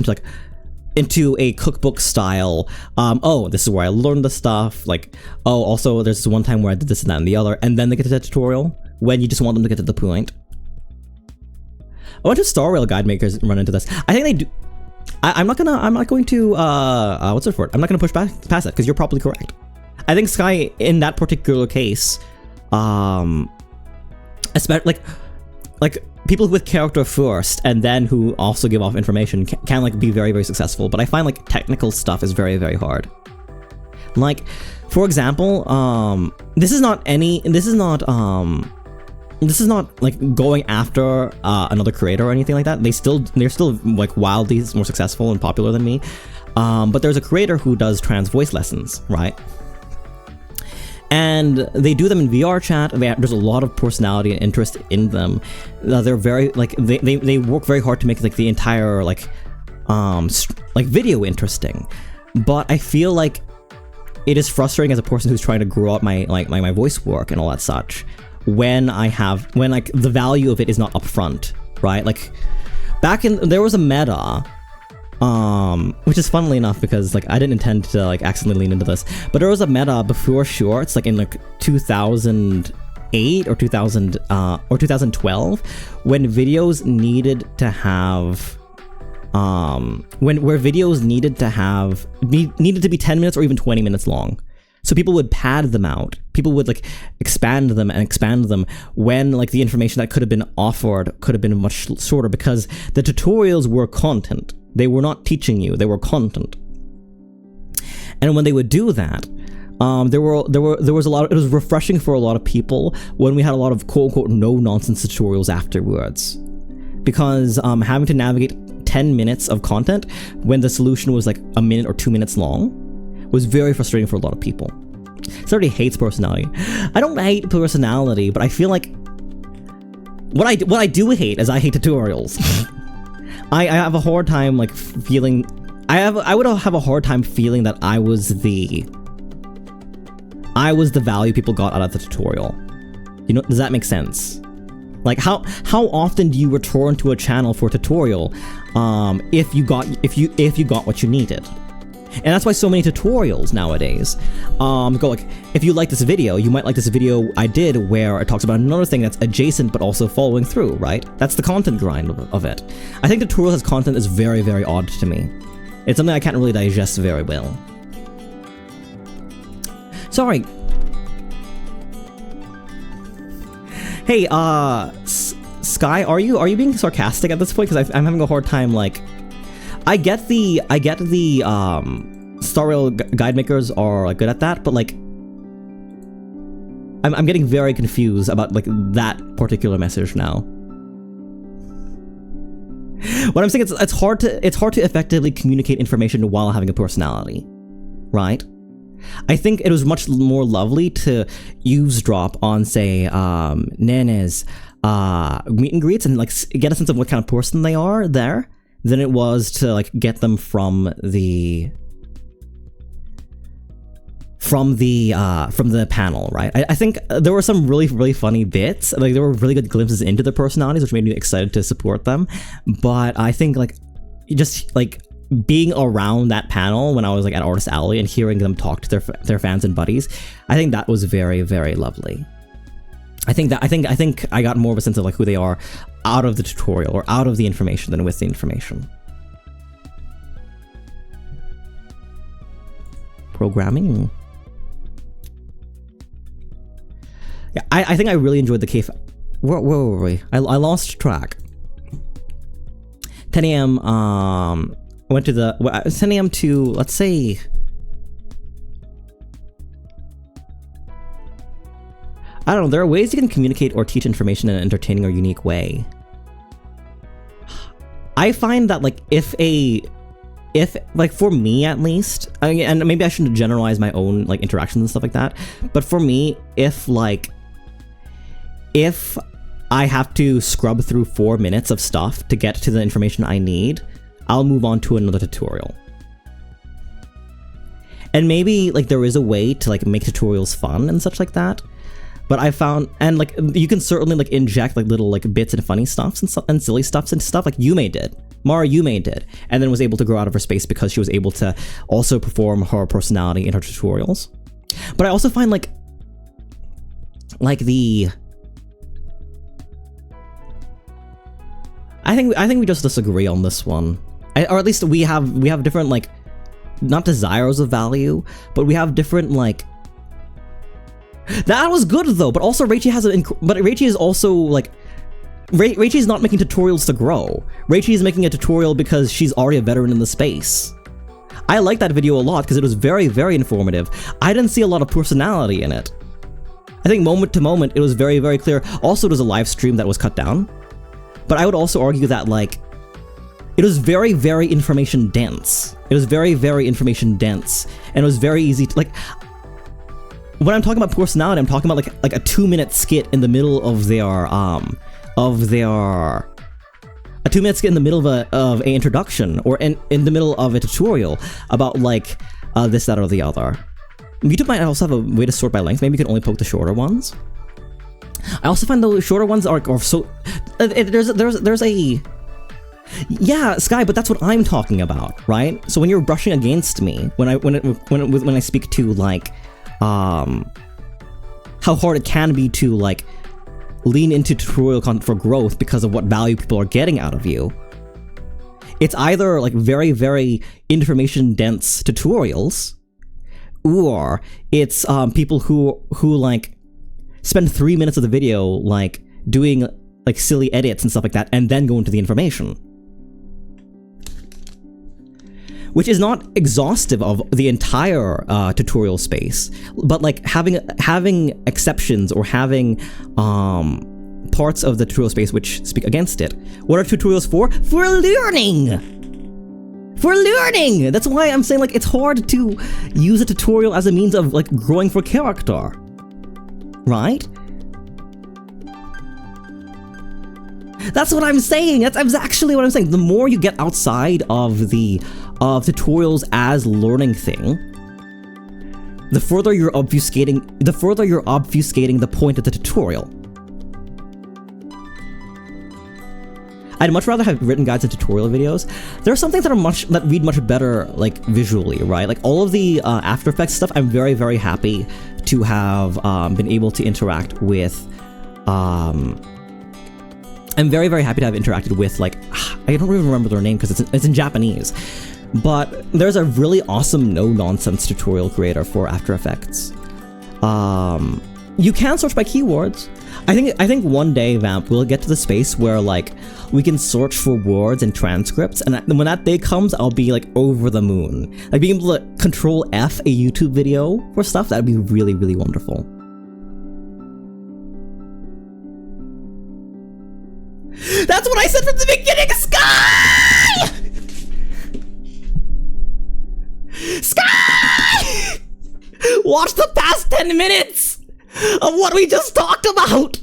into a cookbook style, oh, this is where I learned the stuff, like, oh, also there's this one time where I did this and that and the other, and then they get to the tutorial when you just want them to get to the point. A bunch of Star Rail guide makers run into this. I think they do. I'm not going to what's it for? I'm not gonna push past that because you're probably correct. I think Sky in that particular case, especially like people with character first and then who also give off information can like be very, very successful. But I find like technical stuff is very, very hard. Like, for example, this is not like going after another creator or anything like that. They're still like wildly more successful and popular than me. But there's a creator who does trans voice lessons, right? And they do them in VR chat. There's a lot of personality and interest in them. They're very like they work very hard to make like the entire like video interesting. But I feel like it is frustrating as a person who's trying to grow up my voice work and all that such, when like the value of it is not upfront, right? Like there was a meta, which is funnily enough because like I didn't intend to like accidentally lean into this, but there was a meta before shorts, like in like 2008 or 2012, when videos needed to have where videos needed to be 10 minutes or even 20 minutes long. So people would pad them out. People would like expand them when like the information that could have been offered could have been much shorter, because the tutorials were content. They were not teaching you, they were content. And when they would do that, it was refreshing for a lot of people when we had a lot of quote unquote no nonsense tutorials afterwards. Because having to navigate 10 minutes of content when the solution was like a minute or 2 minutes long was very frustrating for a lot of people. Somebody hates personality. I don't hate personality, but I feel like what I do hate is I hate tutorials. I have a hard time like feeling. I would have a hard time feeling that I was the value people got out of the tutorial. You know, does that make sense? Like how often do you return to a channel for a tutorial if you got what you needed? And that's why so many tutorials nowadays go like, if you like this video, you might like this video I did where it talks about another thing that's adjacent but also following through, right? That's the content grind of it. I think tutorials as content is very, very odd to me. It's something I can't really digest very well. Sorry. Hey, Sky, are you being sarcastic at this point? Because I'm having a hard time, like, I get the Star Rail guide makers are like good at that, but like I'm getting very confused about like that particular message now. What I'm saying is it's hard to effectively communicate information while having a personality, right? I think it was much more lovely to eavesdrop on, say, Nene's meet and greets and like get a sense of what kind of person they are there, than it was to like get them from the panel, right? I think there were some really, really funny bits. Like there were really good glimpses into their personalities, which made me excited to support them. But I think like just like being around that panel when I was like at Artist Alley and hearing them talk to their fans and buddies, I think that was very, very lovely. I think I got more of a sense of like who they are out of the tutorial or out of the information than with the information. Programming. Yeah, I think I really enjoyed the cave. Where were we? I lost track. 10 a.m. I went to the 10 a.m. to, let's say, I don't know, there are ways you can communicate or teach information in an entertaining or unique way. I find that like if like for me at least, and maybe I shouldn't generalize my own like interactions and stuff like that, but for me, if I have to scrub through 4 minutes of stuff to get to the information I need, I'll move on to another tutorial. And maybe like there is a way to like make tutorials fun and such like that. But I found, and like you can certainly like inject like little like bits and funny stuffs and silly stuffs and stuff like Yume did. Mara Yume did, and then was able to grow out of her space because she was able to also perform her personality in her tutorials. But I also find like the I think we just disagree on this one, or at least we have different like not desires of value, but we have different like. That was good though, but also Reichi has but Reichi is also like Reichi is not making tutorials to grow. Reichi is making a tutorial because she's already a veteran in the space. I like that video a lot because it was very, very informative. I didn't see a lot of personality in it. I think moment to moment it was very, very clear. Also, it was a live stream that was cut down. But I would also argue that like it was very, very information dense. It was very, very information dense, and it was very easy to like. When I'm talking about personality, I'm talking about like a 2-minute skit in the middle of their a 2-minute skit in the middle of a introduction, or in the middle of a tutorial about like this, that, or the other. YouTube might also have a way to sort by length. Maybe you can only poke the shorter ones. I also find the shorter ones are so there's a yeah, Sky, but that's what I'm talking about, right? So when you're brushing against me, when I speak to like how hard it can be to like lean into tutorial content for growth because of what value people are getting out of you. It's either like very, very information dense tutorials, or it's people who like spend 3 minutes of the video like doing like silly edits and stuff like that, and then go into the information. Which is not exhaustive of the entire tutorial space, but like having exceptions or having parts of the tutorial space which speak against it. What are tutorials for? For learning! For learning! That's why I'm saying like it's hard to use a tutorial as a means of like growing for character. Right? That's what I'm saying. That's actually what I'm saying. The more you get outside of the tutorials as learning thing, the further you're obfuscating the point of the tutorial. I'd much rather have written guides and tutorial videos. There are some things that read much better like visually, right? Like all of the After Effects stuff, I'm very, very happy to have been able to interact with. I'm very, very happy to have interacted with, like, I don't even remember their name because it's in Japanese. But there's a really awesome no-nonsense tutorial creator for After Effects. You can search by keywords. I think one day, Vamp, we'll get to the space where, like, we can search for words and transcripts, and when that day comes, I'll be, like, over the moon. Like, being able to Control F a YouTube video for stuff, that'd be really, really wonderful. That's what I said from the beginning, Sky! Sky! Watch the past 10 minutes of what we just talked about!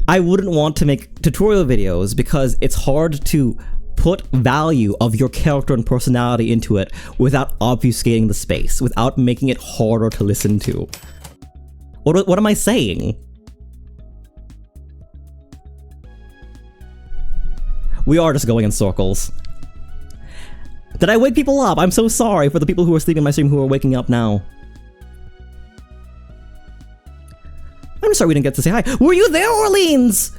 I wouldn't want to make tutorial videos because it's hard to put value of your character and personality into it without obfuscating the space, without making it harder to listen to. What am I saying? We are just going in circles. Did I wake people up? I'm so sorry for the people who are sleeping in my stream who are waking up now. I'm sorry we didn't get to say hi. Were you there, Orleans?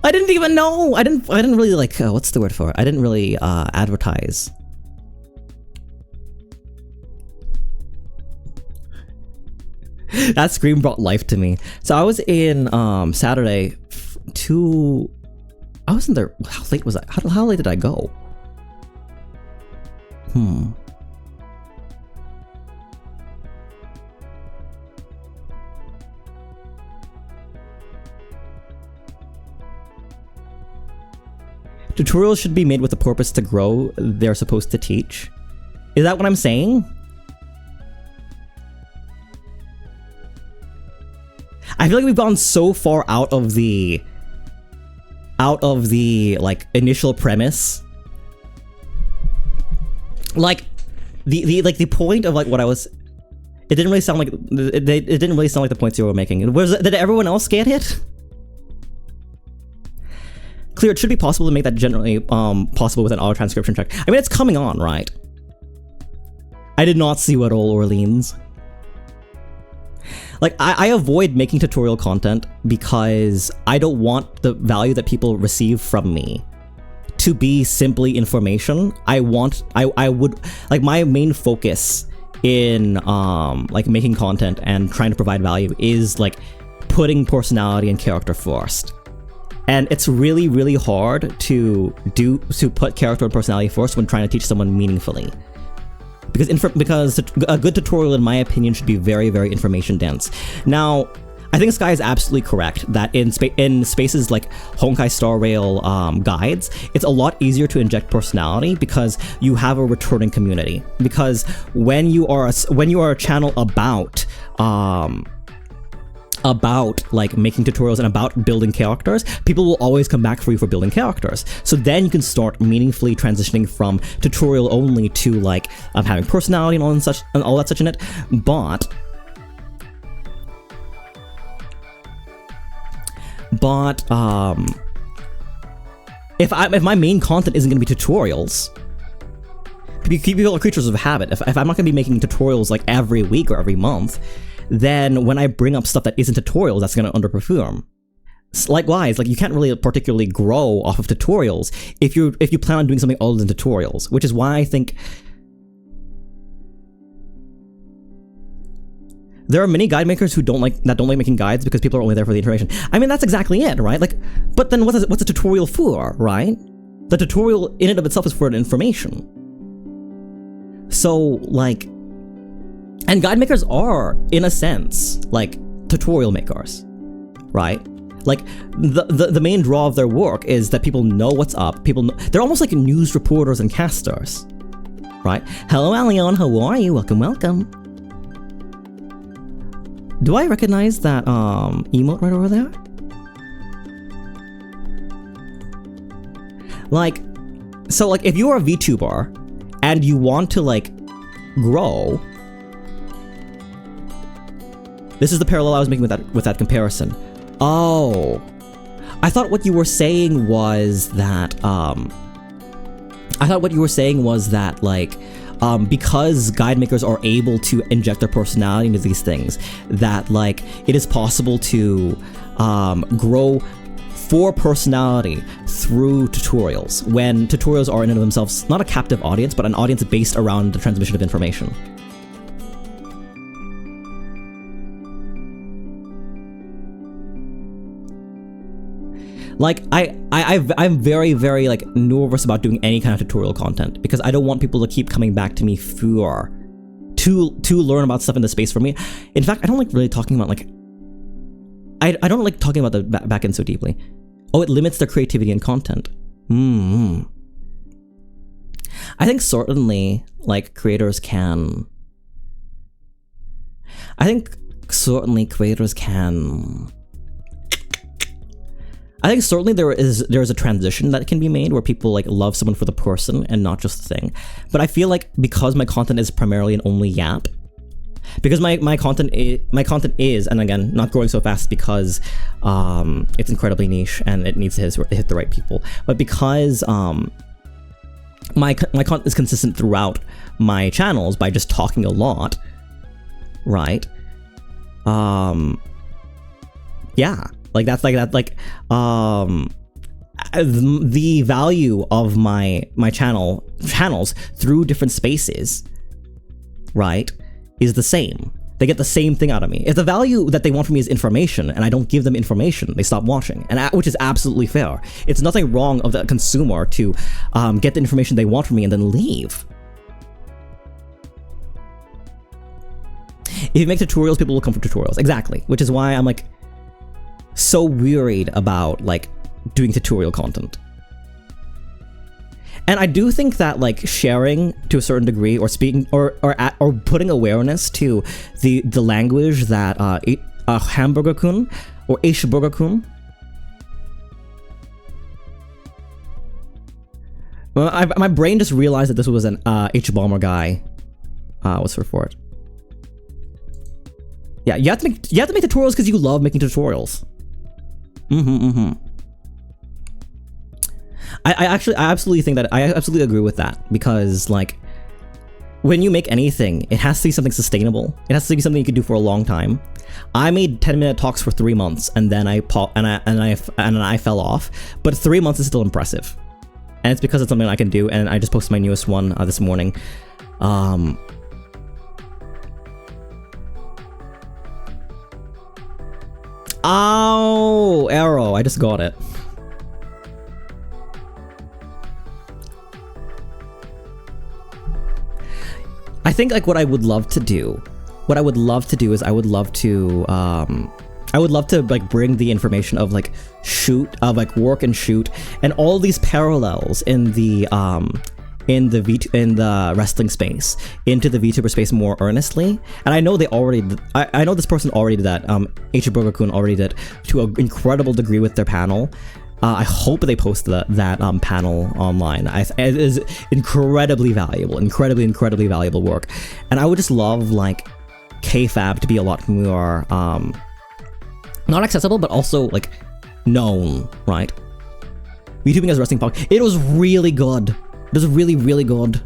I didn't even know. I didn't really like, what's the word for it? I didn't really advertise. That scream brought life to me. So I was in Saturday I wasn't there. How late was I? How late did I go? Tutorials should be made with a purpose to grow. They're supposed to teach. Is that what I'm saying? I feel like we've gone so far out of the out of the like initial premise. Like the point of like what I was, it didn't really sound like it didn't really sound like the points you were making. Did everyone else get it? Clear, it should be possible to make that generally possible with an auto transcription check. I mean, it's coming on, right? I did not see what Old Orleans. Like, I avoid making tutorial content because I don't want the value that people receive from me to be simply information. I would, like, my main focus in, like, making content and trying to provide value is, like, putting personality and character first. And it's really, really hard to put character and personality first when trying to teach someone meaningfully. Because a good tutorial, in my opinion, should be very, very information dense. Now, I think Sky is absolutely correct that in spaces like Honkai Star Rail guides, it's a lot easier to inject personality because you have a returning community. Because when you are a channel about like making tutorials and about building characters, people will always come back for you for building characters. So then you can start meaningfully transitioning from tutorial only to like having personality and all that such in it. But if my main content isn't going to be tutorials, people are creatures of habit. If I'm not going to be making tutorials like every week or every month, then when I bring up stuff that isn't tutorials, that's going to underperform. Likewise, like you can't really particularly grow off of tutorials if you plan on doing something other than tutorials, which is why I think there are many guide makers who don't like making guides because people are only there for the information. I mean, that's exactly it, right? Like, but then what's a tutorial for, right? The tutorial in and of itself is for the information. So like, and guide makers are, in a sense, like tutorial makers, right? Like the main draw of their work is that people know what's up. People know, they're almost like news reporters and casters, right? Hello, Alion, how are you? Welcome. Do I recognize that emote right over there? Like, so like if you're a VTuber and you want to like grow, this is the parallel I was making with that comparison. Oh, I thought what you were saying was that like because guide makers are able to inject their personality into these things, that like it is possible to grow for personality through tutorials, when tutorials are in and of themselves not a captive audience, but an audience based around the transmission of information. Like, I'm very, very, like, nervous about doing any kind of tutorial content because I don't want people to keep coming back to me to learn about stuff in the space for me. In fact, I don't like really talking about, like, I don't like talking about the back end so deeply. Oh, it limits their creativity and content. I think certainly, like, creators can... I think certainly there is a transition that can be made where people like love someone for the person and not just the thing. But I feel like because my content is primarily an only yap, because my content is, and again, not growing so fast because it's incredibly niche and it needs to hit the right people. But because my content is consistent throughout my channels by just talking a lot, right? Yeah. Like that's like that. Like the value of my channels through different spaces, right, is the same. They get the same thing out of me. If the value that they want from me is information, and I don't give them information, they stop watching, and which is absolutely fair. It's nothing wrong of the consumer to get the information they want from me and then leave. If you make tutorials, people will come for tutorials. Exactly, which is why I'm like so worried about like doing tutorial content. And I do think that like sharing to a certain degree or speaking or putting awareness to the language that Hamburger-kun or Ishburger-kun Well, my brain just realized that this was an H-Bomber guy. What's for it? Yeah, you have to make tutorials because you love making tutorials. I absolutely think that I absolutely agree with that, because like when you make anything, it has to be something sustainable. It has to be something you can do for a long time. I made 10-minute talks for 3 months, and then I fell off. But 3 months is still impressive, and it's because it's something I can do. And I just posted my newest one this morning. Ow! Arrow! I just got it. I think like what I would love to do is I would love to like bring the information of like work and shoot and all these parallels in the wrestling space into the VTuber space more earnestly. And I know I know this person already did that. H Burger Kun already did to an incredible degree with their panel. I hope they post that panel online. It is incredibly valuable, incredibly valuable work. And I would just love like K-Fab to be a lot more not accessible, but also like known, right? YouTubing as wrestling podcast. It was really good. It was really good.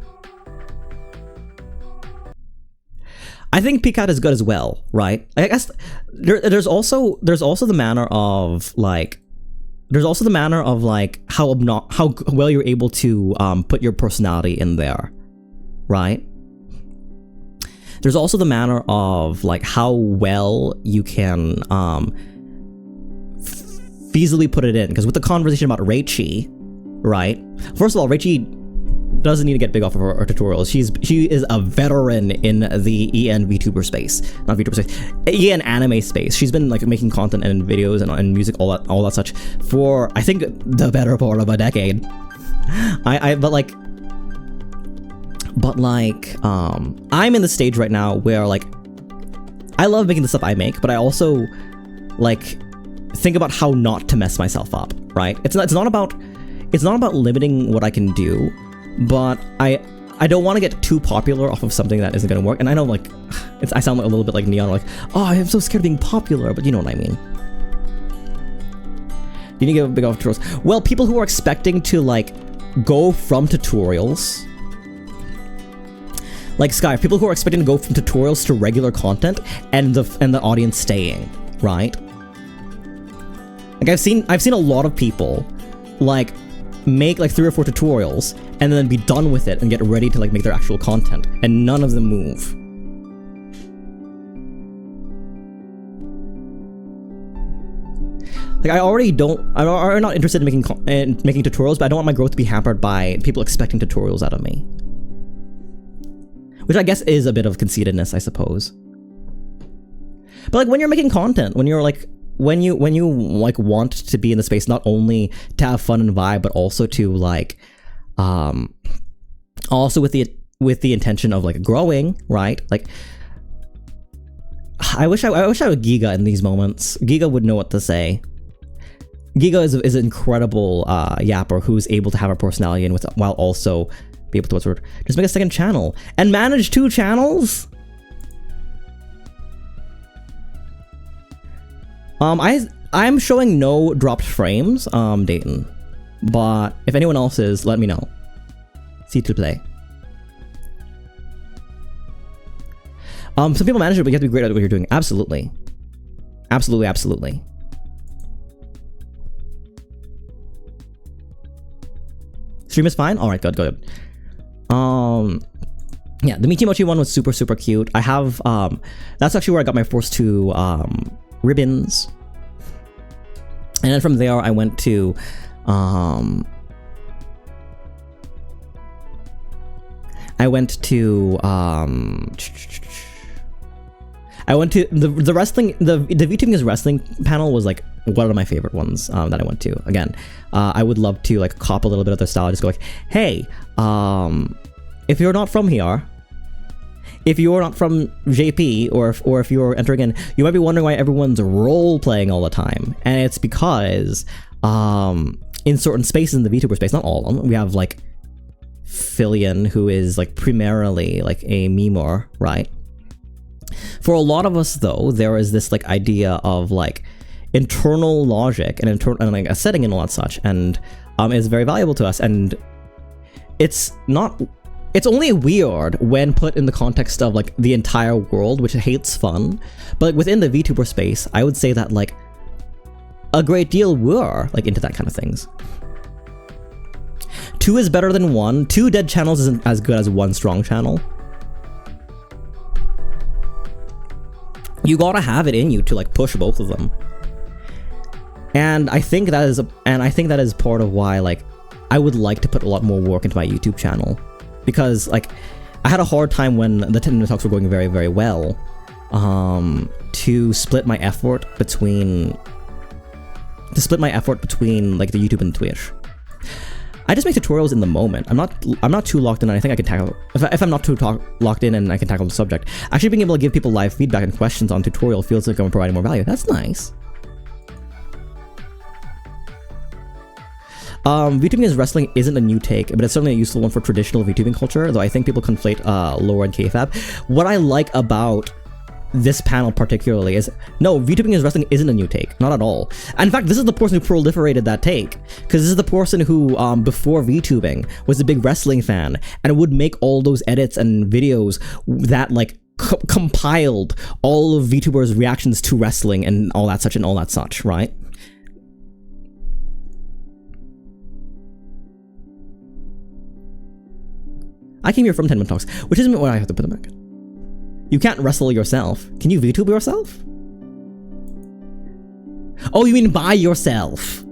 I think PCAT is good as well, right? I guess there's also the manner of like. There's also the manner of like how well you're able to put your personality in there, right? There's also the manner of like how well you can feasibly put it in. Because with the conversation about Reichi, right? First of all, Reichi doesn't need to get big off of her tutorials. She is a veteran in the EN VTuber space, not VTuber space, EN anime space. She's been like making content and videos and music, all that such for I think the better part of a decade. I'm in the stage right now where like I love making the stuff I make, but I also like think about how not to mess myself up, right? It's not about limiting what I can do. But I don't want to get too popular off of something that isn't going to work. And I know like I sound like a little bit like Neon, like, oh, I'm so scared of being popular, but you know what I mean. You need to give a big off tutorials. Well, people who are expecting to like go from tutorials, like Sky, people who are expecting to go from tutorials to regular content and the audience staying, right? Like I've seen a lot of people like make like 3 or 4 tutorials and then be done with it and get ready to like make their actual content, and none of them move. Like I'm not interested in making tutorials, but I don't want my growth to be hampered by people expecting tutorials out of me. Which I guess is a bit of conceitedness, I suppose. But like when you're making content, when you like want to be in the space not only to have fun and vibe, but also to like also with the intention of like growing, right? Like I wish I would Giga in these moments. Giga would know what to say. Giga is an incredible yapper who's able to have a personality and while also be able to what's the word? Just make a second channel and manage 2 channels. I'm showing no dropped frames, Dayton. But if anyone else is, let me know. See to play. Some people manage it, but you have to be great at what you're doing. Absolutely. Absolutely. Stream is fine? Alright, good. Yeah, the Michimochi one was super cute. I have, that's actually where I got my first 2, ribbons. And then from there, I went to the wrestling, the VTubing wrestling panel was like one of my favorite ones that I went to. Again, I would love to like cop a little bit of their style, just go like, hey, if you're not from here, if you're not from JP, or if you're entering in, you might be wondering why everyone's role playing all the time. And it's because in certain spaces in the VTuber space, not all of them, we have like Fillion, who is like primarily like a memer, right? For a lot of us though, there is this like idea of like internal logic and like a setting and all that such, and is very valuable to us. And it's only weird when put in the context of like the entire world, which hates fun. But within the VTuber space, I would say that like a great deal were like into that kind of things. 2 is better than 1. 2 dead channels isn't as good as 1 strong channel. You gotta have it in you to like push both of them. And I think that is part of why like I would like to put a lot more work into my YouTube channel, because like I had a hard time when the 10-minute talks were going very, very well, to split my effort between like the YouTube and Twitch. I just make tutorials in the moment. I'm not too locked in, and I think I can tackle if I'm not too locked in and I can tackle the subject. Actually being able to give people live feedback and questions on tutorial feels like I'm providing more value. That's nice. VTubing as wrestling isn't a new take, but it's certainly a useful one for traditional VTubing culture, though I think people conflate lore and kayfabe. What I like about this panel particularly is, no, VTubing as wrestling isn't a new take, not at all. And in fact, this is the person who proliferated that take, because this is the person who, before VTubing, was a big wrestling fan, and would make all those edits and videos that, like, compiled all of VTubers' reactions to wrestling and all that such, right? I came here from 10-minute talks, which isn't what I have to put them back. You can't wrestle yourself. Can you VTube yourself? Oh, you mean by yourself?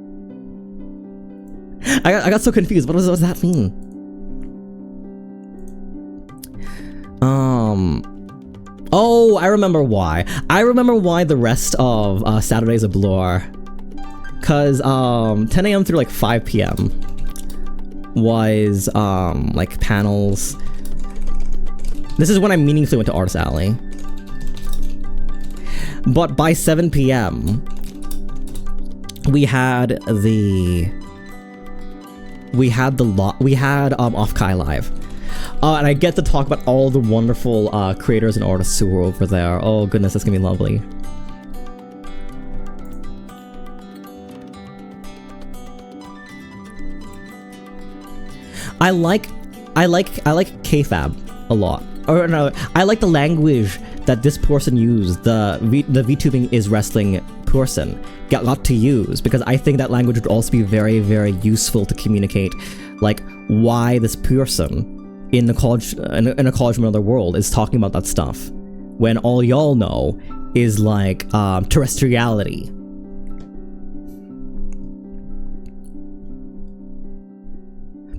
I got so confused. What does that mean? Oh, I remember why. I remember why the rest of Saturday's a blur. Cause 10 a.m. through like 5 p.m. was like panels. This is when I meaningfully went to Artist Alley. But by 7 p.m. we had Offkai live. And I get to talk about all the wonderful creators and artists who were over there. Oh goodness, that's gonna be lovely. I like kayfabe a lot. Or no, I like the language that this person used, the VTubing is wrestling person got to use, because I think that language would also be very, very useful to communicate like why this person in a college from another world is talking about that stuff when all y'all know is like terrestriality.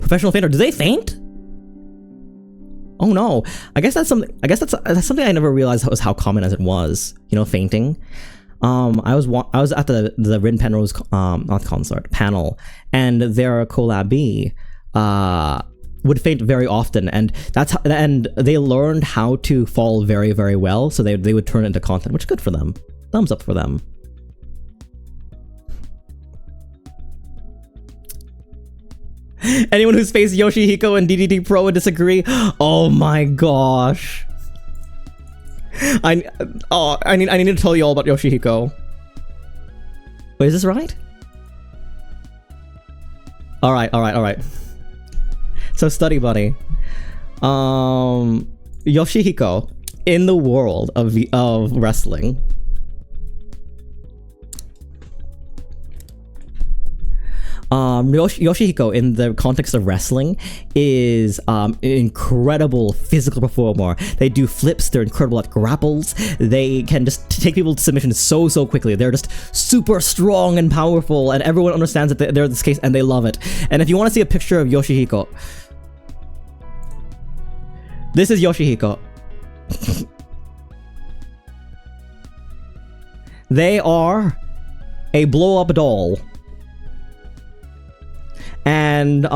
Professional fainter, do they faint? Oh no, I guess that's something I never realized was how common as it was, you know, fainting. I was at the Rin Penrose not concert panel, and their collabee would faint very often, and they learned how to fall very, very well, so they would turn it into content, which is good for them. Thumbs up for them. Anyone who's faced Yoshihiko and DDD Pro would disagree. Oh my gosh. I need to tell you all about Yoshihiko. Wait, is this right? Alright. So study buddy. Yoshihiko in the world of wrestling. Yoshihiko in the context of wrestling is an incredible physical performer. They do flips, they're incredible at grapples, they can just take people to submission so quickly. They're just super strong and powerful, and everyone understands that they're this case and they love it. And if you want to see a picture of Yoshihiko, this is Yoshihiko. They are a blow-up doll. And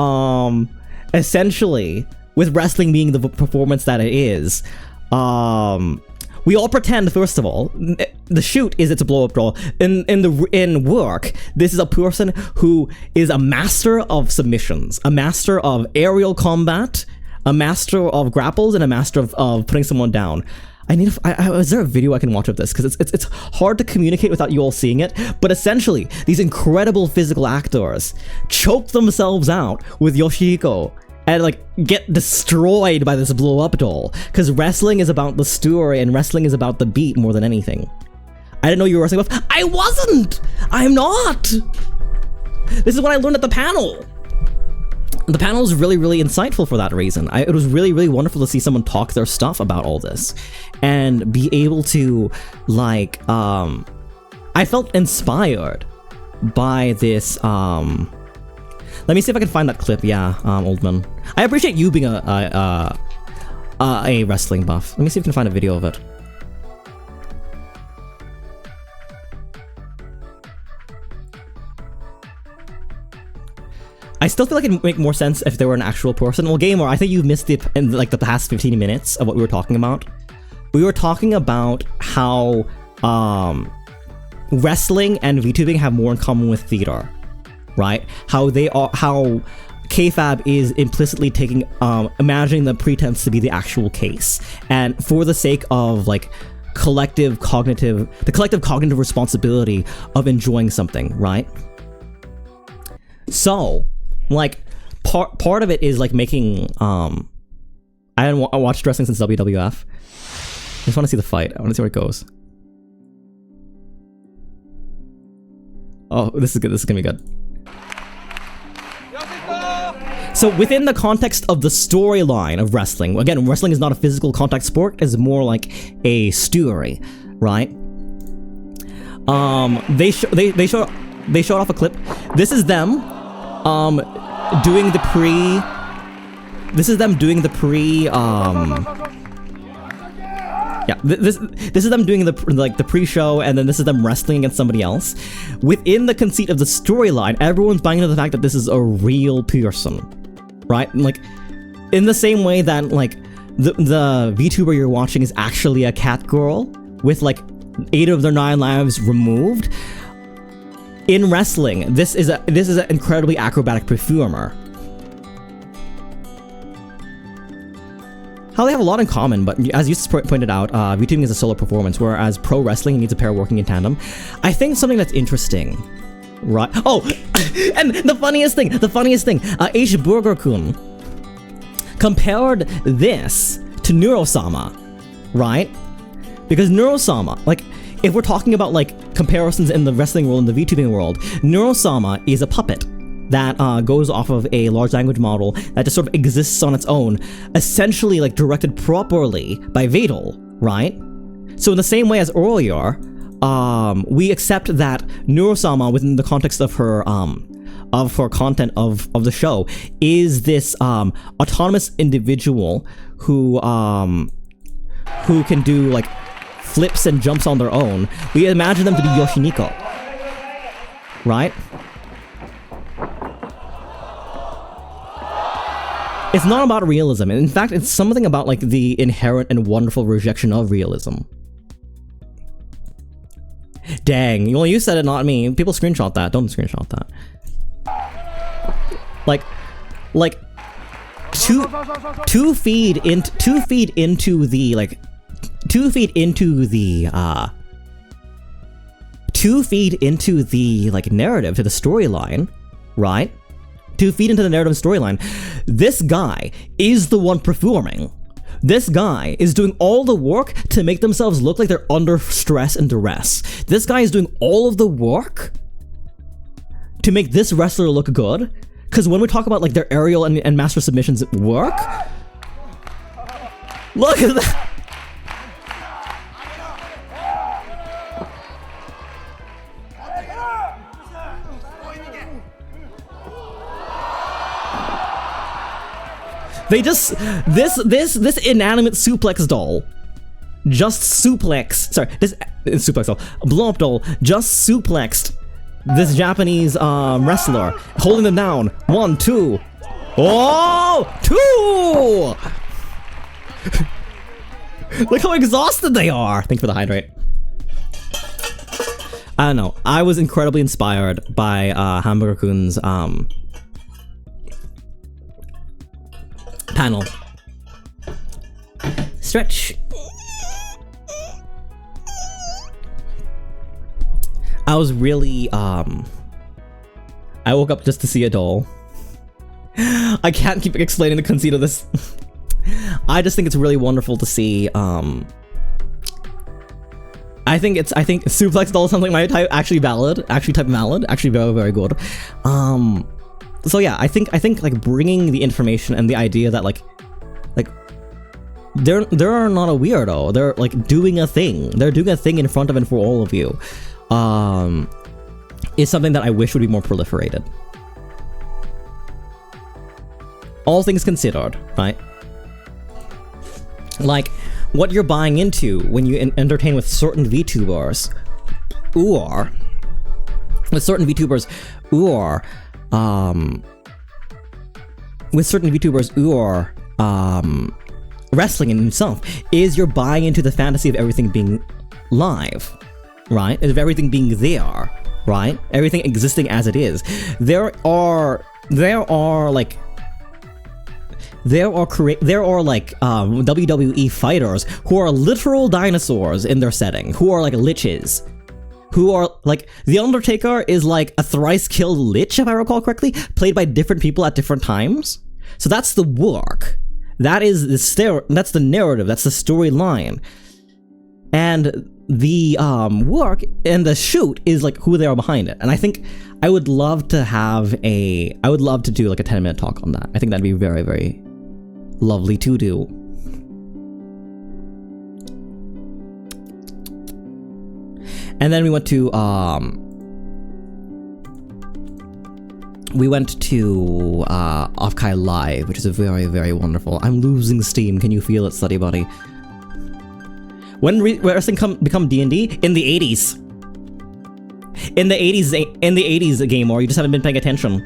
essentially, with wrestling being the performance that it is, we all pretend, first of all, the shoot is it's a blow-up doll. In work, this is a person who is a master of submissions, a master of aerial combat, a master of grapples, and a master of putting someone down. Is there a video I can watch of this? Because it's hard to communicate without you all seeing it. But essentially, these incredible physical actors choke themselves out with Yoshihiko and like get destroyed by this blow-up doll. Because wrestling is about the story and wrestling is about the beat more than anything. I didn't know you were wrestling buff. I wasn't! I'm not! This is what I learned at the panel. The panel was really, really insightful for that reason. It was really, really wonderful to see someone talk their stuff about all this and be able to, like, I felt inspired by this, let me see if I can find that clip. Yeah, Oldman. I appreciate you being a wrestling buff. Let me see if I can find a video of it. I still feel like it'd make more sense if there were an actual person. Well, Gamer, I think you missed it in like the past 15 minutes of what we were talking about. We were talking about how wrestling and VTubing have more in common with theater, right? How kayfabe is implicitly taking, imagining the pretense to be the actual case, and for the sake of like the collective cognitive responsibility of enjoying something, right? So, like, part of it is like making, I watched wrestling since WWF. I just want to see the fight. I want to see where it goes. Oh, this is good. This is gonna be good. So within the context of the storyline of wrestling, again, wrestling is not a physical contact sport, it's more like a story, right? They showed off a clip. This is them doing the pre. This is them doing the pre. Yeah, this is them doing the pre-show, and then this is them wrestling against somebody else. Within the conceit of the storyline, everyone's buying into the fact that this is a real person, right? Like, in the same way that like the VTuber you're watching is actually a cat girl with like 8 of their 9 lives removed. In wrestling, this is an incredibly acrobatic performer. How they have a lot in common, but as you pointed out, VTubing is a solo performance, whereas pro wrestling needs a pair working in tandem. I think something that's interesting, right? Oh, and the funniest thing, H. Burger-kun compared this to Neurosama, right? Because Neurosama, like, if we're talking about like comparisons in the wrestling world and the VTubing world, Neurosama is a puppet that goes off of a large language model that just sort of exists on its own, essentially like directed properly by Vadel, right? So in the same way as earlier, we accept that Neurosama, within the context of her content of the show, is this autonomous individual who can do like flips and jumps on their own. We imagine them to be Yoshiniko, right? It's not about realism. In fact, it's something about like the inherent and wonderful rejection of realism. Dang, well, you said it, not me. People screenshot that. Don't screenshot that. Like 2 feet into the like 2 feet into the like narrative to the storyline, right? 2 feet into the narrative storyline, this guy is the one performing. This guy is doing all the work to make themselves look like they're under stress and duress. This guy is doing all of the work to make this wrestler look good. Because when we talk about like their aerial and master submissions work, look at that. They just, this inanimate suplex doll, this suplex doll, blow-up doll, just suplexed this Japanese wrestler, holding them down. 1, 2. Oh, 2! Look how exhausted they are! Thanks for the hydrate. I don't know. I was incredibly inspired by Hamburger-kun's panel. Stretch. I was really, I woke up just to see a doll. I can't keep explaining the conceit of this. I just think it's really wonderful to see, I think suplex doll is something my type, actually valid, actually very, very good. So yeah, I think like bringing the information and the idea that like they're not a weirdo. They're like doing a thing. They're doing a thing in front of and for all of you. Is something that I wish would be more proliferated. All things considered, right? Like, what you're buying into when you entertain with certain VTubers, or with certain VTubers who are wrestling in himself, is you're buying into the fantasy of everything being live, right? Of everything being there, right? Everything existing as it is. There are WWE fighters who are literal dinosaurs in their setting, who are like liches, who are like, The Undertaker is like a thrice killed lich, if I recall correctly, played by different people at different times. So that's the work. That is that's the narrative, that's the storyline. And the work and the shoot is like who they are behind it. And I think I would love to do like a 10-minute talk on that. I think that'd be very, very lovely to do. And then we went to Offkai Live, which is a very, very wonderful. I'm losing steam. Can you feel it, study buddy? When wrestling become D&D? In the 80s. In the 80s, game, or you just haven't been paying attention.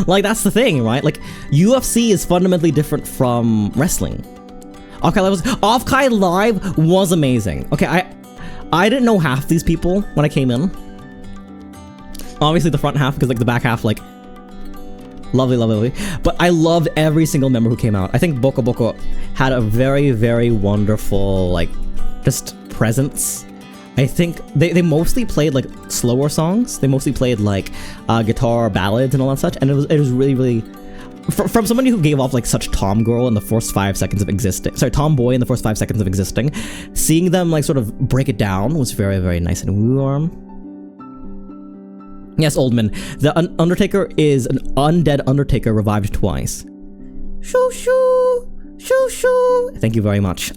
Like, that's the thing, right? Like, UFC is fundamentally different from wrestling. Offkai Live was amazing. Okay, I didn't know half these people when I came in. Obviously the front half, because like the back half, like, lovely, lovely, lovely. But I loved every single member who came out. I think Boko Boko had a very, very wonderful, like, just presence. I think they mostly played like slower songs. They mostly played like guitar ballads and all that such. And it was really, really, from somebody who gave off like such tomgirl in the first 5 seconds of existing, tomboy in the first 5 seconds of existing, seeing them like sort of break it down was very, very nice and warm. Yes, Oldman, the Undertaker is an undead Undertaker revived twice. Shoo shoo, shoo shoo. Thank you very much,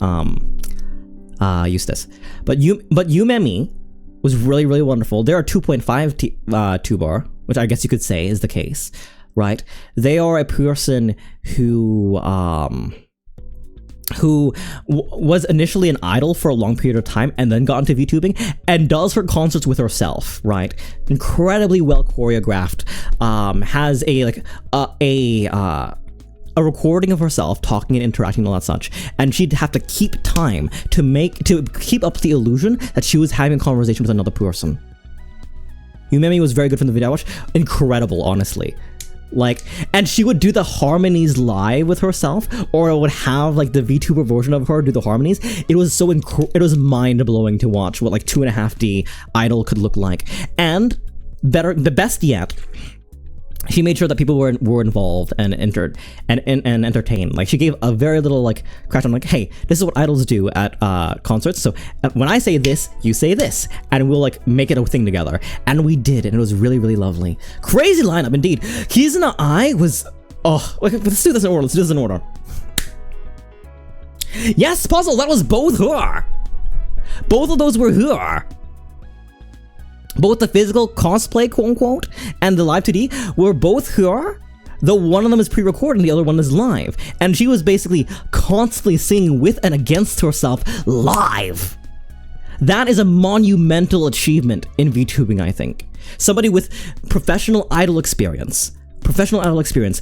Eustace. But Yumemi was really, really wonderful. There are 2.5 tuber, which I guess you could say is the case, right? They are a person who was initially an idol for a long period of time and then got into VTubing and does her concerts with herself, right? Incredibly well choreographed, has a recording of herself talking and interacting and all that such, and she'd have to keep time to keep up the illusion that she was having a conversation with another person. Yumemi was very good from the video I watched. Incredible, honestly. Like, and she would do the harmonies live with herself, or would have like the VTuber version of her do the harmonies. It was so it was mind-blowing to watch what like 2.5D idol could look like. And the best yet, she made sure that people were involved and entertained. Like, she gave a very little like crash on like, hey, this is what idols do at concerts. So when I say this, you say this, and we'll like make it a thing together. And we did, and it was really, really lovely. Crazy lineup indeed. Kizuna I was let's do this in order. Yes, Puzzle, that was both her. Both of those were her. Both the physical cosplay, quote unquote, and the live 2D were both her, though one of them is pre-recorded and the other one is live. And she was basically constantly singing with and against herself live. That is a monumental achievement in VTubing, I think. Somebody with professional idol experience, professional idol experience,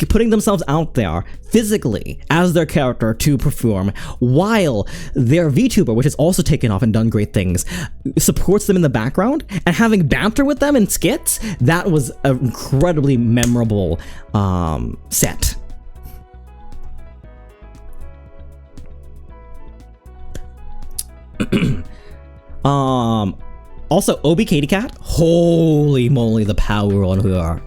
putting themselves out there physically as their character to perform, while their VTuber, which has also taken off and done great things, supports them in the background, and having banter with them in skits. That was an incredibly memorable set. Also, Obi Katy Cat, holy moly, the power on her.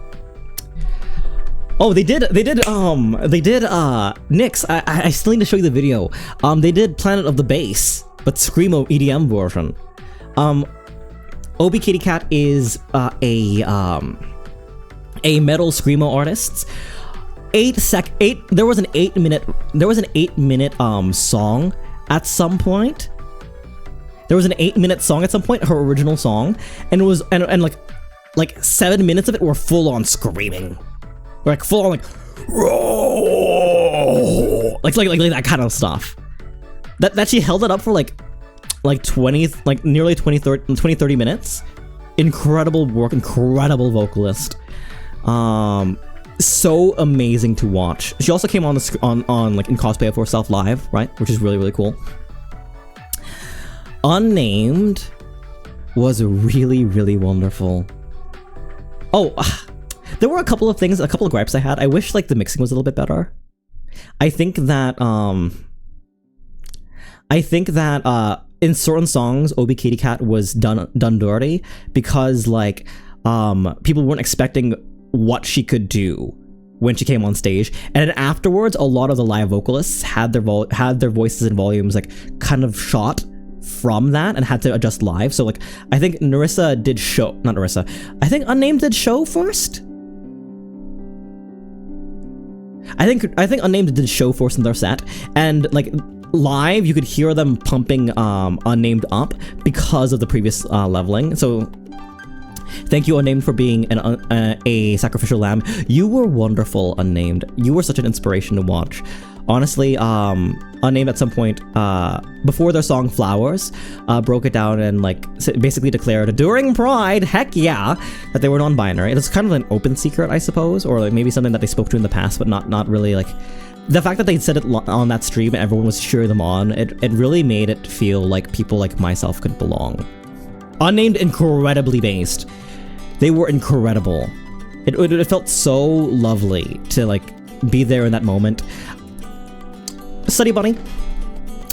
Oh, they did Nyx, I still need to show you the video. They did Planet of the Bass, but Screamo EDM version. Obi Katy Cat is a metal Screamo artist. There was an 8 minute song at some point. There was an 8-minute song at some point, her original song, and it was and like 7 minutes of it were full on screaming, like full on like that kind of stuff. That she held it up for like 20, like nearly 30 minutes. Incredible work, incredible vocalist. So amazing to watch. She also came on like in cosplay for herself live, right, which is really cool. Unnamed was really wonderful. Oh, there were a couple of gripes I had. I wish like the mixing was a little bit better. I think that in certain songs, Obi Katy Cat was done dirty because like people weren't expecting what she could do when she came on stage, and then afterwards, a lot of the live vocalists had their voices and volumes like kind of shot from that and had to adjust live. So like I think Unnamed did show first. I think Unnamed did show first in their set, and like live you could hear them pumping Unnamed up because of the previous leveling. So thank you, Unnamed, for being a sacrificial lamb. You were wonderful, Unnamed. You were such an inspiration to watch. Honestly, Unnamed at some point, before their song Flowers, broke it down and like basically declared during Pride, heck yeah, that they were non-binary. It's kind of an open secret, I suppose, or like maybe something that they spoke to in the past, but not really like... The fact that they said it on that stream and everyone was cheering them on, it really made it feel like people like myself could belong. Unnamed, incredibly based. They were incredible. It felt so lovely to like be there in that moment. Study Bunny,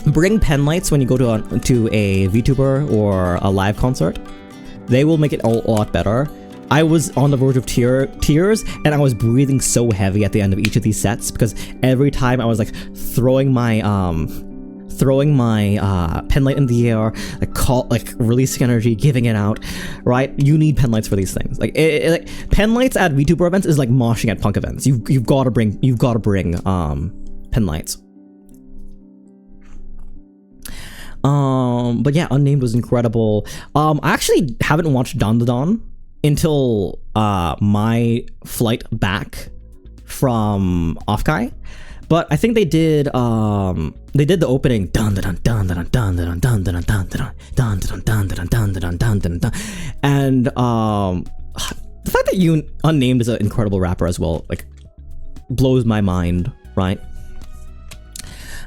bring pen lights when you go to a VTuber or a live concert. They will make it a lot better. I was on the verge of tears, and I was breathing so heavy at the end of each of these sets because every time I was like throwing my pen light in the air, like releasing energy, giving it out. Right? You need pen lights for these things. Like pen lights at VTuber events is like moshing at punk events. You've got to bring pen lights. But yeah, Unnamed was incredible. I actually haven't watched Zatsudan until my flight back from Offkai, but I think they did the opening dun dun dun dun dun dun dun dun dun dun dun dun dun dun dun dun dun, and the fact that Unnamed is an incredible rapper as well, like, blows my mind, right?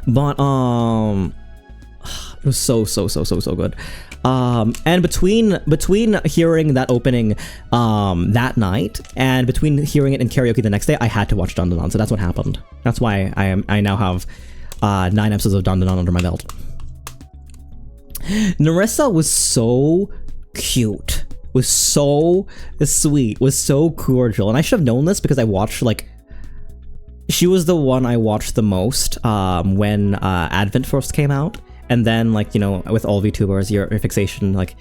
But it was so good. And between hearing that opening that night and between hearing it in karaoke the next day, I had to watch Zatsudan, so that's what happened. That's why I now have 9 episodes of Zatsudan under my belt. Nerissa was so cute, was so sweet, was so cordial, and I should have known this because I watched, like, she was the one I watched the most when Advent first came out. And then, like, you know, with all VTubers, your fixation, like,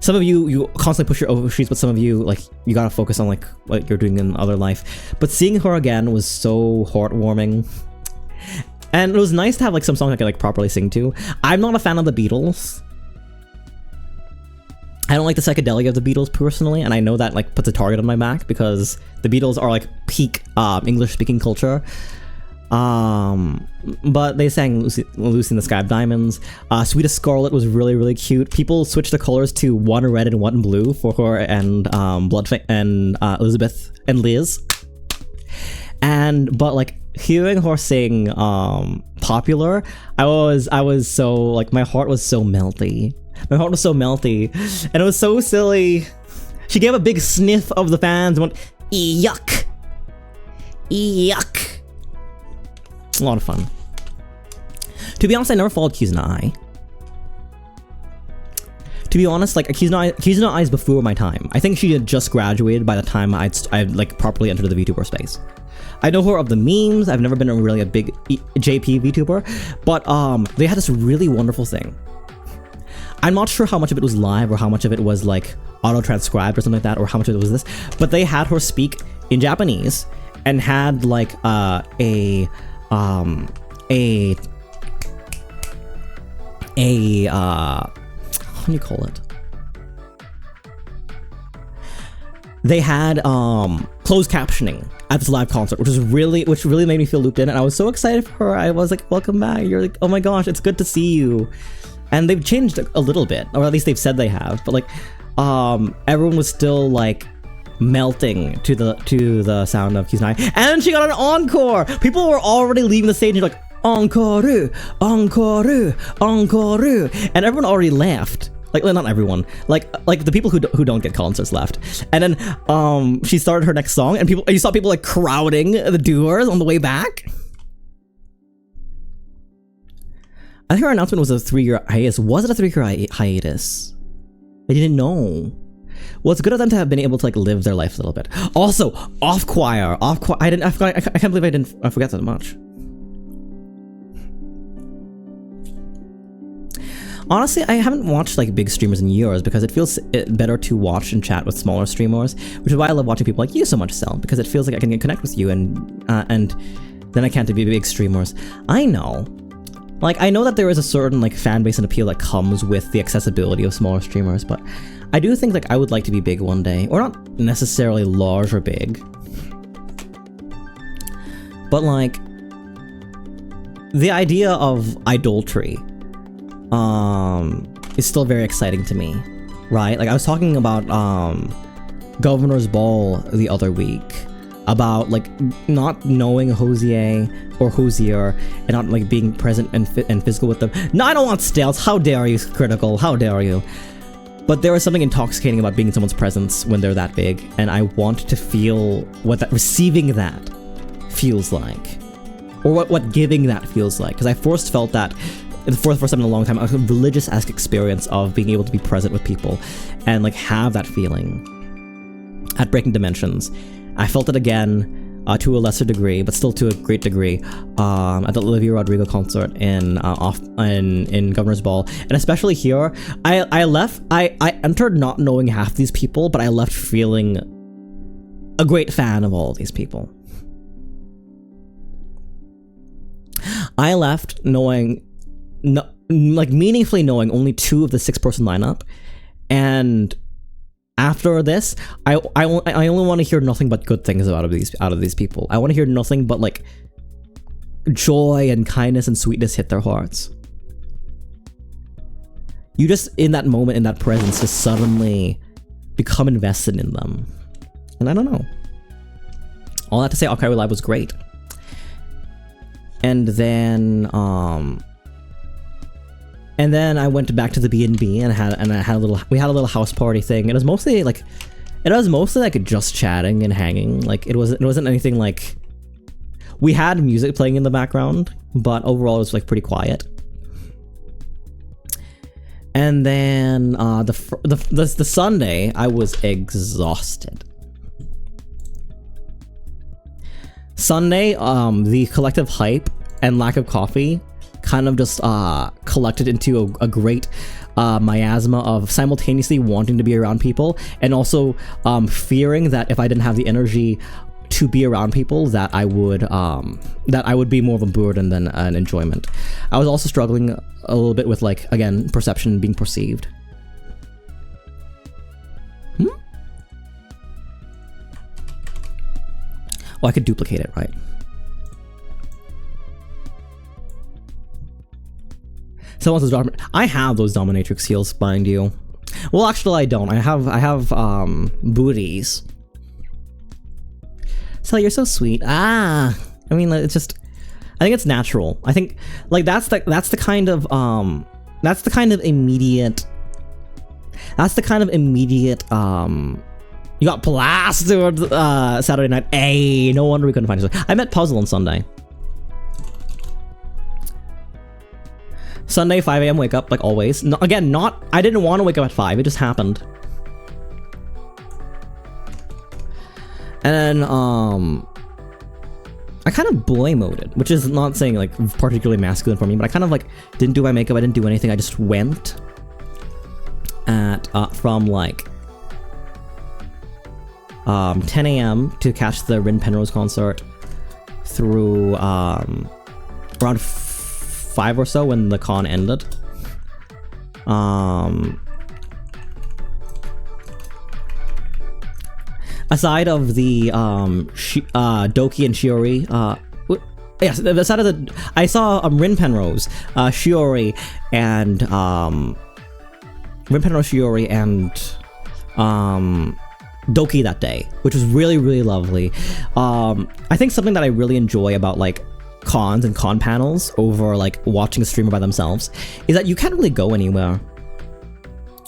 some of you constantly push your overshoes, but some of you, like, you gotta focus on, like, what you're doing in other life. But seeing her again was so heartwarming. And it was nice to have, like, some songs I could, like, properly sing to. I'm not a fan of the Beatles. I don't like the psychedelia of the Beatles, personally, and I know that, like, puts a target on my back, because the Beatles are, like, peak English-speaking culture. But they sang Lucy in the Sky of Diamonds. Sweetest Scarlet was really cute. People switched the colors to one red and one blue for her and Elizabeth and Liz. but like hearing her sing Popular, I was so like, my heart was so melty. My heart was so melty, and it was so silly. She gave a big sniff of the fans and went, yuck. Yuck. A lot of fun. To be honest, I never followed Kizuna. To be honest, like Kizuna is before my time. I think she had just graduated by the time I'd like properly entered the VTuber space. I know her of the memes. I've never been really a big JP VTuber, but they had this really wonderful thing. I'm not sure how much of it was live or how much of it was like auto-transcribed or something like that, or how much of it was this, but they had her speak in Japanese and had like how do you call it? They had closed captioning at this live concert, which really made me feel looped in, and I was so excited for her. I was like, welcome back. You're like, oh my gosh, it's good to see you. And they've changed a little bit, or at least they've said they have, but like everyone was still like melting to the sound of Kizuna, and she got an encore. People were already leaving the stage and like, encore, encore, encore, and everyone already left. Like, not everyone, like the people who don't get concerts left. And then she started her next song, and you saw people like crowding the doors on the way back. I think her announcement was a 3-year hiatus. Was it a 3-year hiatus? I didn't know. Well, it's good of them to have been able to like live their life a little bit. Also, Offkai. I can't believe I forgot that much. Honestly, I haven't watched like big streamers in years because it feels better to watch and chat with smaller streamers, which is why I love watching people like you so much, Cell, because it feels like I can connect with you and then I can't be big streamers. I know. Like, I know that there is a certain like fan base and appeal that comes with the accessibility of smaller streamers, but I do think like I would like to be big one day, or not necessarily large or big, but like the idea of idolatry is still very exciting to me, right? Like I was talking about Governor's Ball the other week, about like not knowing Hosier or Hosier and not like being present and physical with them. No, I don't want stales. How dare you, Critical? How dare you? But there is something intoxicating about being in someone's presence when they're that big, and I want to feel what that receiving that feels like, or what giving that feels like, because I first felt that for the first time in a long time, a religious-esque experience of being able to be present with people and like have that feeling at Breaking Dimensions. I felt it again to a lesser degree, but still to a great degree at the Olivia Rodrigo concert in Governor's Ball, and especially here. I entered not knowing half these people, but I left feeling a great fan of all of these people. I left knowing, like meaningfully knowing only 2 of the 6-person lineup, and after this, I only want to hear nothing but good things out of these people. I want to hear nothing but like joy and kindness and sweetness hit their hearts. You just, in that moment, in that presence, just suddenly become invested in them. And I don't know. All that to say, Offkai Live was great. And then I went back to the B&B and we had a little house party thing. It was mostly like just chatting and hanging. Like it wasn't anything like, we had music playing in the background, but overall it was like pretty quiet. And then the Sunday I was exhausted. Sunday, the collective hype and lack of coffee kind of just collected into a great miasma of simultaneously wanting to be around people and also fearing that if I didn't have the energy to be around people, that I would be more of a burden than an enjoyment. I was also struggling a little bit with, like, again, perception being perceived. Well, I could duplicate it, right? Someone says, I have those dominatrix heels, mind you. Well, actually, I don't. I have booties. Sally, you're so sweet. I mean, like, it's just, I think it's natural. I think, like, that's the kind of immediate, you got plastered Saturday night. Hey, no wonder we couldn't find each other. I met Puzzle on Sunday. Sunday, 5 a.m. wake up, like always. No, again, I didn't want to wake up at 5, it just happened. And then, I kind of boy moded, which is not saying like particularly masculine for me, but I kind of like didn't do my makeup, I didn't do anything, I just went at, from like 10 a.m. to catch the Rin Penrose concert through around 5 or so when the con ended. Aside of the Doki and Shiori, yes, aside of the, I saw Rin Penrose, Shiori, and Rin Penrose, Shiori, and Doki that day, which was really, really lovely. I think something that I really enjoy about like cons and con panels over like watching a streamer by themselves is that you can't really go anywhere.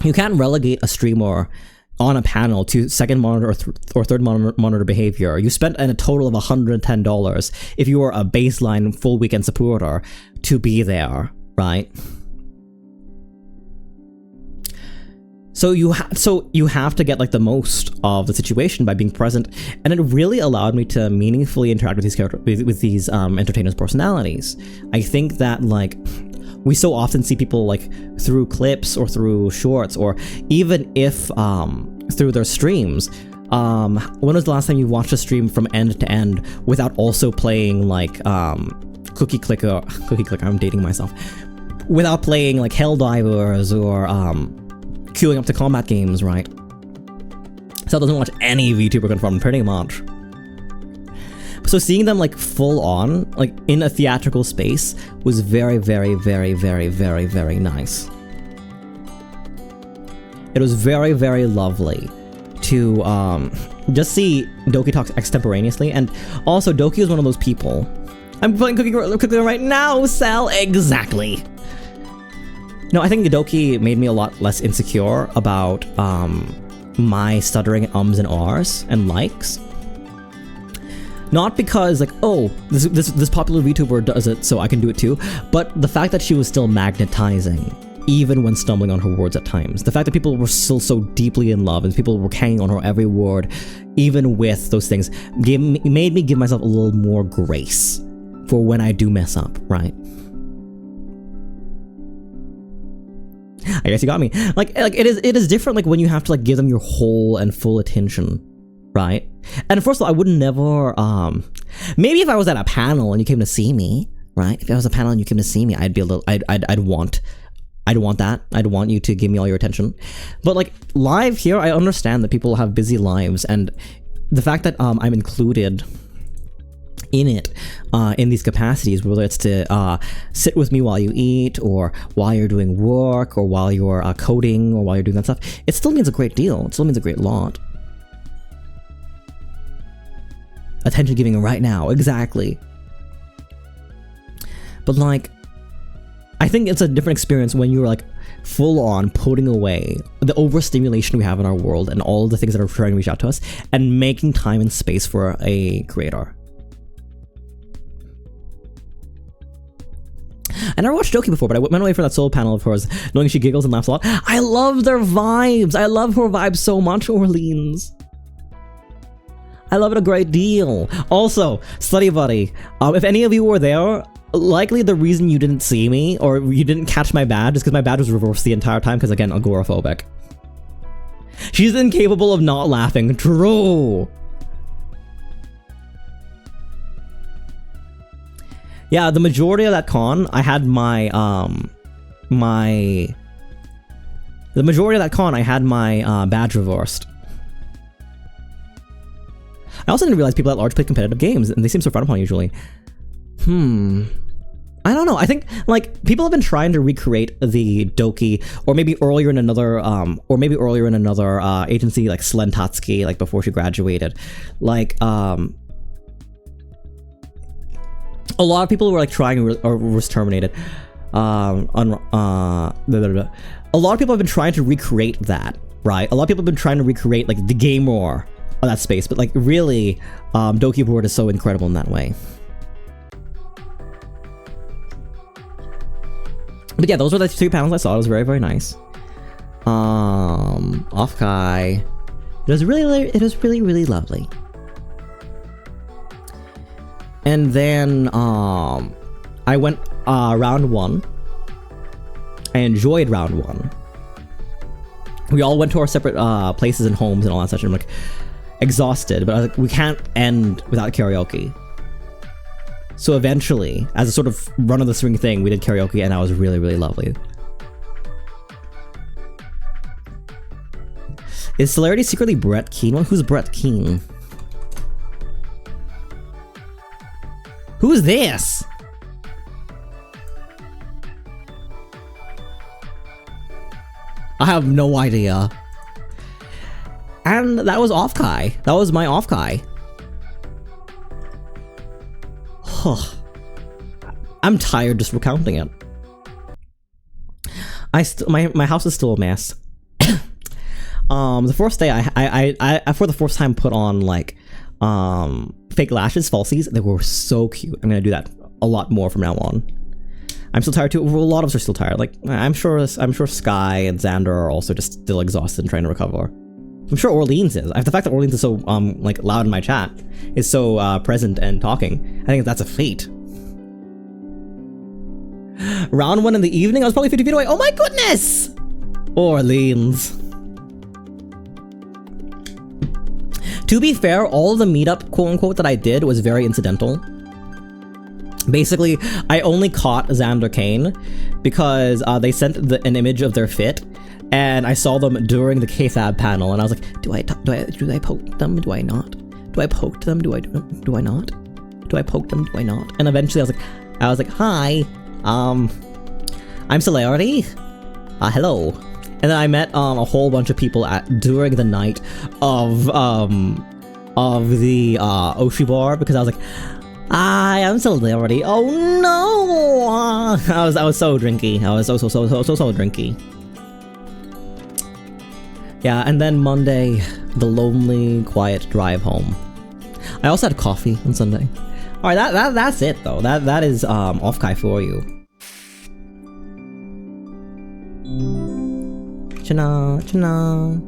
You can't relegate a streamer on a panel to second monitor or third monitor behavior. You spent a total of $110 if you were a baseline full weekend supporter to be there, right? So you have to get like the most of the situation by being present, and it really allowed me to meaningfully interact with these with these entertainers' personalities. I think that like we so often see people like through clips or through shorts or even if through their streams. When was the last time you watched a stream from end to end without also playing like Cookie Clicker? I'm dating myself. Without playing like Helldivers or queuing up to combat games, right? Cell doesn't watch any VTuber confirmed pretty much. So seeing them like full on, like in a theatrical space was very, very, very, very, very, very nice. It was very, very lovely to just see Doki talk extemporaneously, and also Doki is one of those people. I'm playing Cookie right now, Sal. Exactly. No, I think Doki made me a lot less insecure about my stuttering ums and ahs and likes. Not because like, oh, this popular VTuber does it, so I can do it too, but the fact that she was still magnetizing, even when stumbling on her words at times. The fact that people were still so deeply in love and people were hanging on her every word, even with those things, made me give myself a little more grace for when I do mess up, right? I guess you got me. Like it is different like when you have to like give them your whole and full attention, right? And first of all, I would never maybe if I was at a panel and you came to see me, right? If I was a panel and you came to see me, I'd be a little I'd want that. I'd want you to give me all your attention. But like live here, I understand that people have busy lives, and the fact that I'm included in it in these capacities, whether it's to sit with me while you eat or while you're doing work or while you're coding or while you're doing that stuff, it still means a great deal. It still means a great lot. Attention giving right now, exactly. But like, I think it's a different experience when you're like full on putting away the overstimulation we have in our world and all the things that are trying to reach out to us and making time and space for a creator. I never watched Doki before, but I went away for that solo panel of hers, knowing she giggles and laughs a lot. I love their vibes. I love her vibes so much, Orleans. I love it a great deal. Also, Study Buddy, if any of you were there, likely the reason you didn't see me or you didn't catch my badge is because my badge was reversed the entire time because, again, agoraphobic. She's incapable of not laughing. True. Yeah, the majority of that con, I had my, badge reversed. I also didn't realize people at large play competitive games, and they seem so frowned upon usually. I don't know. I think, like, people have been trying to recreate the Doki, or maybe earlier in another, agency, like Slentatsuki, like, before she graduated. Like, A lot of people were like trying or was terminated. A lot of people have been trying to recreate that, right? A lot of people have been trying to recreate like the game roar of that space, but like really, Doki Board is so incredible in that way. But yeah, those were the 3 panels I saw. It was very, very nice. Offkai. It was really lovely. And then I went round 1. I enjoyed round 1. We all went to our separate places and homes and all that such. I'm like exhausted, but I was like, we can't end without karaoke. So eventually, as a sort of run of the swing thing, we did karaoke, and that was really, really lovely. Is Celerity secretly Brett Keane? Who's Brett Keane? Who's this? I have no idea. And that was Offkai. That was my Offkai. I'm tired just recounting it. My house is still a mess. The first day I for the first time put on like fake lashes, falsies. They were so cute. I'm gonna do that a lot more from now on. I'm still tired too. A lot of us are still tired. Like I'm sure Sky and Xander are also just still exhausted and trying to recover. I'm sure Orleans is. The fact that Orleans is so like loud in my chat, is so present and talking, I think that's a feat. Round 1 in the evening, I was probably 50 feet away. Oh my goodness! Orleans. To be fair, all of the meetup, quote unquote, that I did was very incidental. Basically, I only caught Xander Kane because they sent an image of their fit, and I saw them during the KFAB panel, and I was like, do I poke them? Do I not? Do I poke them? Do I not? Do I poke them? Do I not? And eventually I was like, hi, I'm Celerity. Hello. And then I met a whole bunch of people during the night of the Oshi bar, because I was like, hi, I'm Celerity. Oh no! I was so drinky. I was so drinky. Yeah, and then Monday, the lonely, quiet drive home. I also had coffee on Sunday. All right, that's it though. That is Offkai for you. Chana, chana.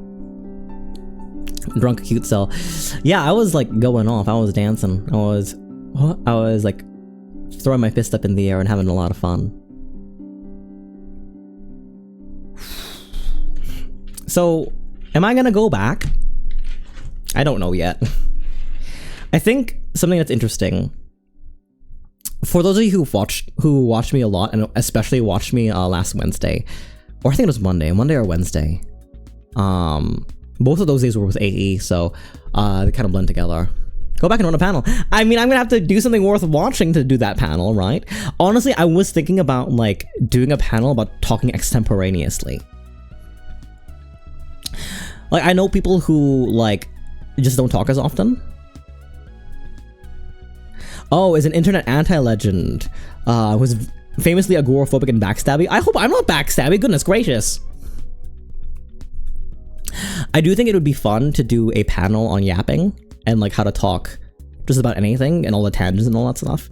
Drunk cute cell. Yeah, I was like going off. I was dancing. I was like throwing my fist up in the air and having a lot of fun. So, am I gonna go back? I don't know yet. I think something that's interesting, for those of you who watched me a lot, and especially watched me last Wednesday, or I think it was Monday or Wednesday. Both of those days were with AE, so they kind of blend together. Go back and run a panel. I mean, I'm gonna have to do something worth watching to do that panel, right? Honestly, I was thinking about like doing a panel about talking extemporaneously. Like, I know people who like just don't talk as often. Oh, is an internet anti-legend was famously agoraphobic and backstabby. I hope I'm not backstabby, goodness gracious. I do think it would be fun to do a panel on yapping and like how to talk just about anything and all the tangents and all that stuff.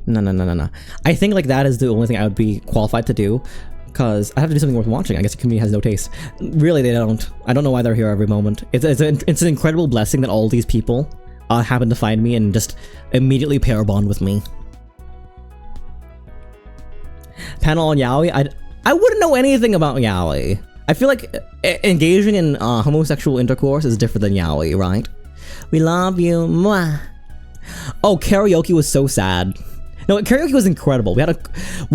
No. I think like that is the only thing I would be qualified to do, because I have to do something worth watching. I guess the community has no taste. Really, they don't. I don't know why they're here every moment. It's an incredible blessing that all these people happen to find me and just immediately pair bond with me. Panel on yaoi. I wouldn't know anything about yaoi. I feel like engaging in homosexual intercourse is different than yaoi, right? We love you. Mwah. Oh, karaoke was so sad. No, karaoke was incredible. We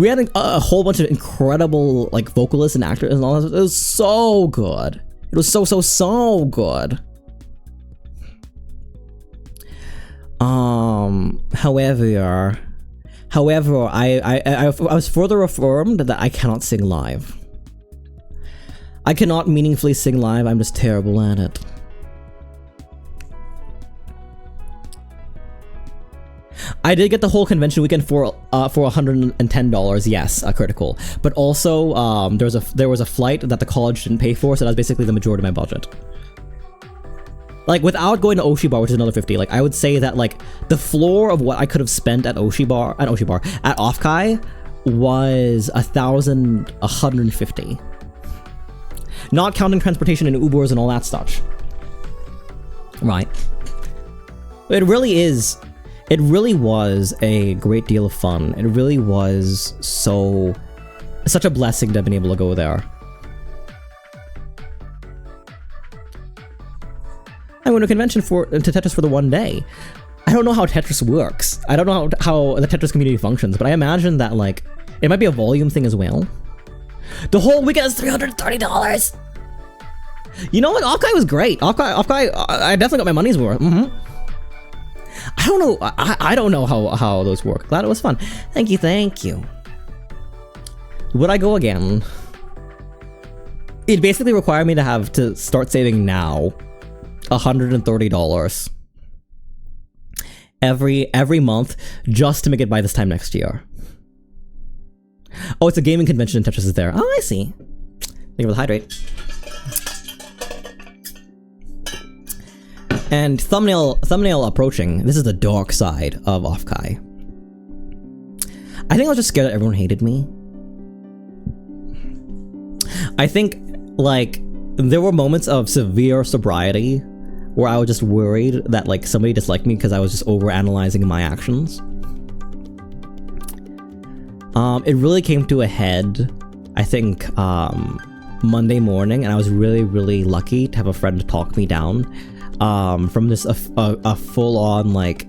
had a whole bunch of incredible like vocalists and actors and all that. It was so good. It was so good. However, I was further affirmed that I cannot sing live. I cannot meaningfully sing live. I'm just terrible at it. I did get the whole convention weekend for $110. Yes, critical. But also, there was a flight that the college didn't pay for, so that was basically the majority of my budget. Like, without going to Oshi Bar, which is another 50, like, I would say that, like, the floor of what I could have spent at Offkai was 1,150. Not counting transportation and Ubers and all that stuff. Right. It really was a great deal of fun. It really was such a blessing to have been able to go there. I went to a convention to Tetris for the one day. I don't know how Tetris works. I don't know how the Tetris community functions, but I imagine that, like, it might be a volume thing as well. The whole weekend is $330. You know what? Offkai was great. Offkai, I definitely got my money's worth. I don't know. I don't know how those work. Glad it was fun. Thank you. Would I go again? It basically required me to start saving now. $130 every month just to make it by this time next year. Oh, it's a gaming convention and Tetris is there. Oh, I see. Thank you for the hydrate. And thumbnail approaching. This is the dark side of Offkai. I think I was just scared that everyone hated me. I think, like, there were moments of severe sobriety where I was just worried that, like, somebody disliked me because I was just overanalyzing my actions. It really came to a head, I think, Monday morning, and I was really, really lucky to have a friend to talk me down from this a full-on, like,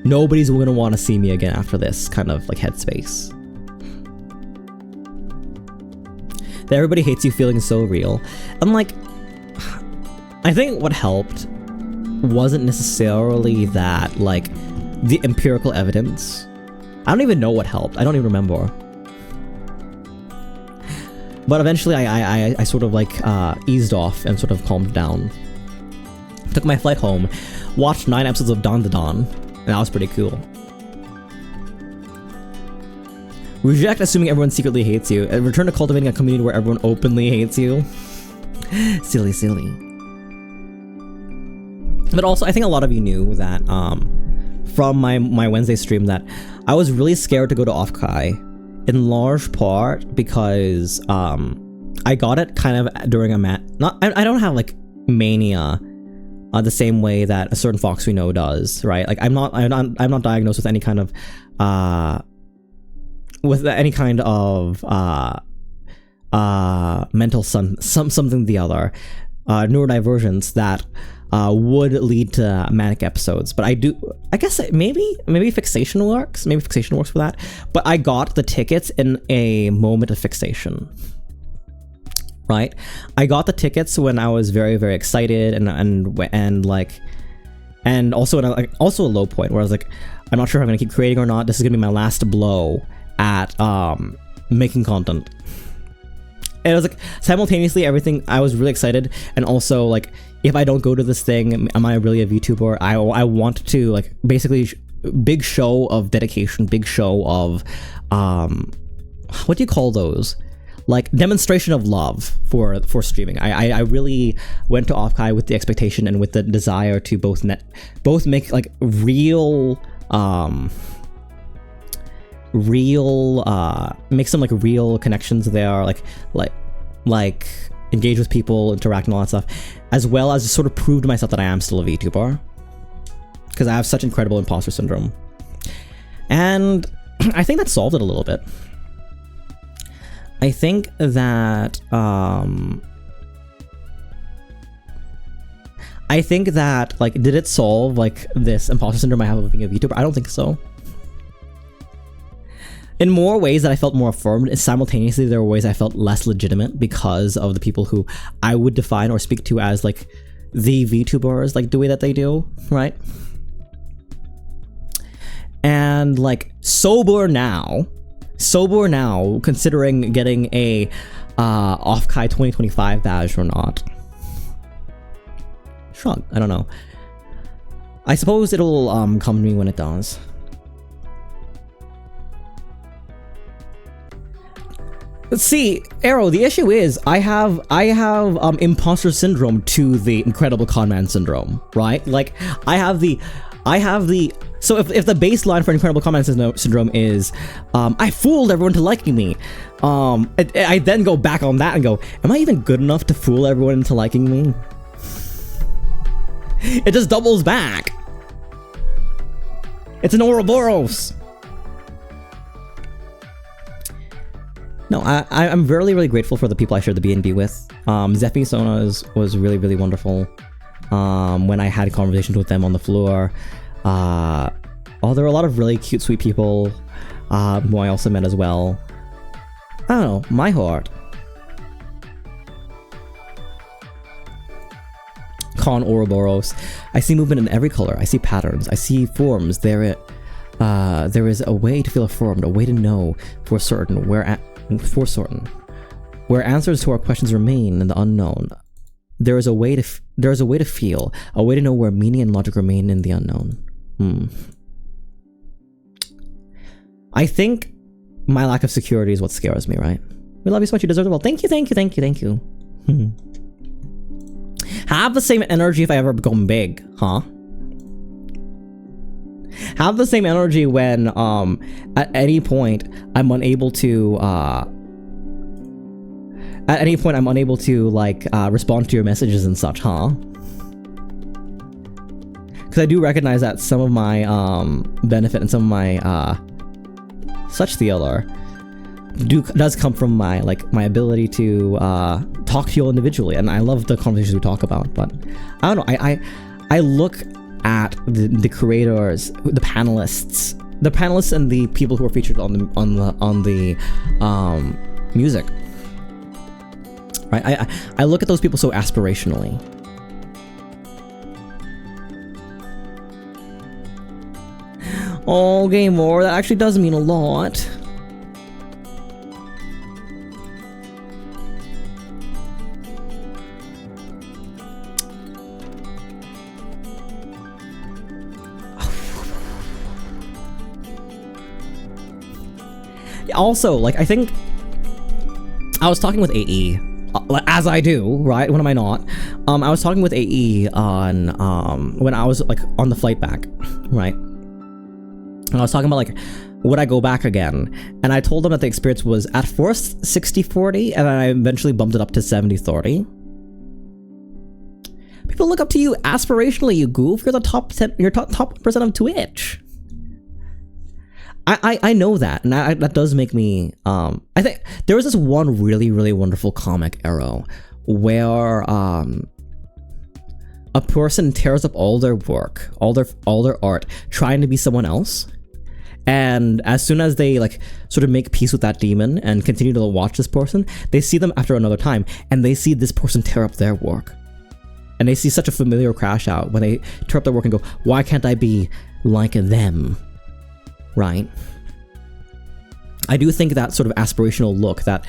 nobody's gonna want to see me again after this kind of, like, headspace. That everybody hates you feeling so real. I'm like, I think what helped wasn't necessarily that, like, the empirical evidence. I don't even know what helped. I don't even remember. But eventually I sort of, like, eased off and sort of calmed down. Took my flight home, watched 9 episodes of Zatsudan, and that was pretty cool. Reject assuming everyone secretly hates you, and return to cultivating a community where everyone openly hates you. Silly. But also, I think a lot of you knew that, from my Wednesday stream, that I was really scared to go to Offkai, in large part because, I got it kind of during a I don't have, like, mania, the same way that a certain fox we know does, right? Like, I'm not diagnosed with any kind of, mental something or the other, neurodivergence that would lead to manic episodes. But I guess maybe fixation works. Maybe fixation works for that. But I got the tickets in a moment of fixation. Right? I got the tickets when I was very, very excited and also also a low point where I was like, I'm not sure if I'm gonna keep creating or not. This is gonna be my last blow at making content. And it was like simultaneously everything. I was really excited, and also, like, if I don't go to this thing, am I really a VTuber? I want to, like, basically big show of dedication, big show of what do you call those? Like, demonstration of love for streaming. I really went to Offkai with the expectation and with the desire to both make, like, real make some, like, real connections there, like engage with people, interact and all that stuff, as well as just sort of prove to myself that I am still a VTuber, because I have such incredible imposter syndrome. And I think that solved it a little bit. I think that like, did it solve, like, this imposter syndrome I have of being a VTuber? I don't think so. In more ways that I felt more affirmed, and simultaneously there were ways I felt less legitimate because of the people who I would define or speak to as, like, the VTubers, like, the way that they do, right? And, like, sober now, considering getting a Offkai 2025 badge or not. Shrug, I don't know. I suppose it'll come to me when it does. Let's see, Arrow, the issue is I have imposter syndrome to the Incredible Conman syndrome, right? Like I have the so if the baseline for Incredible Conman syndrome is I fooled everyone to liking me, I then go back on that and go, am I even good enough to fool everyone into liking me? It just doubles back. It's an Ouroboros. No, I'm really, really grateful for the people I shared the B&B with. Zeppi Sona was really, really wonderful. When I had conversations with them on the floor. There were a lot of really cute, sweet people who I also met as well. I don't know, my heart. Con Ouroboros. I see movement in every color. I see patterns. I see forms. There is a way to feel affirmed, a way to know for certain where answers to our questions remain in the unknown. There is a way to feel, a way to know where meaning and logic remain in the unknown. I think my lack of security is what scares me, right? We love you so much, you deserve the world. Thank you, thank you, thank you, thank you. Have the same energy if I ever become big, huh? Have the same energy when at any point I'm unable to like respond to your messages and such, huh? Because I do recognize that some of my benefit and some of my such the other does come from my ability to talk to you individually, and I love the conversations we talk about. But I don't know, I look at the creators, the panelists and the people who are featured on the music, right? I look at those people so aspirationally. Oh, Game More, that actually does mean a lot. Also, like, I think I was talking with AE, as I do, right? When am I not? I was talking with AE on when I was like on the flight back, right? And I was talking about like, would I go back again? And I told them that the experience was at first 60-40, and I eventually bumped it up to 70-30. People look up to you aspirationally, you goof. You're the top 10, you're top 1% of Twitch. I know that, and that does make me, I think there was this one really, really wonderful comic, Arrow, where a person tears up all their work, all their art, trying to be someone else. And as soon as they like sort of make peace with that demon and continue to watch this person, they see them after another time, and they see this person tear up their work. And they see such a familiar crash out when they tear up their work and go, why can't I be like them? Right? I do think that sort of aspirational look, that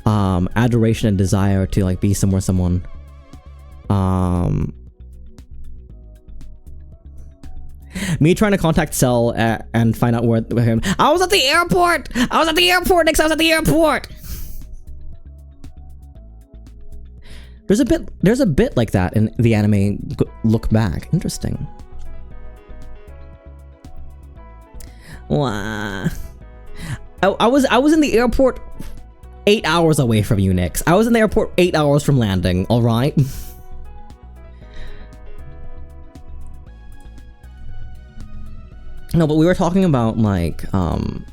adoration and desire to like be somewhere, someone, me trying to contact Cell and find out where him. I was at the airport, Nix. I was at the airport. There's a bit like that in the anime Look Back. Interesting. Wow. I was in the airport 8 hours away from you, Nix. I was in the airport 8 hours from landing, alright? No, but we were talking about like well,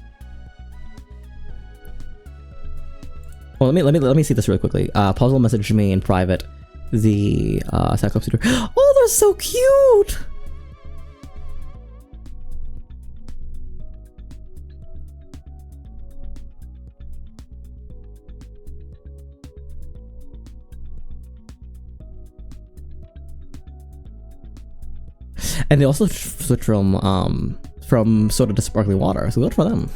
let me see this really quickly. Puzzle messaged me in private the Cyclops Tutor. Oh, they're so cute! And they also switched from soda to sparkling water, so good for them.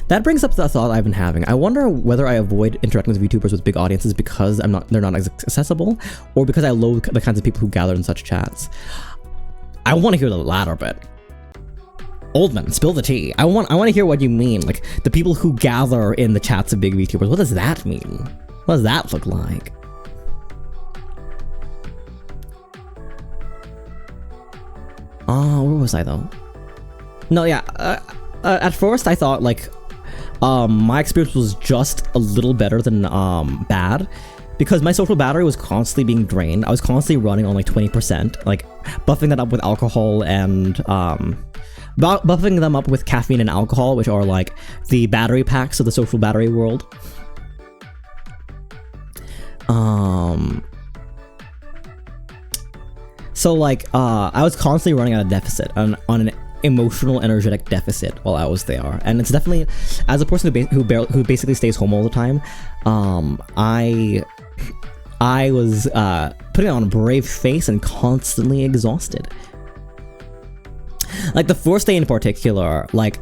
That brings up the thought I've been having. I wonder whether I avoid interacting with VTubers with big audiences because they're not as accessible, or because I loathe the kinds of people who gather in such chats. I want to hear the latter bit. Oldman, spill the tea. I want to hear what you mean. Like, the people who gather in the chats of big VTubers. What does that mean? What does that look like? Oh, where was I though? No, yeah. At first I thought like my experience was just a little better than bad, because my social battery was constantly being drained. I was constantly running on like 20%, like buffing that up with alcohol and buffing them up with caffeine and alcohol, which are like the battery packs of the social battery world. So like I was constantly running at a deficit, on an emotional, energetic deficit while I was there. And it's definitely, as a person who basically stays home all the time, I was putting on a brave face and constantly exhausted. Like the first day in particular, like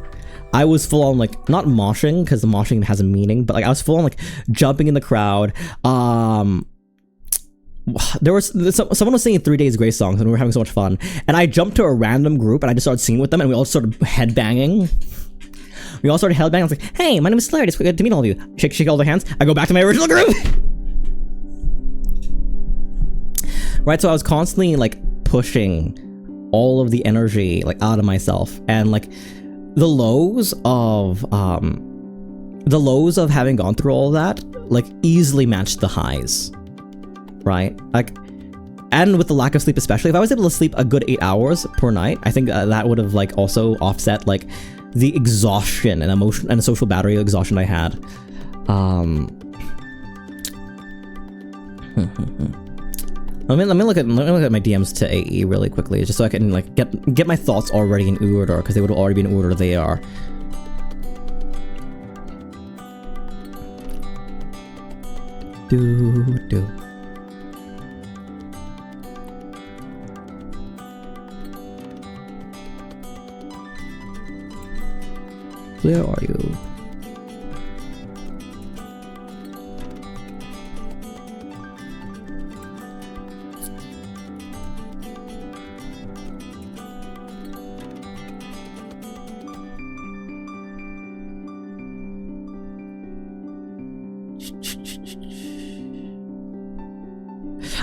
I was full on like, not moshing, because the moshing has a meaning, but like I was full on like jumping in the crowd. There was someone was singing 3 Days Grace songs and we were having so much fun, and I jumped to a random group and I just started singing with them, and we all started headbanging. We all started headbanging. I was like, hey, my name is Slayer, it's good to meet all of you. Shake all their hands. I go back to my original group. Right, so I was constantly like pushing all of the energy like out of myself, and like the lows of having gone through all of that like easily matched the highs. Right, like, and with the lack of sleep especially, if I was able to sleep a good 8 hours per night, I think that would have like also offset like the exhaustion and emotion and social battery exhaustion I had. Let me look at my DMs to AE really quickly, just so I can like get my thoughts already in order, because they would have already been in order. They are. Do. Where are you?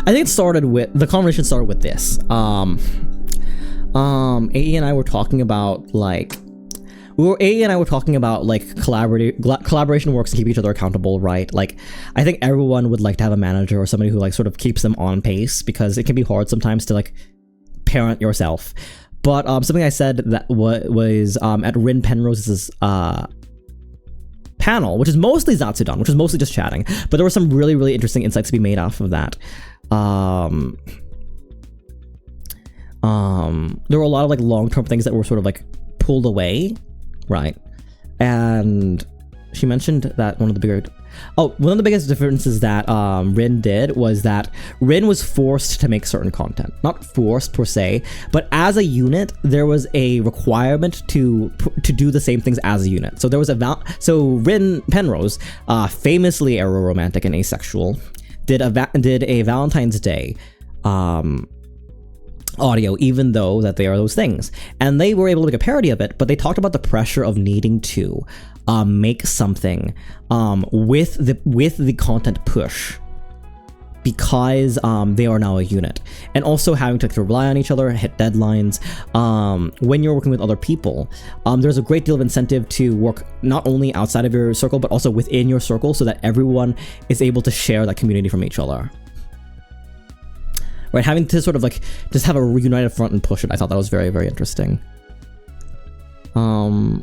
I think the conversation started with this. AE and I were talking about like, collaboration works to keep each other accountable, right? Like, I think everyone would like to have a manager or somebody who like sort of keeps them on pace, because it can be hard sometimes to like parent yourself. But something I said that was at Rin Penrose's panel, which is mostly Zatsudan, which is mostly just chatting, but there were some really, really interesting insights to be made off of that. There were a lot of like long-term things that were sort of like pulled away, right? And she mentioned that one of the biggest differences that Rin did was that Rin was forced to make certain content. Not forced per se, but as a unit, there was a requirement to do the same things as a unit. So there was Rin Penrose, famously aeroromantic and asexual, did a Valentine's Day audio, even though that they are those things, and they were able to make a parody of it, but they talked about the pressure of needing to make something with the content push, because they are now a unit, and also having to rely on each other, hit deadlines. When you're working with other people, there's a great deal of incentive to work not only outside of your circle but also within your circle, so that everyone is able to share that community from each other. Right, having to sort of like just have a reunited front and push it. I thought that was very, very interesting. I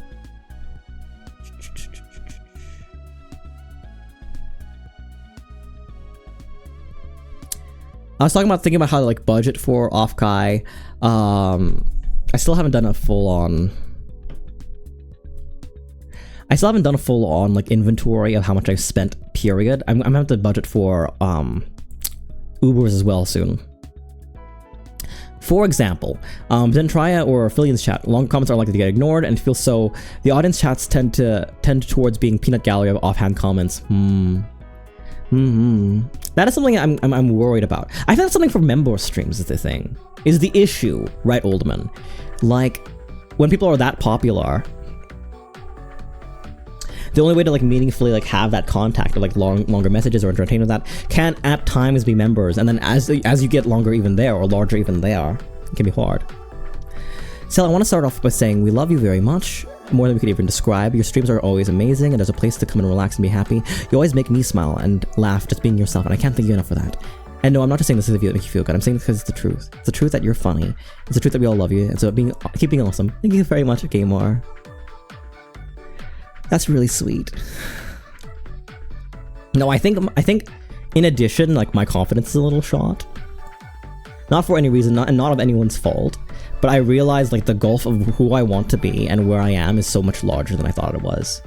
was thinking about how to like budget for Offkai. I still haven't done a full on like inventory of how much I've spent, period. I'm gonna have to budget for Ubers as well soon. For example, Zentria or Phillian's chat, long comments are likely to get ignored and feel so. The audience chats tend towards being peanut gallery of offhand comments. That is something I'm worried about. I think that's something for member streams is the thing. Is the issue, right, Oldman? Like, when people are that popular, the only way to like meaningfully like have that contact or like longer messages or entertain with that can at times be members, and then as you get longer even there or larger even there, it can be hard. So I want to start off by saying we love you very much, more than we could even describe. Your streams are always amazing, and there's a place to come and relax and be happy. You always make me smile and laugh just being yourself, and I can't thank you enough for that. And no, I'm not just saying this to make you feel good. I'm saying this because it's the truth. It's the truth that you're funny. It's the truth that we all love you. It's about keep being awesome. Thank you very much, Gamar. That's really sweet. No, I think in addition, like my confidence is a little shot. Not for any reason, and not of anyone's fault, but I realized like the gulf of who I want to be and where I am is so much larger than I thought it was.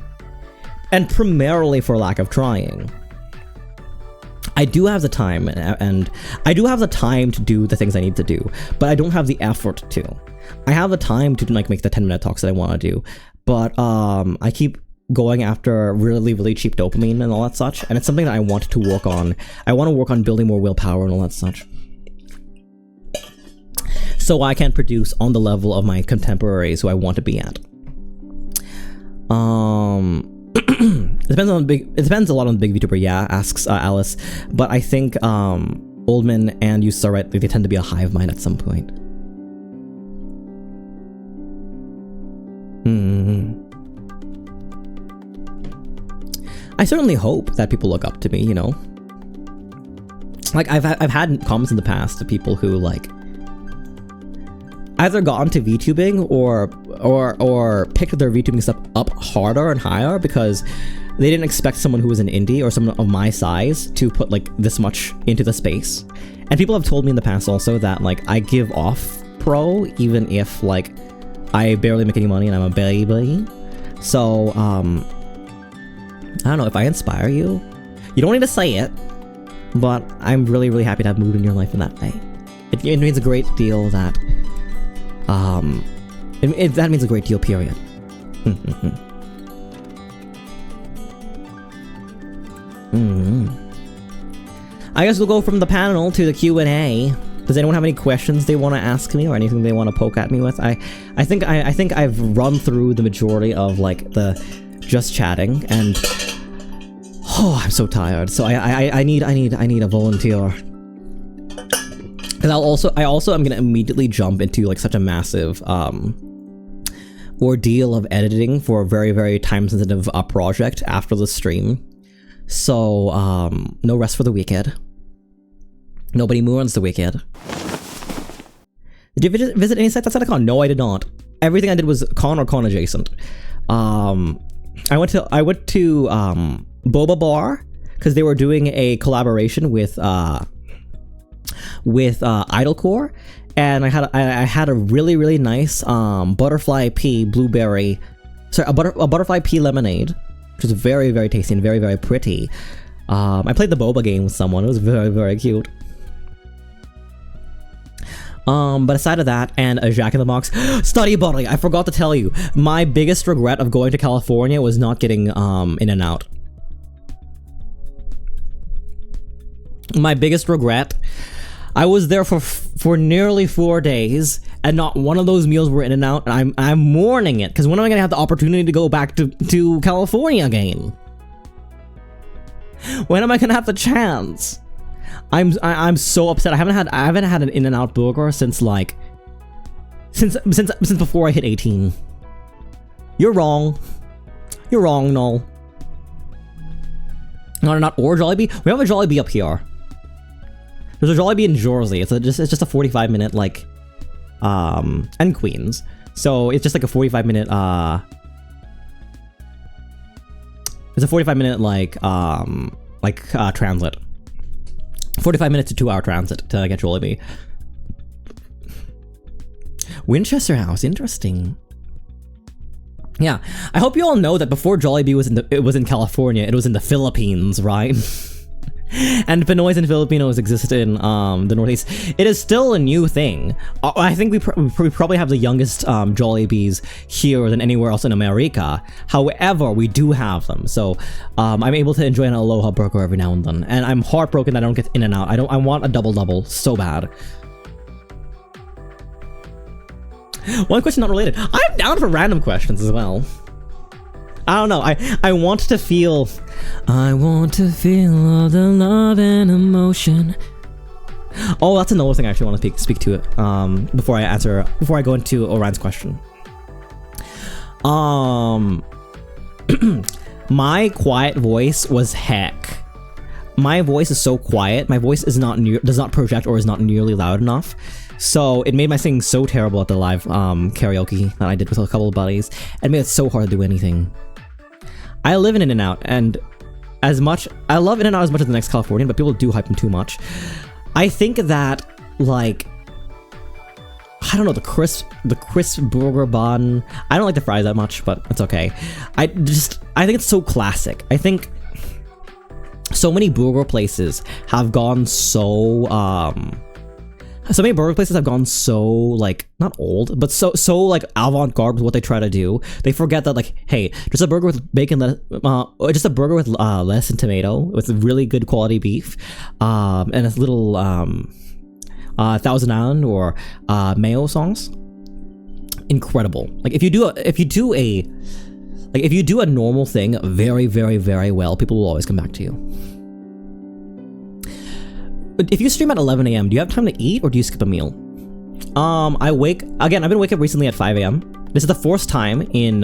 And primarily for lack of trying. I do have the time, and I do have the time to do the things I need to do, but I don't have the effort to. I have the time to like make the 10-minute talks that I want to do, but I keep going after really cheap dopamine and all that such, and it's something that I want to work on. I want to work on building more willpower and all that such, so I can produce on the level of my contemporaries who I want to be at. It depends a lot on the big VTuber, yeah, asks Alice, but I think Oldman and you are right, they tend to be a hive mind at some point. I certainly hope that people look up to me, you know? Like, I've had comments in the past to people who, like, either got into VTubing or picked their VTubing stuff up harder and higher because they didn't expect someone who was an indie or someone of my size to put, like, this much into the space. And people have told me in the past also that, like, I give off pro even if, like, I barely make any money and I'm a baby. So, I don't know, if I inspire you, you don't need to say it, but I'm really happy to have moved in your life in that way. It means a great deal that, that means a great deal, period. I guess we'll go from the panel to the Q&A. Does anyone have any questions they want to ask me or anything they want to poke at me with? I think I've run through the majority of like the just chatting, and oh, I'm so tired. So I need a volunteer. Because I also am gonna immediately jump into like such a massive ordeal of editing for a very time sensitive project after the stream. So no rest for the wicked. Nobody mourns the wicked. Did you visit any sites outside of con? No, I did not. Everything I did was con or con adjacent. I went to Boba Bar because they were doing a collaboration with Idlecore, and I had a really nice butterfly pea blueberry, sorry, a butterfly pea lemonade, which was very tasty and very pretty. I played the boba game with someone. It was very cute. But aside of that, and a Jack in the Box study buddy, I forgot to tell you, my biggest regret of going to California was not getting In and Out. My biggest regret, I was there for nearly 4 days, and not one of those meals were In and Out, and I'm mourning it, because when am I gonna have the opportunity to go back to California again? When am I gonna have the chance? I'm so upset. I haven't had an In-N-Out burger since like since before I hit 18. You're wrong. You're wrong, Null. Not or Jollibee. We have a Jollibee up here. There's a Jollibee in Jersey. It's just a 45-minute like and Queens. So it's just like a 45-minute it's a 45-minute like transit. 45 minutes to 2-hour transit to get Jollibee. Winchester House, interesting. Yeah, I hope you all know that before Jollibee was in California, it was in the Philippines, right? And Pinoys and Filipinos exist in the Northeast. It is still a new thing. I think we probably have the youngest Jollibees here than anywhere else in America. However, we do have them, so I'm able to enjoy an Aloha burger every now and then. And I'm heartbroken that I don't get In and Out. I want a double so bad. One question not related. I'm down for random questions as well. I don't know. I want to feel all the love and emotion. Oh, that's another thing I actually want to speak to it before I go into Orian's question. My quiet voice was heck. My voice is so quiet. My voice does not project or is not nearly loud enough. So it made my singing so terrible at the live karaoke that I did with a couple of buddies. It made it so hard to do anything. I live in In-N-Out, and I love In-N-Out as much as the next Californian, but people do hype them too much. I think that, like, I don't know, the crisp burger bun. I don't like the fries that much, but it's okay. I think it's so classic. I think so many burger places have gone so many burger places have gone so, like, not old, but so like avant-garde with what they try to do. They forget that, like, hey, just a burger with bacon, just a burger with lettuce and tomato with really good quality beef, and a little Thousand Island or mayo sauce. Incredible. Like, if you do a normal thing very, very, very well, people will always come back to you. If you stream at 11 a.m., do you have time to eat or do you skip a meal? I've been waking up recently at 5 a.m. This is the first time in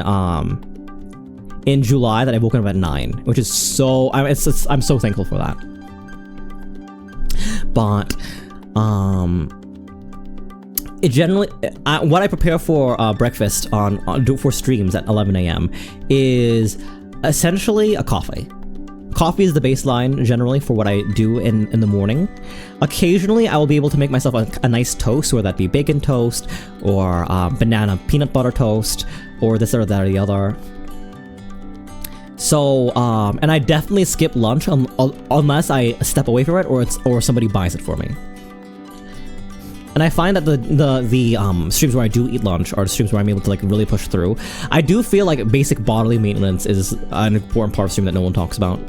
July that I've woken up at 9, which is so, I'm so thankful for that. But, it generally, what I prepare for breakfast for streams at 11 a.m. is essentially a coffee. Coffee is the baseline generally for what I do in the morning. Occasionally, I will be able to make myself a nice toast, whether that be bacon toast or banana peanut butter toast or this or that or the other. So, and I definitely skip lunch unless I step away from it or somebody buys it for me. And I find that the streams where I do eat lunch are the streams where I'm able to, like, really push through. I do feel like basic bodily maintenance is an important part of stream that no one talks about.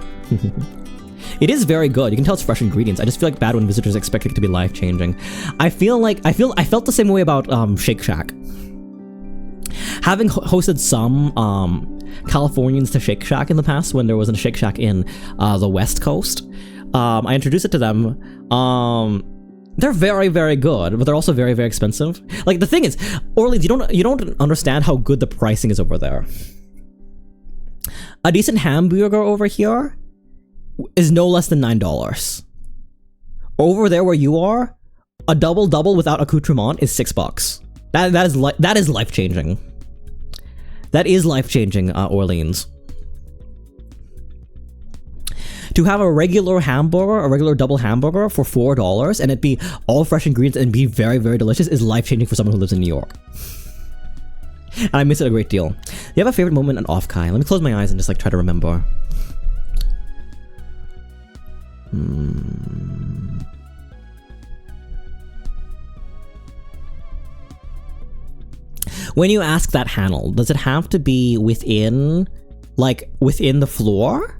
It is very good. You can tell it's fresh ingredients. I just feel like bad when visitors expect it to be life-changing. I felt the same way about Shake Shack. Having hosted some Californians to Shake Shack in the past when there wasn't a Shake Shack in the West Coast, I introduced it to them. They're very, very good, but they're also very, very expensive. Like, the thing is, Orleans, you don't understand how good the pricing is over there. A decent hamburger over here is no less than $9. Over there where you are, a double without accoutrement is $6. That is life-changing. That is life-changing, Orleans. To have a regular double hamburger for $4 and it be all fresh ingredients and be very, very delicious is life-changing for someone who lives in New York. And I miss it a great deal. Do you have a favorite moment in Offkai? Let me close my eyes and just, like, try to remember. When you ask that handle, does it have to be within the floor?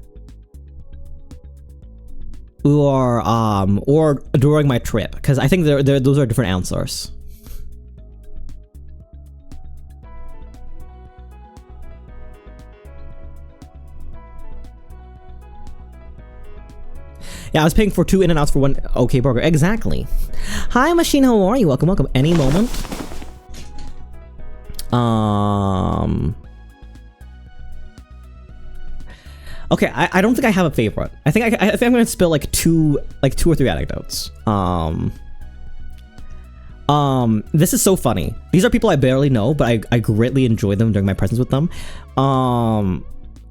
Or during my trip? Because I think those are different answers. Yeah, I was paying for 2 In-N-Outs for 1 OK burger. Exactly. Hi, Machine. How are you? Welcome. Any moment. Okay, I don't think I have a favorite. I think I'm gonna spill like two or three anecdotes. This is so funny. These are people I barely know, but I greatly enjoy them during my presence with them.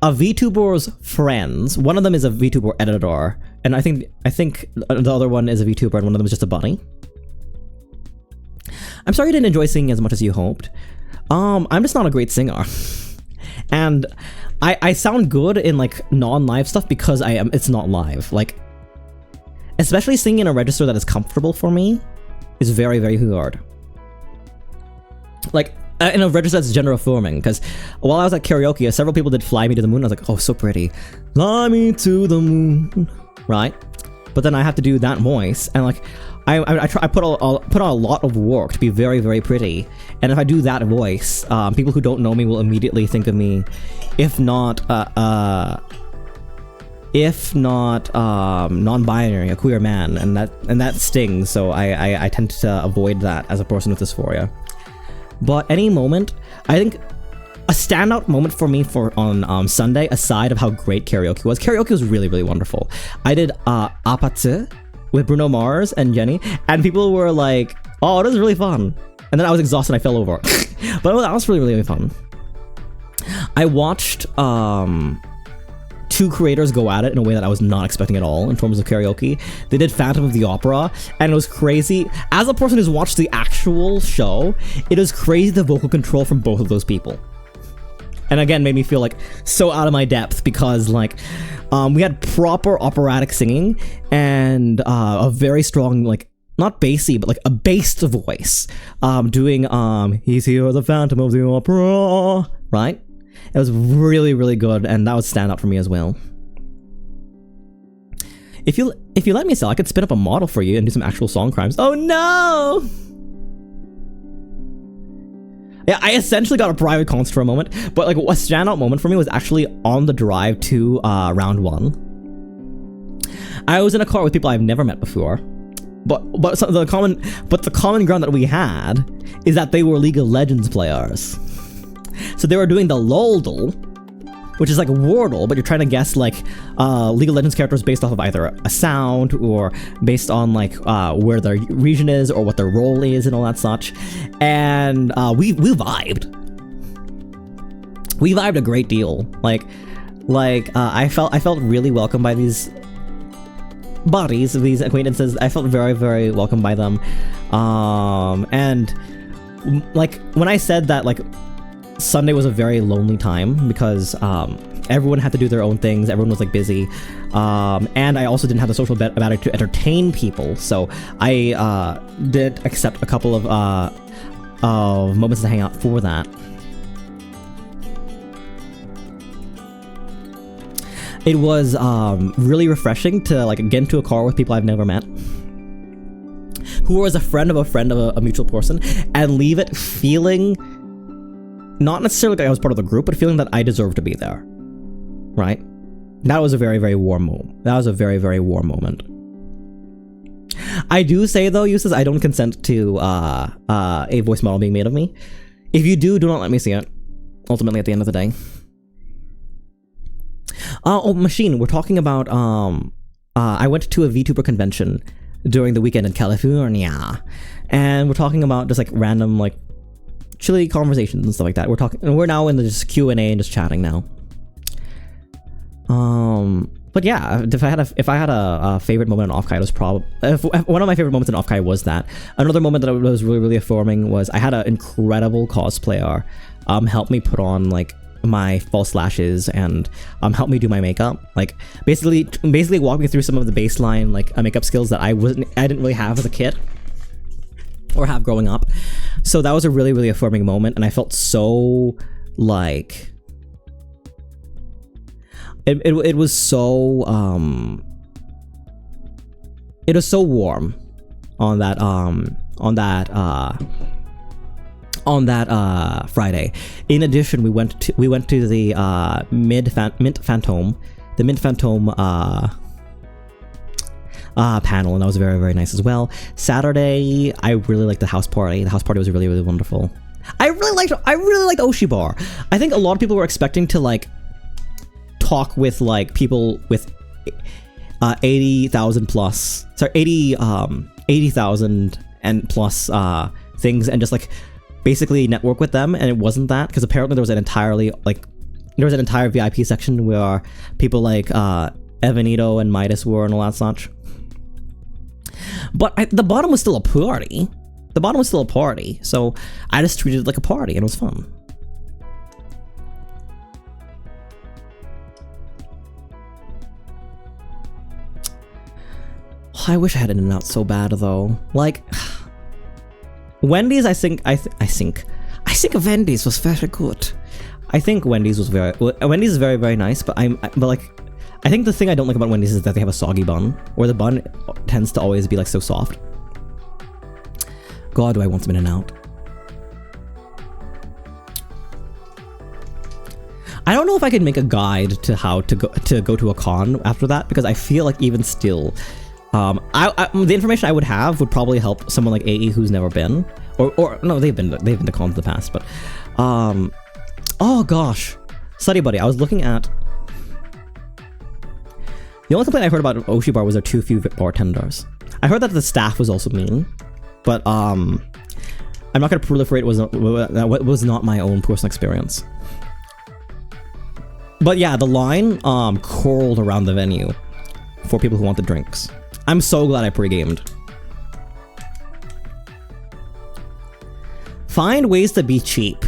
A VTuber's friends. One of them is a VTuber editor, and I think the other one is a VTuber, and one of them is just a bunny. I'm sorry you didn't enjoy singing as much as you hoped. I'm just not a great singer, and I sound good in like non-live stuff because it's not live. Like, especially singing in a register that is comfortable for me, is very, very hard. Like, in a register that's gender affirming, because while I was at karaoke, several people did Fly Me to the Moon. I was like, oh, so pretty. Fly me to the moon, right? But then I have to do that voice, and like, I put on a lot of work to be very, very pretty. And if I do that voice, people who don't know me will immediately think of me, if not non-binary, a queer man, and that stings. So I tend to avoid that as a person with dysphoria. But any moment, I think a standout moment for me on Sunday, aside of how great karaoke was really, really wonderful. I did Apatsu with Bruno Mars and Jenny, and people were like, oh, this is really fun. And then I was exhausted, I fell over. But that was really, really fun. I watched two creators go at it in a way that I was not expecting at all in terms of karaoke. They did Phantom of the Opera, and it was crazy. As a person who's watched the actual show, it was crazy the vocal control from both of those people. And again, made me feel like so out of my depth, because like we had proper operatic singing and a very strong, like, not bassy, but like a bassed voice doing He's Here, the Phantom of the Opera, right? It was really, really good, and that would stand out for me as well. If you let me, Sal, I could spin up a model for you and do some actual song crimes. Oh no! Yeah, I essentially got a private concert for a moment, but like a standout moment for me was actually on the drive to round 1. I was in a car with people I've never met before, but the common ground that we had is that they were League of Legends players. So they were doing the Loldle, which is like Wordle, but you're trying to guess like League of Legends characters based off of either a sound or based on like where their region is or what their role is and all that such. And we vibed. We vibed a great deal. Like I felt really welcome by these buddies, these acquaintances. I felt very, very welcome by them. And like when I said that, like, Sunday was a very lonely time because everyone had to do their own things. Everyone was like busy, and I also didn't have the social battery to entertain people. So I did accept a couple of moments to hang out for that. It was really refreshing to like get into a car with people I've never met, who was a friend of a mutual person, and leave it feeling, not necessarily that I was part of the group, but feeling that I deserved to be there, right? That was a very, very warm moment. That was a very, very warm moment. I do say, though, Eustace, I don't consent to a voice model being made of me. If you do not let me see it, ultimately, at the end of the day. Oh, Machine, we're talking about, I went to a VTuber convention during the weekend in California, and we're talking about just, like, random, like, chilly conversations and stuff like that. We're now in the just Q&A and just chatting now. But yeah, if I had a favorite moment in Offkai, it was probably one of my favorite moments in Offkai was that. Another moment that was really, really affirming was I had an incredible cosplayer help me put on like my false lashes and help me do my makeup. Like basically walk me through some of the baseline like makeup skills that I didn't really have as a kid or have growing up. So that was a really, really affirming moment, and I felt so like it was so warm on that Friday. In addition, we went to the Mint Phantom panel, and that was very, very nice as well. Saturday, I really liked the house party. The house party was really, really wonderful. I really liked Oshi Bar. I think a lot of people were expecting to like talk with like people with 80,000 and plus things, and just like basically network with them, and it wasn't that, because apparently there was an entire VIP section where people like Evanito and Midas were and all that such. But the bottom was still a party. So I just treated it like a party, and it was fun. I wish I had In-N-Out so bad though. Like, Wendy's, I think Wendy's was very good. I think Wendy's is very, very nice, but like, I think the thing I don't like about Wendy's is that they have a soggy bun, where the bun tends to always be like so soft. God, do I want some In-N-Out. I don't know if I could make a guide to how to go to a con after that, because I feel like even still, the information I would have would probably help someone like AE who's never been, or no, they've been to cons in the past, but oh gosh, Study Buddy, I was looking at. The only complaint I heard about Oshi Bar was there too few bartenders. I heard that the staff was also mean, but I'm not gonna proliferate. That was not my own personal experience. But yeah, the line curled around the venue for people who want the drinks. I'm so glad I pre-gamed. Find ways to be cheap,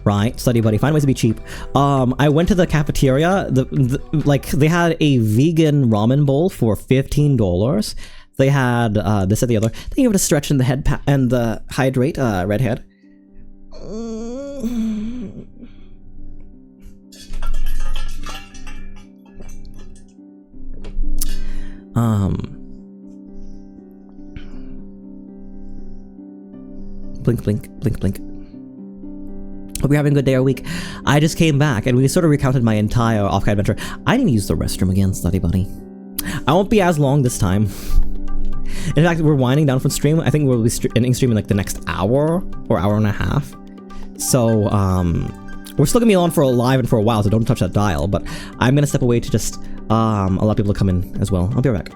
right? Study Buddy, find ways to be cheap. I went to the cafeteria. Like they had a vegan ramen bowl for $15. They had this and the other. They gave it a stretch in the head and the hydrate redhead. Blink, blink, blink, blink. Hope you're having a good day or week. I just came back and we sort of recounted my entire Offkai adventure. I didn't use the restroom again, Study Buddy. I won't be as long this time. In fact, we're winding down from stream. I think we'll be ending stream in like the next hour or hour and a half. So, we're still gonna be on for live and for a while, so don't touch that dial. But I'm gonna step away to just allow people to come in as well. I'll be right back.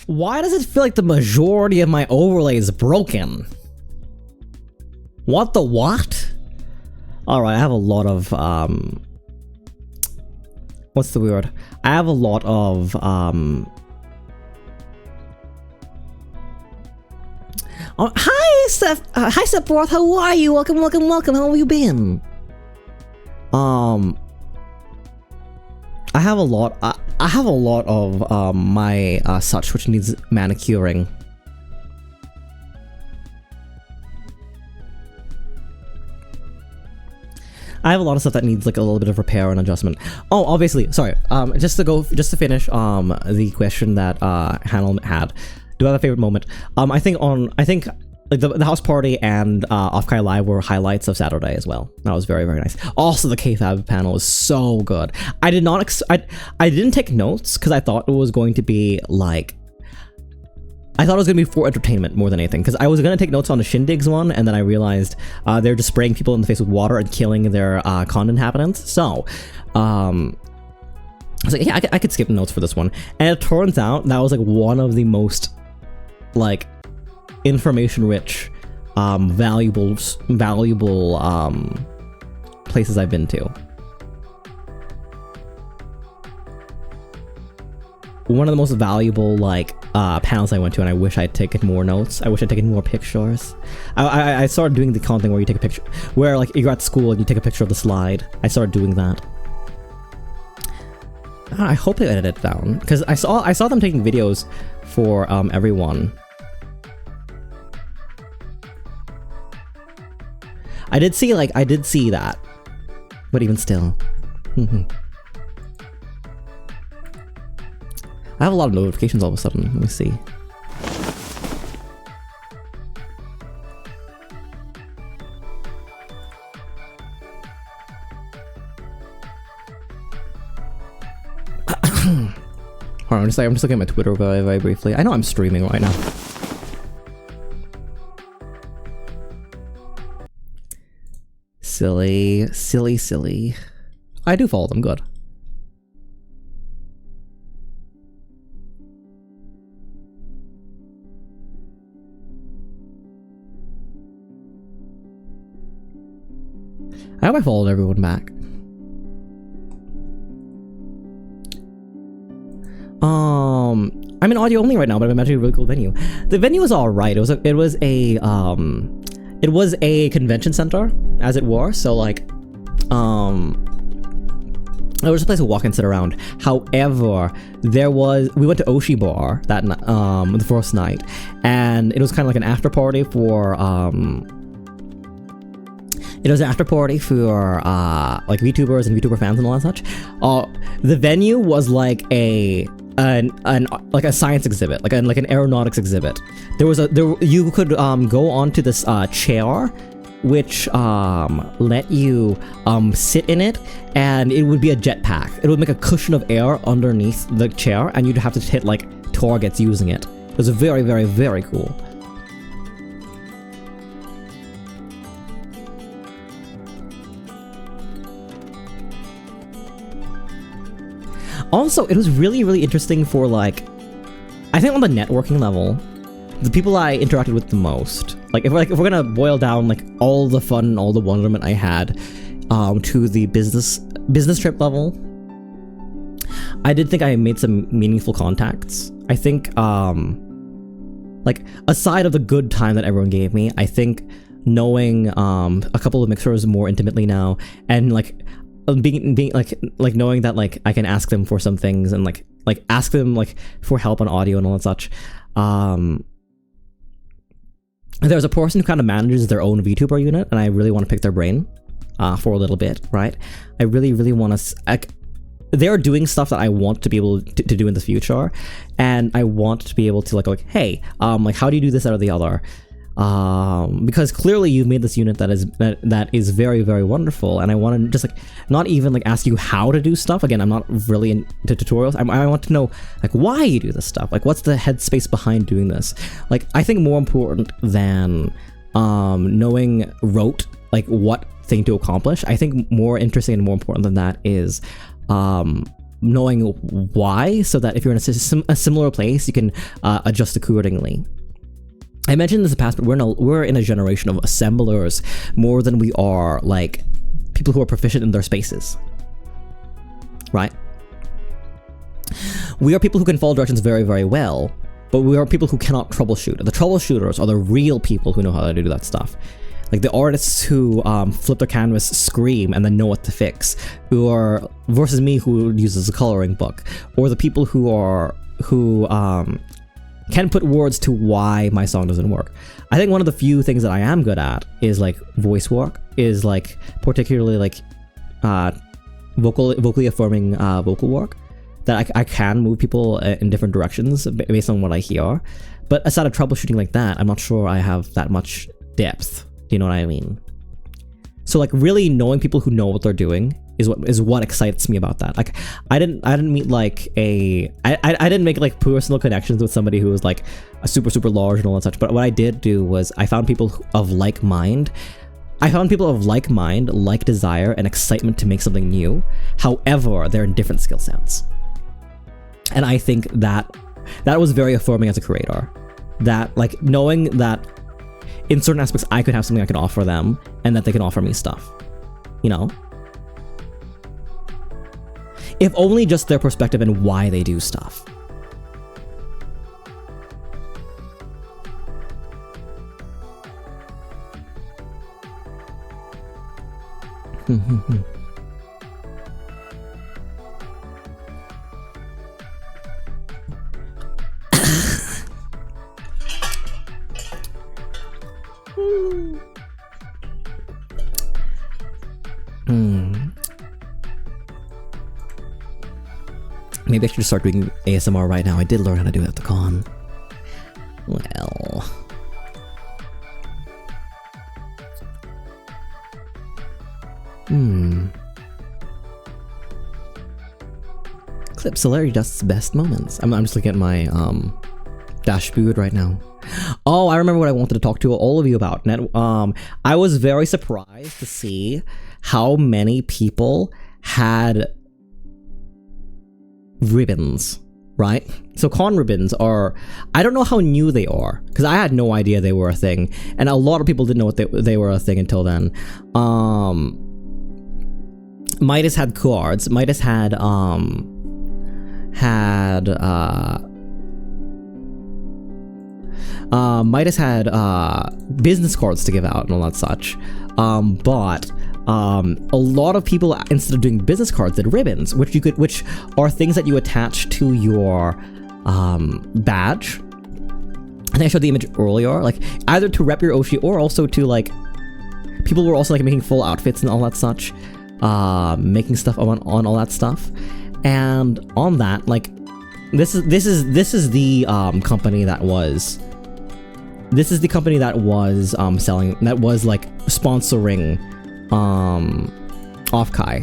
Why does it feel like the majority of my overlay is broken? What the what? Alright, I have a lot of, what's the word? I have a lot of, oh, hi, Steph! Hi, Sepworth, how are you? Welcome, welcome, welcome, how have you been? I have a lot of my such which needs manicuring. I have a lot of stuff that needs like a little bit of repair and adjustment. Oh, obviously, sorry. Just to finish the question that Hanel had. Do I have a favorite moment? I think like the house party and Offkai Live were highlights of Saturday as well. That was very, very nice. Also, the KFAB panel was so good. I did not I didn't take notes because I thought it was going to be like, I thought it was going to be for entertainment more than anything, because I was going to take notes on the Shindigs one, and then I realized they're just spraying people in the face with water and killing their con inhabitants. So was like, yeah, I could skip notes for this one. And it turns out that was like one of the most like information-rich, valuable places I've been to. One of the most valuable like panels I went to, and I wish I'd taken more notes. I wish I'd taken more pictures. I started doing the kind of thing where you take a picture, where like you're at school and you take a picture of the slide. I started doing that. I hope they edited it down, because I saw them taking videos for everyone. I did see that, but even still. I have a lot of notifications all of a sudden. Let me see. Hold on, I'm just looking at my Twitter very briefly. I know I'm streaming right now. Silly. I do follow them, good. I hope I followed everyone back. I'm in audio only right now, but I'm imagining a really cool venue. The venue was all right. It was a convention center, as it were. So like, it was a place to walk and sit around. However, we went to Oshi Bar that the first night, and it was kind of like an after party for It was an after party for like VTubers and VTuber fans and all that such. The venue was like like a science exhibit, like an aeronautics exhibit. You could go onto this chair, which let you sit in it, and it would be a jetpack. It would make a cushion of air underneath the chair, and you'd have to hit like targets using it. It was very, very, very cool. Also, it was really, really interesting for like, I think on the networking level, the people I interacted with the most, like if we're gonna boil down like all the fun and all the wonderment I had to the business trip level, I did think I made some meaningful contacts. I think like aside of the good time that everyone gave me, I think knowing a couple of mixers more intimately now, and like being like knowing that like I can ask them for some things, and like ask them like for help on audio and all that such. There's a person who kind of manages their own VTuber unit, and I really want to pick their brain for a little bit, right? I really, really want to. They're doing stuff that I want to be able to do in the future, and I want to be able to like hey, like how do you do this out of the other? Because clearly you've made this unit that is very, very wonderful, and I want to just like not even like ask you how to do stuff. Again, I'm not really into tutorials. I want to know like why you do this stuff. Like what's the headspace behind doing this? Like I think more important than knowing rote like what thing to accomplish. I think more interesting and more important than that is knowing why, so that if you're in a similar place, you can adjust accordingly. I mentioned this in the past, but we're in a generation of assemblers more than we are like people who are proficient in their spaces, right? We are people who can follow directions very, very well, but we are people who cannot troubleshoot. The troubleshooters are the real people who know how to do that stuff. Like the artists who flip their canvas, scream, and then know what to fix, versus me who uses a coloring book, or the people who can put words to why my song doesn't work. I think one of the few things that I am good at is like voice work, is like particularly like vocally affirming vocal work, that I can move people in different directions based on what I hear. But aside of troubleshooting like that, I'm not sure I have that much depth. Do you know what I mean? So like really knowing people who know what they're doing is what excites me about that. Like I didn't meet like I didn't make like personal connections with somebody who was like a super, super large and all that such, but what I did do was I found people of like mind. Like desire and excitement to make something new. However, they're in different skill sets. And I think that was very affirming as a creator. That, like, knowing that in certain aspects I could have something I could offer them, and that they can offer me stuff. You know? If only just their perspective and why they do stuff. Maybe I should start doing ASMR right now. I did learn how to do it at the con. Well... Clip Celerity Dust's best moments. I'm just looking at my dashboard right now. Oh, I remember what I wanted to talk to all of you about. I was very surprised to see how many people had ribbons, right? So con ribbons are, I don't know how new they are, because I had no idea they were a thing, and a lot of people didn't know what they were a thing until then. Midas had cards. Midas had Midas had business cards to give out and all that such. But a lot of people, instead of doing business cards, did ribbons, which are things that you attach to your badge. I think I showed the image earlier, like either to rep your Oshi or also to, like, people were also like making full outfits and all that such, making stuff on all that stuff. And on that, like, this is the company that was selling, that was like sponsoring Offkai.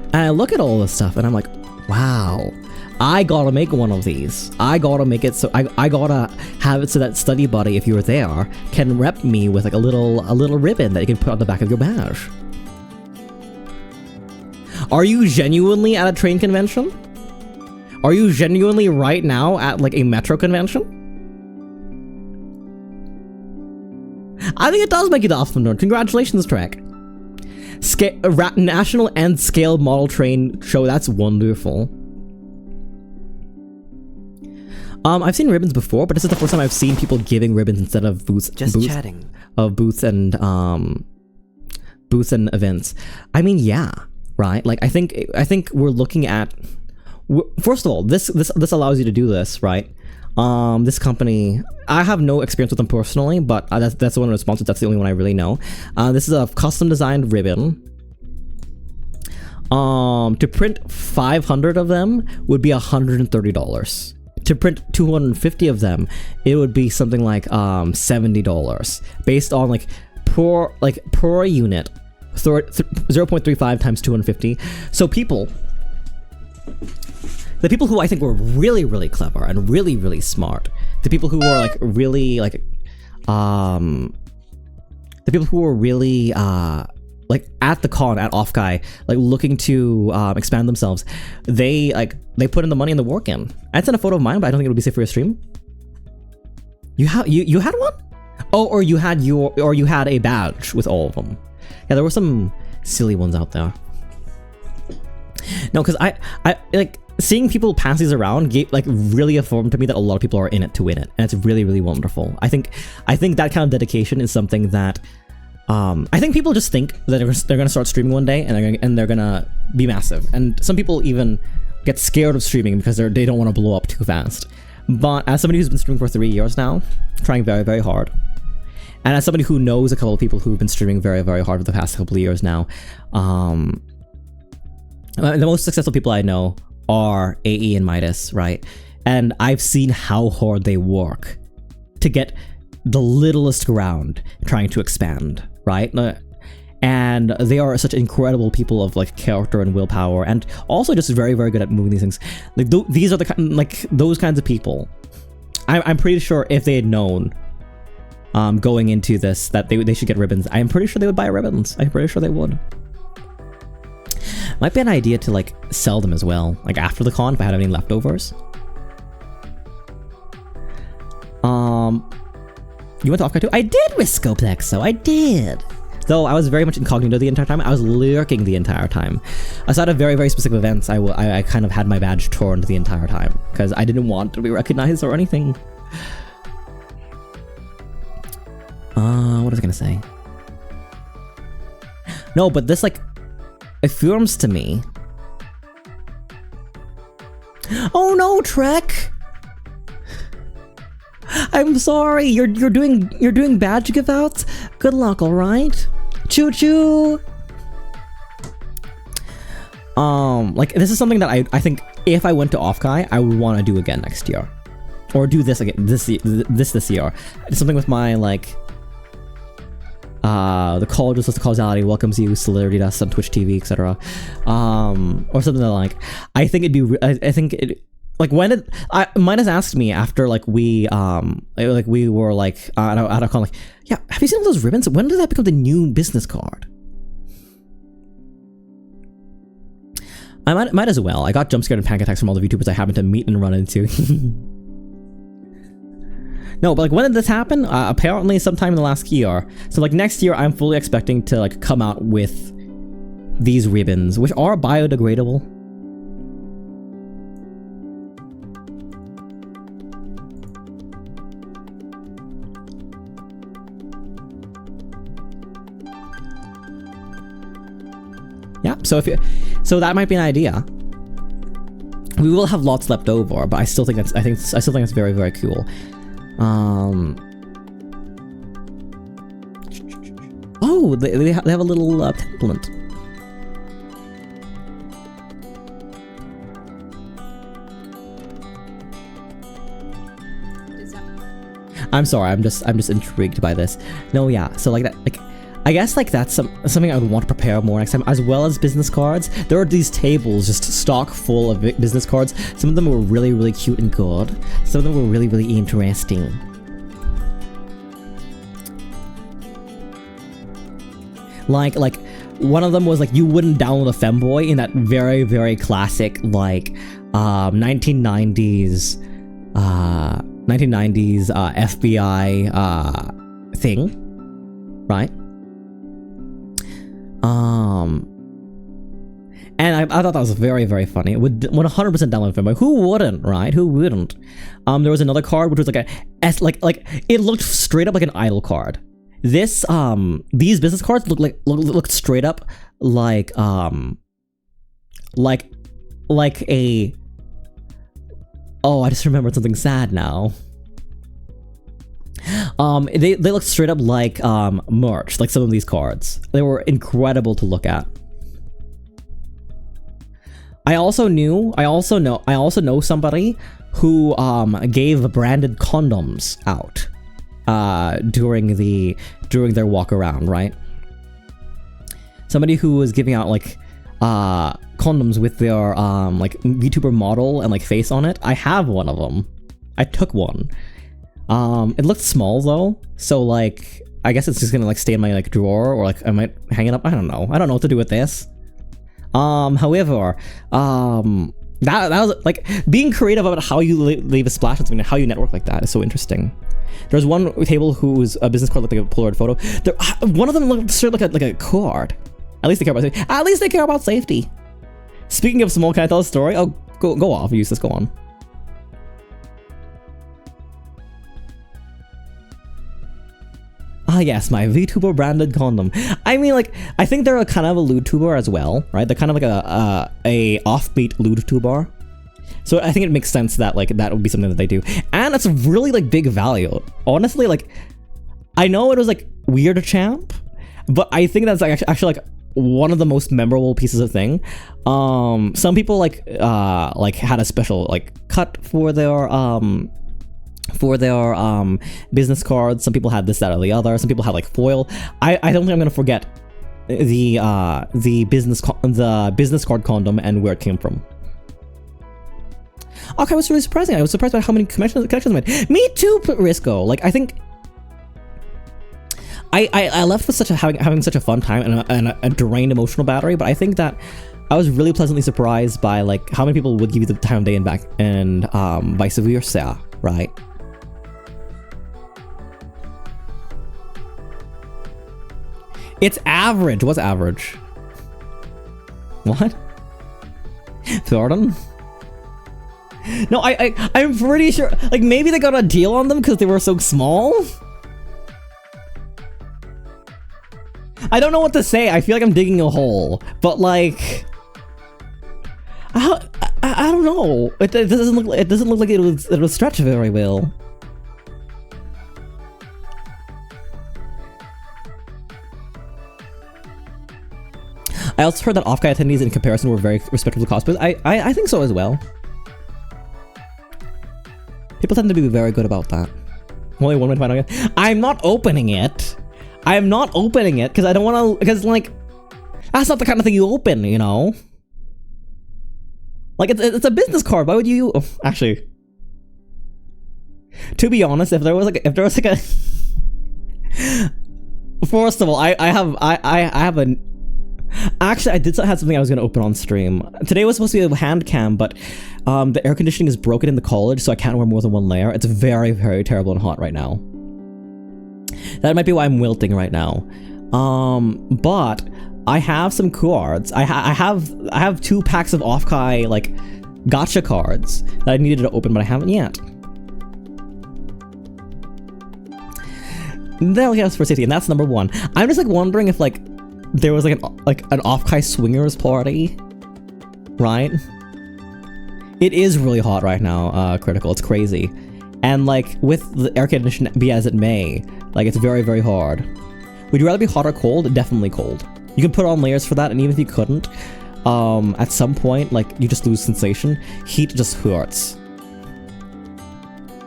And I look at all this stuff and I'm like, wow, I gotta make one of these. I gotta make it so I gotta have it so that Study Buddy, if you were there, can rep me with like a little ribbon that you can put on the back of your badge. Are you genuinely at a train convention? Are you genuinely right now at like a metro convention? I think it does make it off the north. Congratulations, Trek. National and scale model train show. That's wonderful. I've seen ribbons before, but this is the first time I've seen people giving ribbons instead of booths. Chatting. Of booths and events. I mean, yeah, right. Like I think we're looking at. First of all, this allows you to do this, right? This company, I have no experience with them personally, but that's one of the sponsors. That's the only one I really know. This is a custom designed ribbon. To print 500 of them would be $130. To print 250 of them, it would be something like $70, based on like per unit, 0.35 times 250. So the people who I think were really, really clever and really, really smart, the people who were like really like, the people who were really like at the con, at Offkai, like looking to expand themselves, they put in the money and the work in. I sent a photo of mine, but I don't think it would be safe for your stream. You had one? Oh, or you had a badge with all of them. Yeah, there were some silly ones out there. No, because I like seeing people pass these around really affirmed to me that a lot of people are in it to win it, and it's really, really wonderful. I think that kind of dedication is something that I think people just think that they're gonna start streaming one day and they're gonna be massive, and some people even get scared of streaming because they don't want to blow up too fast. But as somebody who's been streaming for 3 years now, trying very, very hard, and as somebody who knows a couple of people who've been streaming very, very hard for the past couple of years now, the most successful people I know are AE and Midas, right? And I've seen how hard they work to get the littlest ground trying to expand, right? And they are such incredible people of like character and willpower, and also just very, very good at moving these things. Like these are those kinds of people. I'm pretty sure if they had known going into this that they should get ribbons, I'm pretty sure they would buy ribbons. I'm pretty sure they would. Might be an idea to like sell them as well, like after the con if I had any leftovers. You went to Offkai too? I did with Scopexo, I did. Though I was very much incognito the entire time. I was lurking the entire time. Aside of very, very specific events, I kind of had my badge turned the entire time because I didn't want to be recognized or anything. What was I gonna say? No, but this like affirms to me. Oh no, Trek! I'm sorry. You're doing badge give outs. Good luck. All right. Choo choo. Like this is something that I think if I went to Offkai, I would want to do again next year, or do this again this year. It's something with my like. The college was causality welcomes you, celerity dust on Twitch TV, etc. Or something like. I think it'd be. I think it. Like when did Midas asked me after like we were like out of con, like, yeah, have you seen all those ribbons? When did that become the new business card? I might as well. I got jump scared and panic attacks from all the VTubers I happened to meet and run into. No, but like when did this happen? Apparently sometime in the last year. So like next year I'm fully expecting to like come out with these ribbons, which are biodegradable. Yeah, so so that might be an idea. We will have lots left over, but I still think that's very, very cool. Oh, they have a little template. I'm sorry, I'm just intrigued by this. No, yeah, so like that, like. I guess like that's something I would want to prepare more next time, as well as business cards. There are these tables just stock full of business cards. Some of them were really, really cute and good. Some of them were really, really interesting. Like one of them was like you wouldn't download a femboy in that very, very classic like 1990s FBI thing, right? And I thought that was very, very funny. It would 100% download Femboy. Who wouldn't, right? Who wouldn't? There was another card which was like like it looked straight up like an idol card. This these business cards looked straight up like a. Oh, I just remembered something sad now. They look straight up like merch, like some of these cards. They were incredible to look at. I also know somebody who gave branded condoms out during their walk around, right? Somebody who was giving out like condoms with their like VTuber model and like face on it. I have one of them. I took one. It looked small though, so like I guess it's just gonna like stay in my like drawer, or like I might hang it up. I don't know what to do with this. However, that was like being creative about how you leave a splash on something and how you network like that is so interesting. There's one table whose business card looked like a Polaroid photo. One of them looked sort of like a card. At least they care about safety. At least they care about safety. Speaking of small, can I tell a story? Oh, go off, Eustace, go on. Ah yes, my VTuber branded condom. I mean, like, I think they're a kind of a lewdtuber as well, right? They're kind of like a offbeat lewdtuber. So I think it makes sense that like that would be something that they do, and it's really like big value. Honestly, like, I know it was like weird champ, but I think that's like actually like one of the most memorable pieces of thing. Some people like had a special like cut for their business cards. Some people had this, that, or the other. Some people had like foil. I don't think I'm gonna forget the business card condom and where it came from. Okay, was really surprising. I was surprised by how many connections I made. Me too, Risco. Like, I think I left with having such a fun time and a drained emotional battery, but I think that I was really pleasantly surprised by like how many people would give you the time of day and back, and vice versa, right? It's average. What's average? What? Jordan? No, I'm pretty sure, like, maybe they got a deal on them because they were so small? I don't know what to say. I feel like I'm digging a hole, but like, I don't know. It doesn't look like it was stretched very well. I also heard that Offkai attendees in comparison were very respectable cosplays. I think so as well. People tend to be very good about that. Only one way to find out. I'm not opening it. I am not opening it because I don't want to, because like, that's not the kind of thing you open, you know? Like, it's a business card. Why would you, oh, actually, to be honest, if there was like a, first of all, I have a, actually, I did have something I was going to open on stream. Today was supposed to be a hand cam, but the air conditioning is broken in the college, so I can't wear more than one layer. It's very, very terrible and hot right now. That might be why I'm wilting right now. But I have some cards. I have 2 packs of Offkai, like, gacha cards that I needed to open, but I haven't yet. That'll get us for safety, and that's number 1. I'm just like wondering if like there was like an Offkai swingers party, right? It is really hot right now, Critical. It's crazy, and like with the air conditioning be as it may, like it's very, very hard. Would you rather be hot or cold? Definitely cold. You can put on layers for that, and even if you couldn't, at some point, like you just lose sensation. Heat just hurts.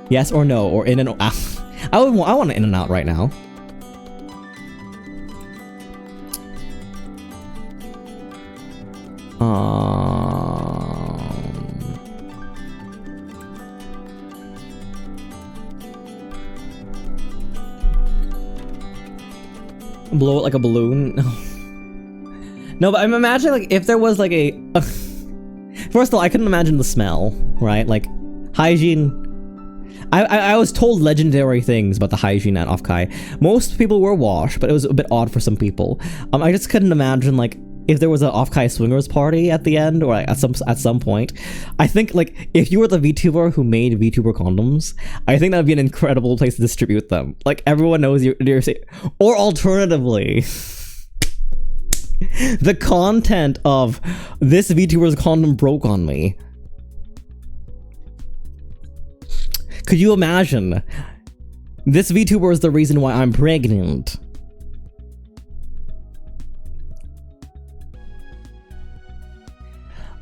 Yes or no, or in and out. I want to in and out right now. Blow it like a balloon. No, but I'm imagining like if there was like a first of all, I couldn't imagine the smell, right? Like hygiene. I was told legendary things about the hygiene at Offkai. Most people were washed, but it was a bit odd for some people. I just couldn't imagine like if there was an Offkai swingers party at the end, or at some point. I think like if you were the VTuber who made VTuber condoms, I think that would be an incredible place to distribute them. Like everyone knows you're safe. Or alternatively, the content of this VTuber's condom broke on me. Could you imagine? This VTuber is the reason why I'm pregnant.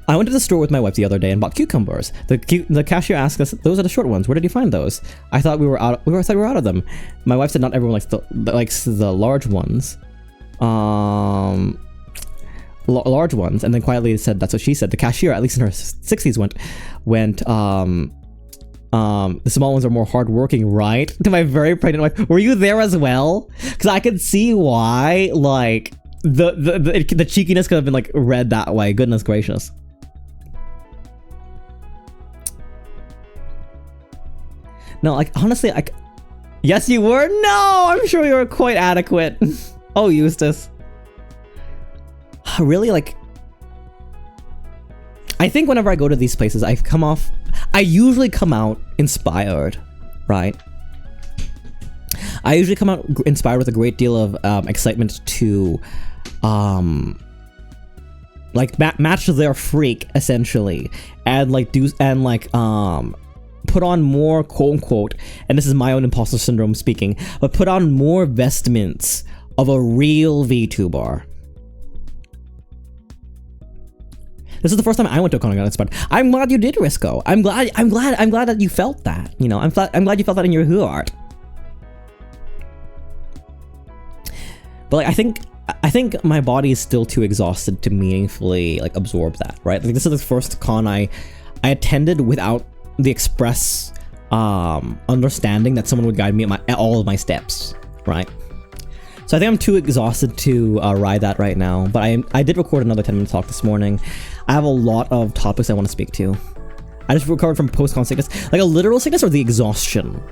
I went to the store with my wife the other day and bought cucumbers. The cashier asked us, "Those are the short ones. Where did you find those?" I thought we were out of them. My wife said not everyone likes the large ones. Large ones, and then quietly said that's what she said. The cashier, at least in her 60s, went the small ones are more hardworking, right? To my very pregnant wife. Were you there as well? Because I could see why, like, the cheekiness could have been like read that way. Goodness gracious. No, like honestly, yes, you were. No, I'm sure you were quite adequate. Oh, Eustace. Really, like, I think whenever I go to these places, I usually come out inspired, right? I usually come out inspired with a great deal of excitement to, like match their freak essentially, and like put on more quote unquote, and this is my own imposter syndrome speaking, but put on more vestments of a real VTuber. This is the first time I went to a con and got inspired. I'm glad you did, Risco. I'm glad that you felt that. You know, I'm glad you felt that in your heart. But like, I think my body is still too exhausted to meaningfully like absorb that, right? Like this is the first con I attended without the express understanding that someone would guide me at all of my steps, right? So I think I'm too exhausted to ride that right now, but I did record another 10-minute talk this morning. I have a lot of topics I want to speak to. I just recovered from post-con sickness. Like a literal sickness or the exhaustion,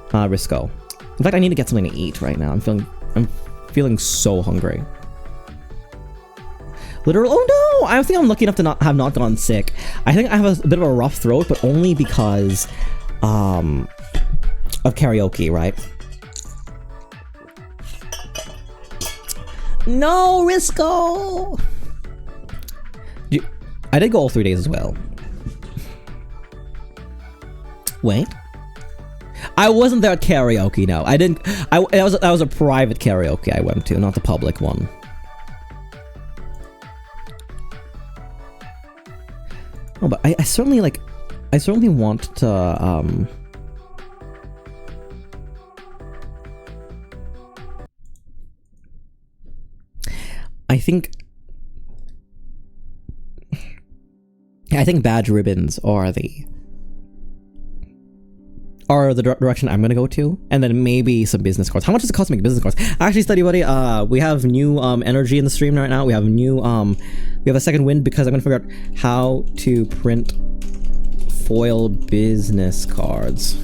Risco? In fact, I need to get something to eat right now. I'm feeling so hungry. Literal, oh no! I think I'm lucky enough to have not gone sick. I think I have a bit of a rough throat, but only because, of karaoke, right? No, Risco! I did go all 3 days as well. Wait. I wasn't there at karaoke, no. I didn't. That was a private karaoke I went to, not the public one. Oh, but I certainly want to, I think badge ribbons are the direction I'm gonna go to, and then maybe some business cards. How much does it cost to make business cards? Actually, Study Buddy, we have new energy in the stream right now. We have new we have a second wind because I'm gonna figure out how to print foil business cards.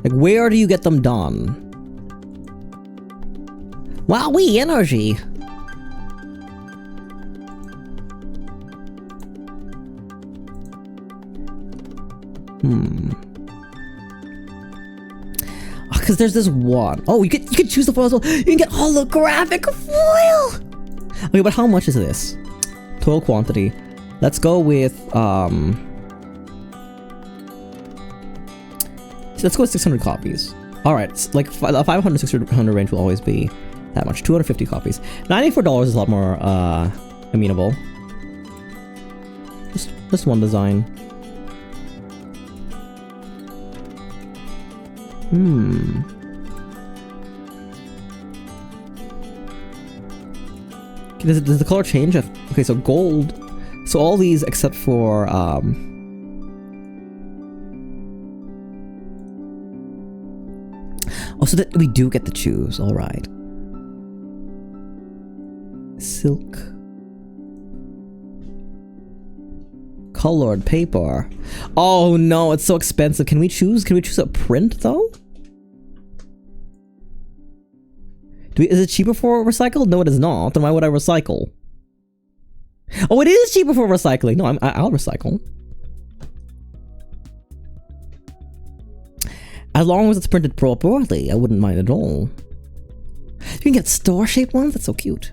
Like, where do you get them done? Wowee, energy! Because there's this one. Oh, you can choose the foil as well. You can get holographic foil! Okay, but how much is this? Total quantity. Let's go with, let's go with 600 copies. Alright, like 500, 600 range will always be that much. 250 copies. $94 is a lot more amenable. Just one design. Does the color change? Okay, so gold. So all these except for oh, so that we do get to choose. All right. Silk. Colored paper. Oh no, it's so expensive. Can we choose a print though? Is it cheaper for recycled? No, it is not. Then why would I recycle? Oh, it is cheaper for recycling. No, I'll recycle. As long as it's printed properly, I wouldn't mind at all. You can get star-shaped ones? That's so cute.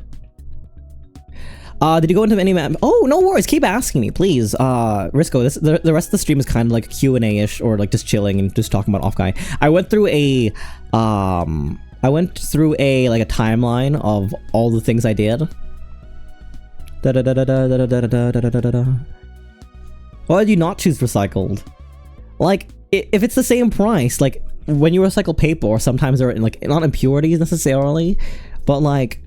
Did you go into any map? Oh, no worries. Keep asking me, please. Risco, the rest of the stream is kind of like Q&A-ish, or like just chilling and just talking about Offkai. I went through a like a timeline of all the things I did. Why did you not choose recycled? Like, if it's the same price, like when you recycle paper, sometimes there are like not impurities necessarily, but like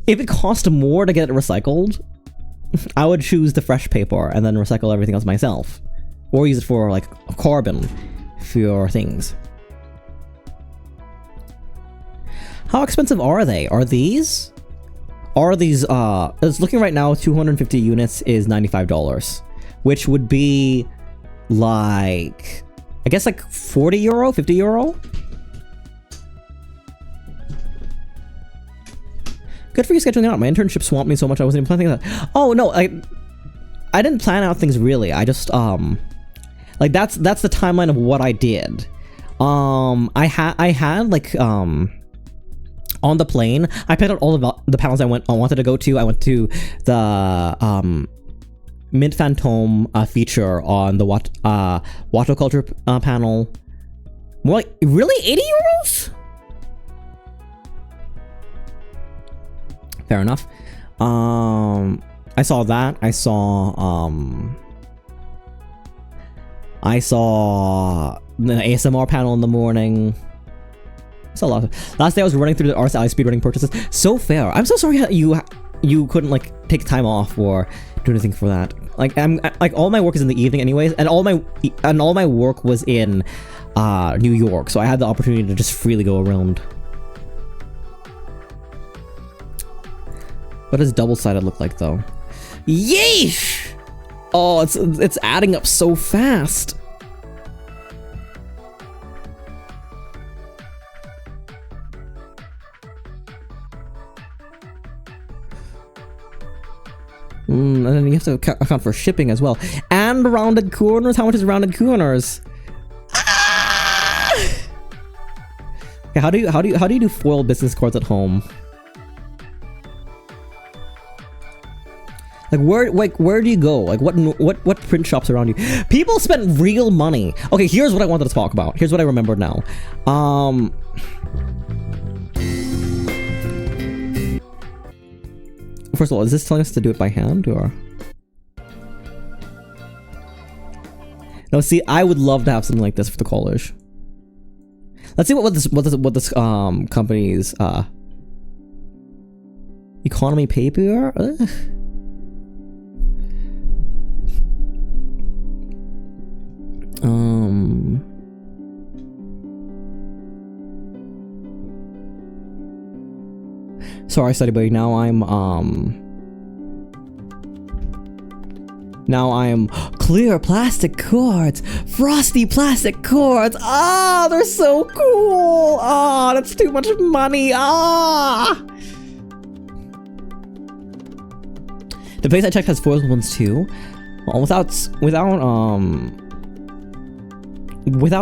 if it cost more to get it recycled, I would choose the fresh paper and then recycle everything else myself, or use it for like carbon for things. How expensive are they? Are these? It's looking right now, 250 units is $95, which would be like, I guess like 40 euro, 50 euro? Good for you scheduling out. My internship swamped me so much I wasn't even planning that. Oh no, I didn't plan out things really. I just like that's the timeline of what I did. I had like on the plane, I picked out all of the panels I wanted to go to. I went to the Mint Phantom feature on the Watto Culture panel. More like, really? 80 euros? Fair enough. I saw that. I saw the ASMR panel in the morning. It's a lot. Last day I was running through the RSI speedrunning purchases. So fair. I'm so sorry you couldn't like take time off or do anything for that. Like like all my work is in the evening anyways, and all my work was in New York, so I had the opportunity to just freely go around. What does double-sided look like though? Yeesh! Oh, it's adding up so fast. And then you have to account for shipping as well. And rounded corners? How much is rounded corners? Ah! Okay, how do you do foil business cards at home? Like where do you go? Like what print shops around you? People spend real money. Okay, here's what I wanted to talk about. Here's what I remembered now. First of all, is this telling us to do it by hand or? No, see, I would love to have something like this for the college. Let's see what this company's economy paper. Ugh. Sorry, study buddy. Now I'm clear plastic cords, frosty plastic cords. Ah, they're so cool. Ah, that's too much money. Ah. The place I checked has foil ones too. Well, without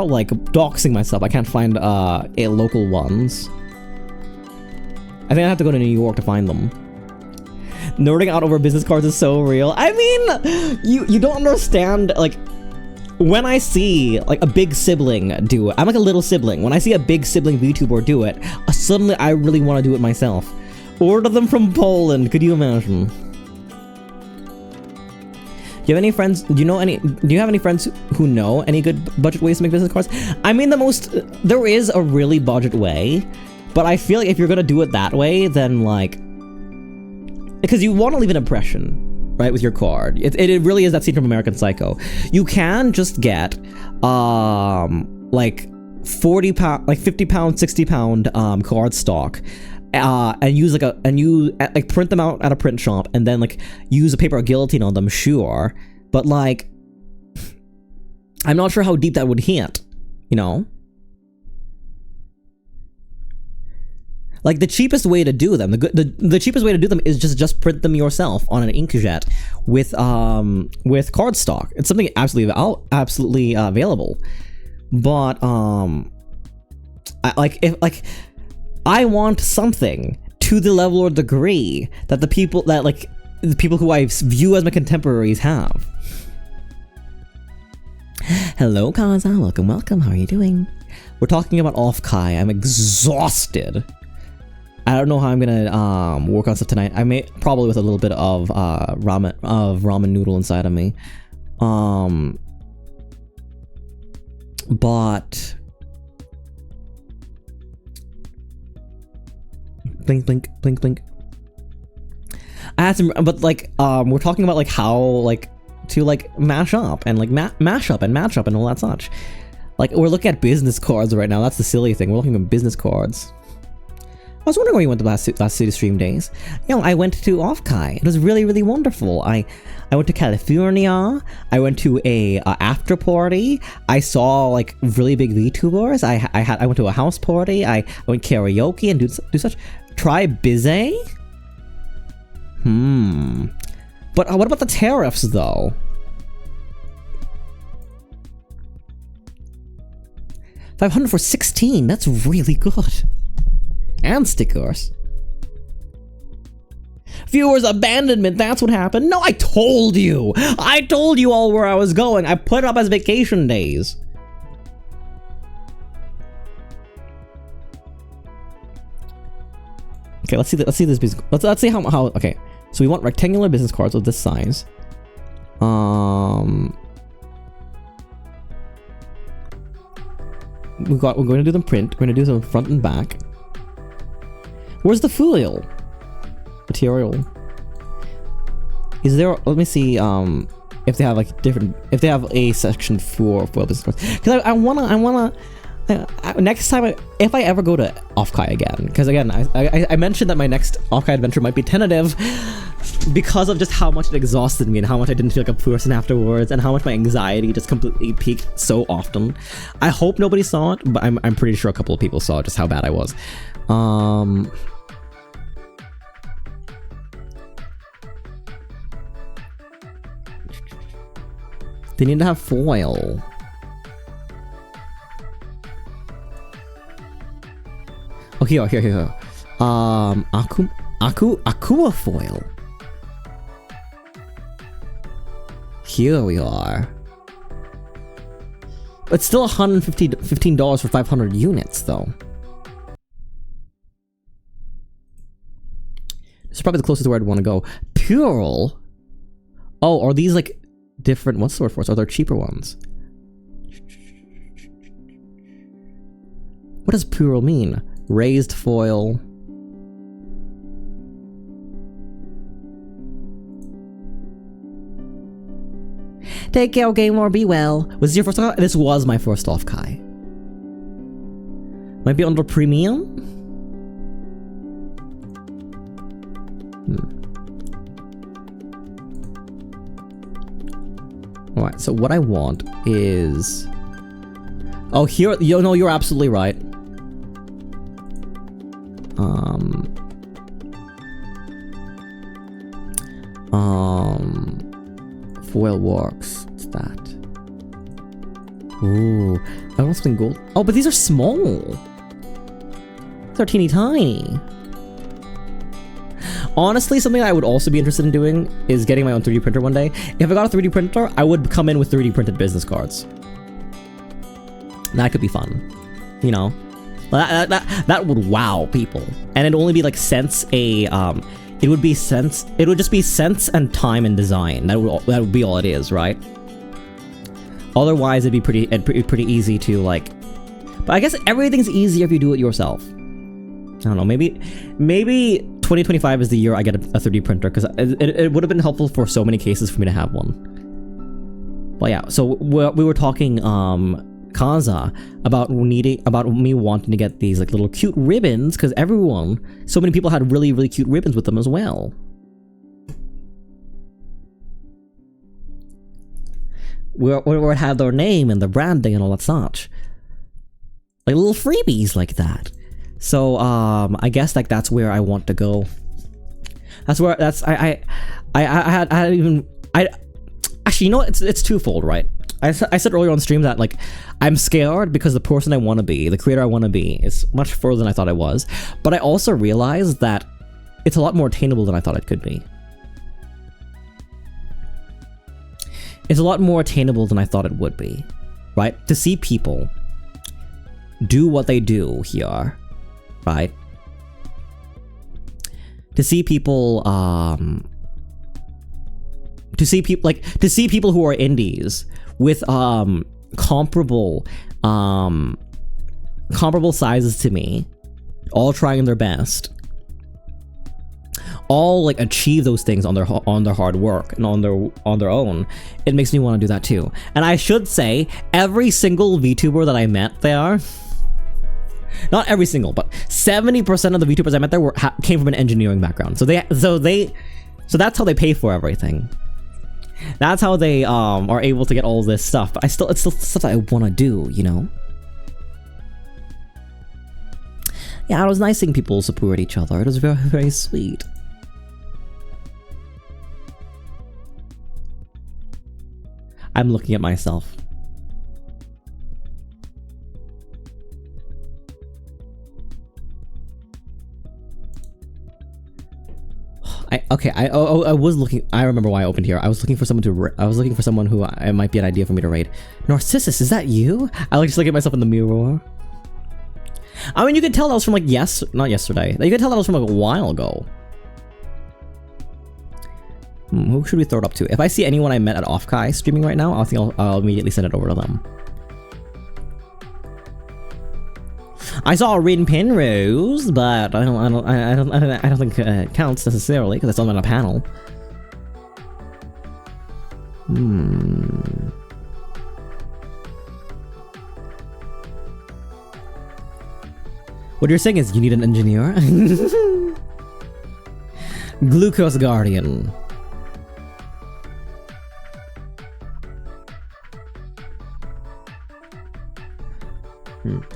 like doxing myself, I can't find local ones. I think I have to go to New York to find them. Nerding out over business cards is so real. I mean, you don't understand, like, when I see, like, a big sibling do it, I'm like a little sibling. When I see a big sibling VTuber do it, suddenly I really want to do it myself. Order them from Poland, could you imagine? Do you have any friends, do you have any friends who know any good budget ways to make business cards? I mean, there is a really budget way, but I feel like if you're gonna do it that way, then like, because you want to leave an impression, right, with your card. It really is that scene from American Psycho. You can just get, like 40 pound, like 50 pound, 60 pound, card stock, and use like print them out at a print shop, and then like use a paper guillotine on them, sure, but like, I'm not sure how deep that would hit, you know? Like the cheapest way to do them, the cheapest way to do them is just print them yourself on an inkjet with cardstock. It's something absolutely available. But I want something to the level or degree that the people who I view as my contemporaries have. Hello, Kaza. Welcome. How are you doing? We're talking about Offkai. I'm exhausted. I don't know how I'm gonna work on stuff tonight. I may probably with a little bit of ramen noodle inside of me. But blink blink blink blink. I had some, but like we're talking about like how like to like mash up and like mash up and match up and all that such. Like we're looking at business cards right now. That's the silly thing. We're looking at business cards. I was wondering where you went the last City Stream days. You know, I went to Offkai. It was really, really wonderful. I went to California. I went to a after party. I saw like really big VTubers. I went to a house party. I went karaoke and do such. Try Bizet? But what about the tariffs though? 500 for 16. That's really good. And stickers. Viewers abandonment, that's what happened. No, I told you. I told you all where I was going. I put it up as vacation days. Okay, let's see this business. Let's see how okay. So we want rectangular business cards of this size. We're going to do them print. We're going to do them front and back. Where's the foil material? Is there? Let me see. If they have like different, if they have a section for foil business cards, because I wanna. Next time, if I ever go to Offkai again, because again, I mentioned that my next Offkai adventure might be tentative because of just how much it exhausted me and how much I didn't feel like a person afterwards and how much my anxiety just completely peaked so often. I hope nobody saw it, but I'm pretty sure a couple of people saw just how bad I was. They need to have foil. Oh, here. Aqua foil. Here we are. It's still $115 for 500 units, though. This is probably the closest to where I'd want to go. Pearl? Oh, are these like different? What's the word for it? Are there cheaper ones? What does Pearl mean? Raised foil. Take care, Gamer, be well. Was this your first Offkai? This was my first Offkai. Might be under premium? Alright, so what I want is... Oh, here... No, you're absolutely right. Foil works. What's that? Ooh, I want something gold. Oh, but these are small. These are teeny tiny. Honestly, something I would also be interested in doing is getting my own 3D printer one day. If I got a 3D printer, I would come in with 3D printed business cards. That could be fun, you know. That would wow people, and it'd only be like cents a it would just be cents and time and design. That would be all it is, right? Otherwise, it'd be pretty easy to like. But I guess everything's easier if you do it yourself. I don't know. Maybe 2025 is the year I get a 3D printer, because it would have been helpful for so many cases for me to have one. But yeah, so we were talking Kaza about me wanting to get these like little cute ribbons, because so many people had really cute ribbons with them as well. Where it had their name and their branding and all that such, like little freebies like that. So I guess like that's where I want to go. Actually, you know what? It's twofold, right? I said earlier on stream that like I'm scared because the person I want to be, the creator I want to be, is much further than I thought I was. But I also realized that it's a lot more attainable than I thought it could be. It's a lot more attainable than I thought it would be, right? To see people do what they do here, right? To see people, to see people who are indies with comparable sizes to me, all trying their best, all like achieve those things on their hard work and on their own. It makes me want to do that too. And I should say, every single VTuber that I met there, not every single, but 70% of the VTubers I met there came from an engineering background. So that's how they pay for everything. That's how they are able to get all this stuff. But it's still stuff that I want to do, you know? Yeah, it was nice seeing people support each other. It was very, very sweet. I'm looking at myself. I was looking. I remember why I opened here. I was looking for someone who it might be an idea for me to raid. Narcissus, is that you? I like just look at myself in the mirror. I mean, you could tell that was from like not yesterday. You could tell that was from like a while ago. Who should we throw it up to? If I see anyone I met at Offkai streaming right now, I'll immediately send it over to them. I saw Rin Penrose, but I don't think it counts necessarily because it's on a panel. What you're saying is you need an engineer? Glucose Guardian.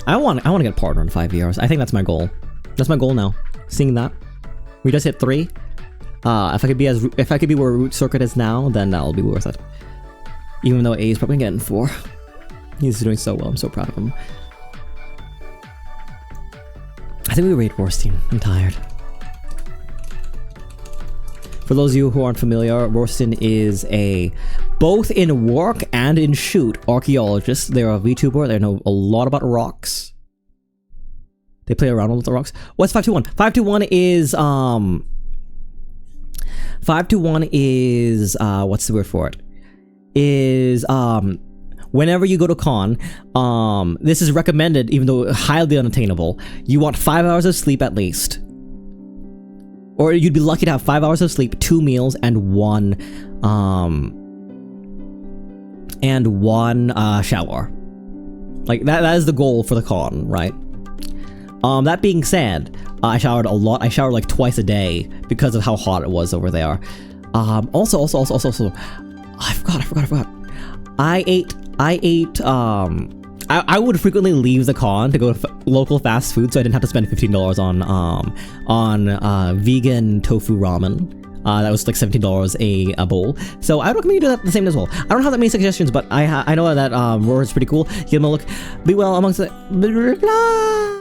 I want to get a partner in 5 years. I think that's my goal. That's my goal now. Seeing that. We just hit 3. If I could be where Root Circuit is now, then that'll be worth it. Even though A is probably getting 4. He's doing so well. I'm so proud of him. I think we raid Worstein. I'm tired. For those of you who aren't familiar, Worstein is a both in work and in shoot archaeologist. They're a VTuber. They know a lot about rocks. They play around with the rocks. What's 521? 521 is 521 is what's the word for it? Is whenever you go to con, this is recommended, even though highly unattainable. You want 5 hours of sleep at least. Or you'd be lucky to have 5 hours of sleep, 2 meals, and one shower. Like that is the goal for the con, right? That being said, I showered a lot. I showered like twice a day because of how hot it was over there. Also, I forgot. I would frequently leave the con to go to local fast food, so I didn't have to spend $15 on vegan tofu ramen. That was like $17 a bowl. So I would recommend you do that the same as well. I don't have that many suggestions, but I know that Roar is pretty cool. Give him a look. Be well amongst the blah, blah, blah.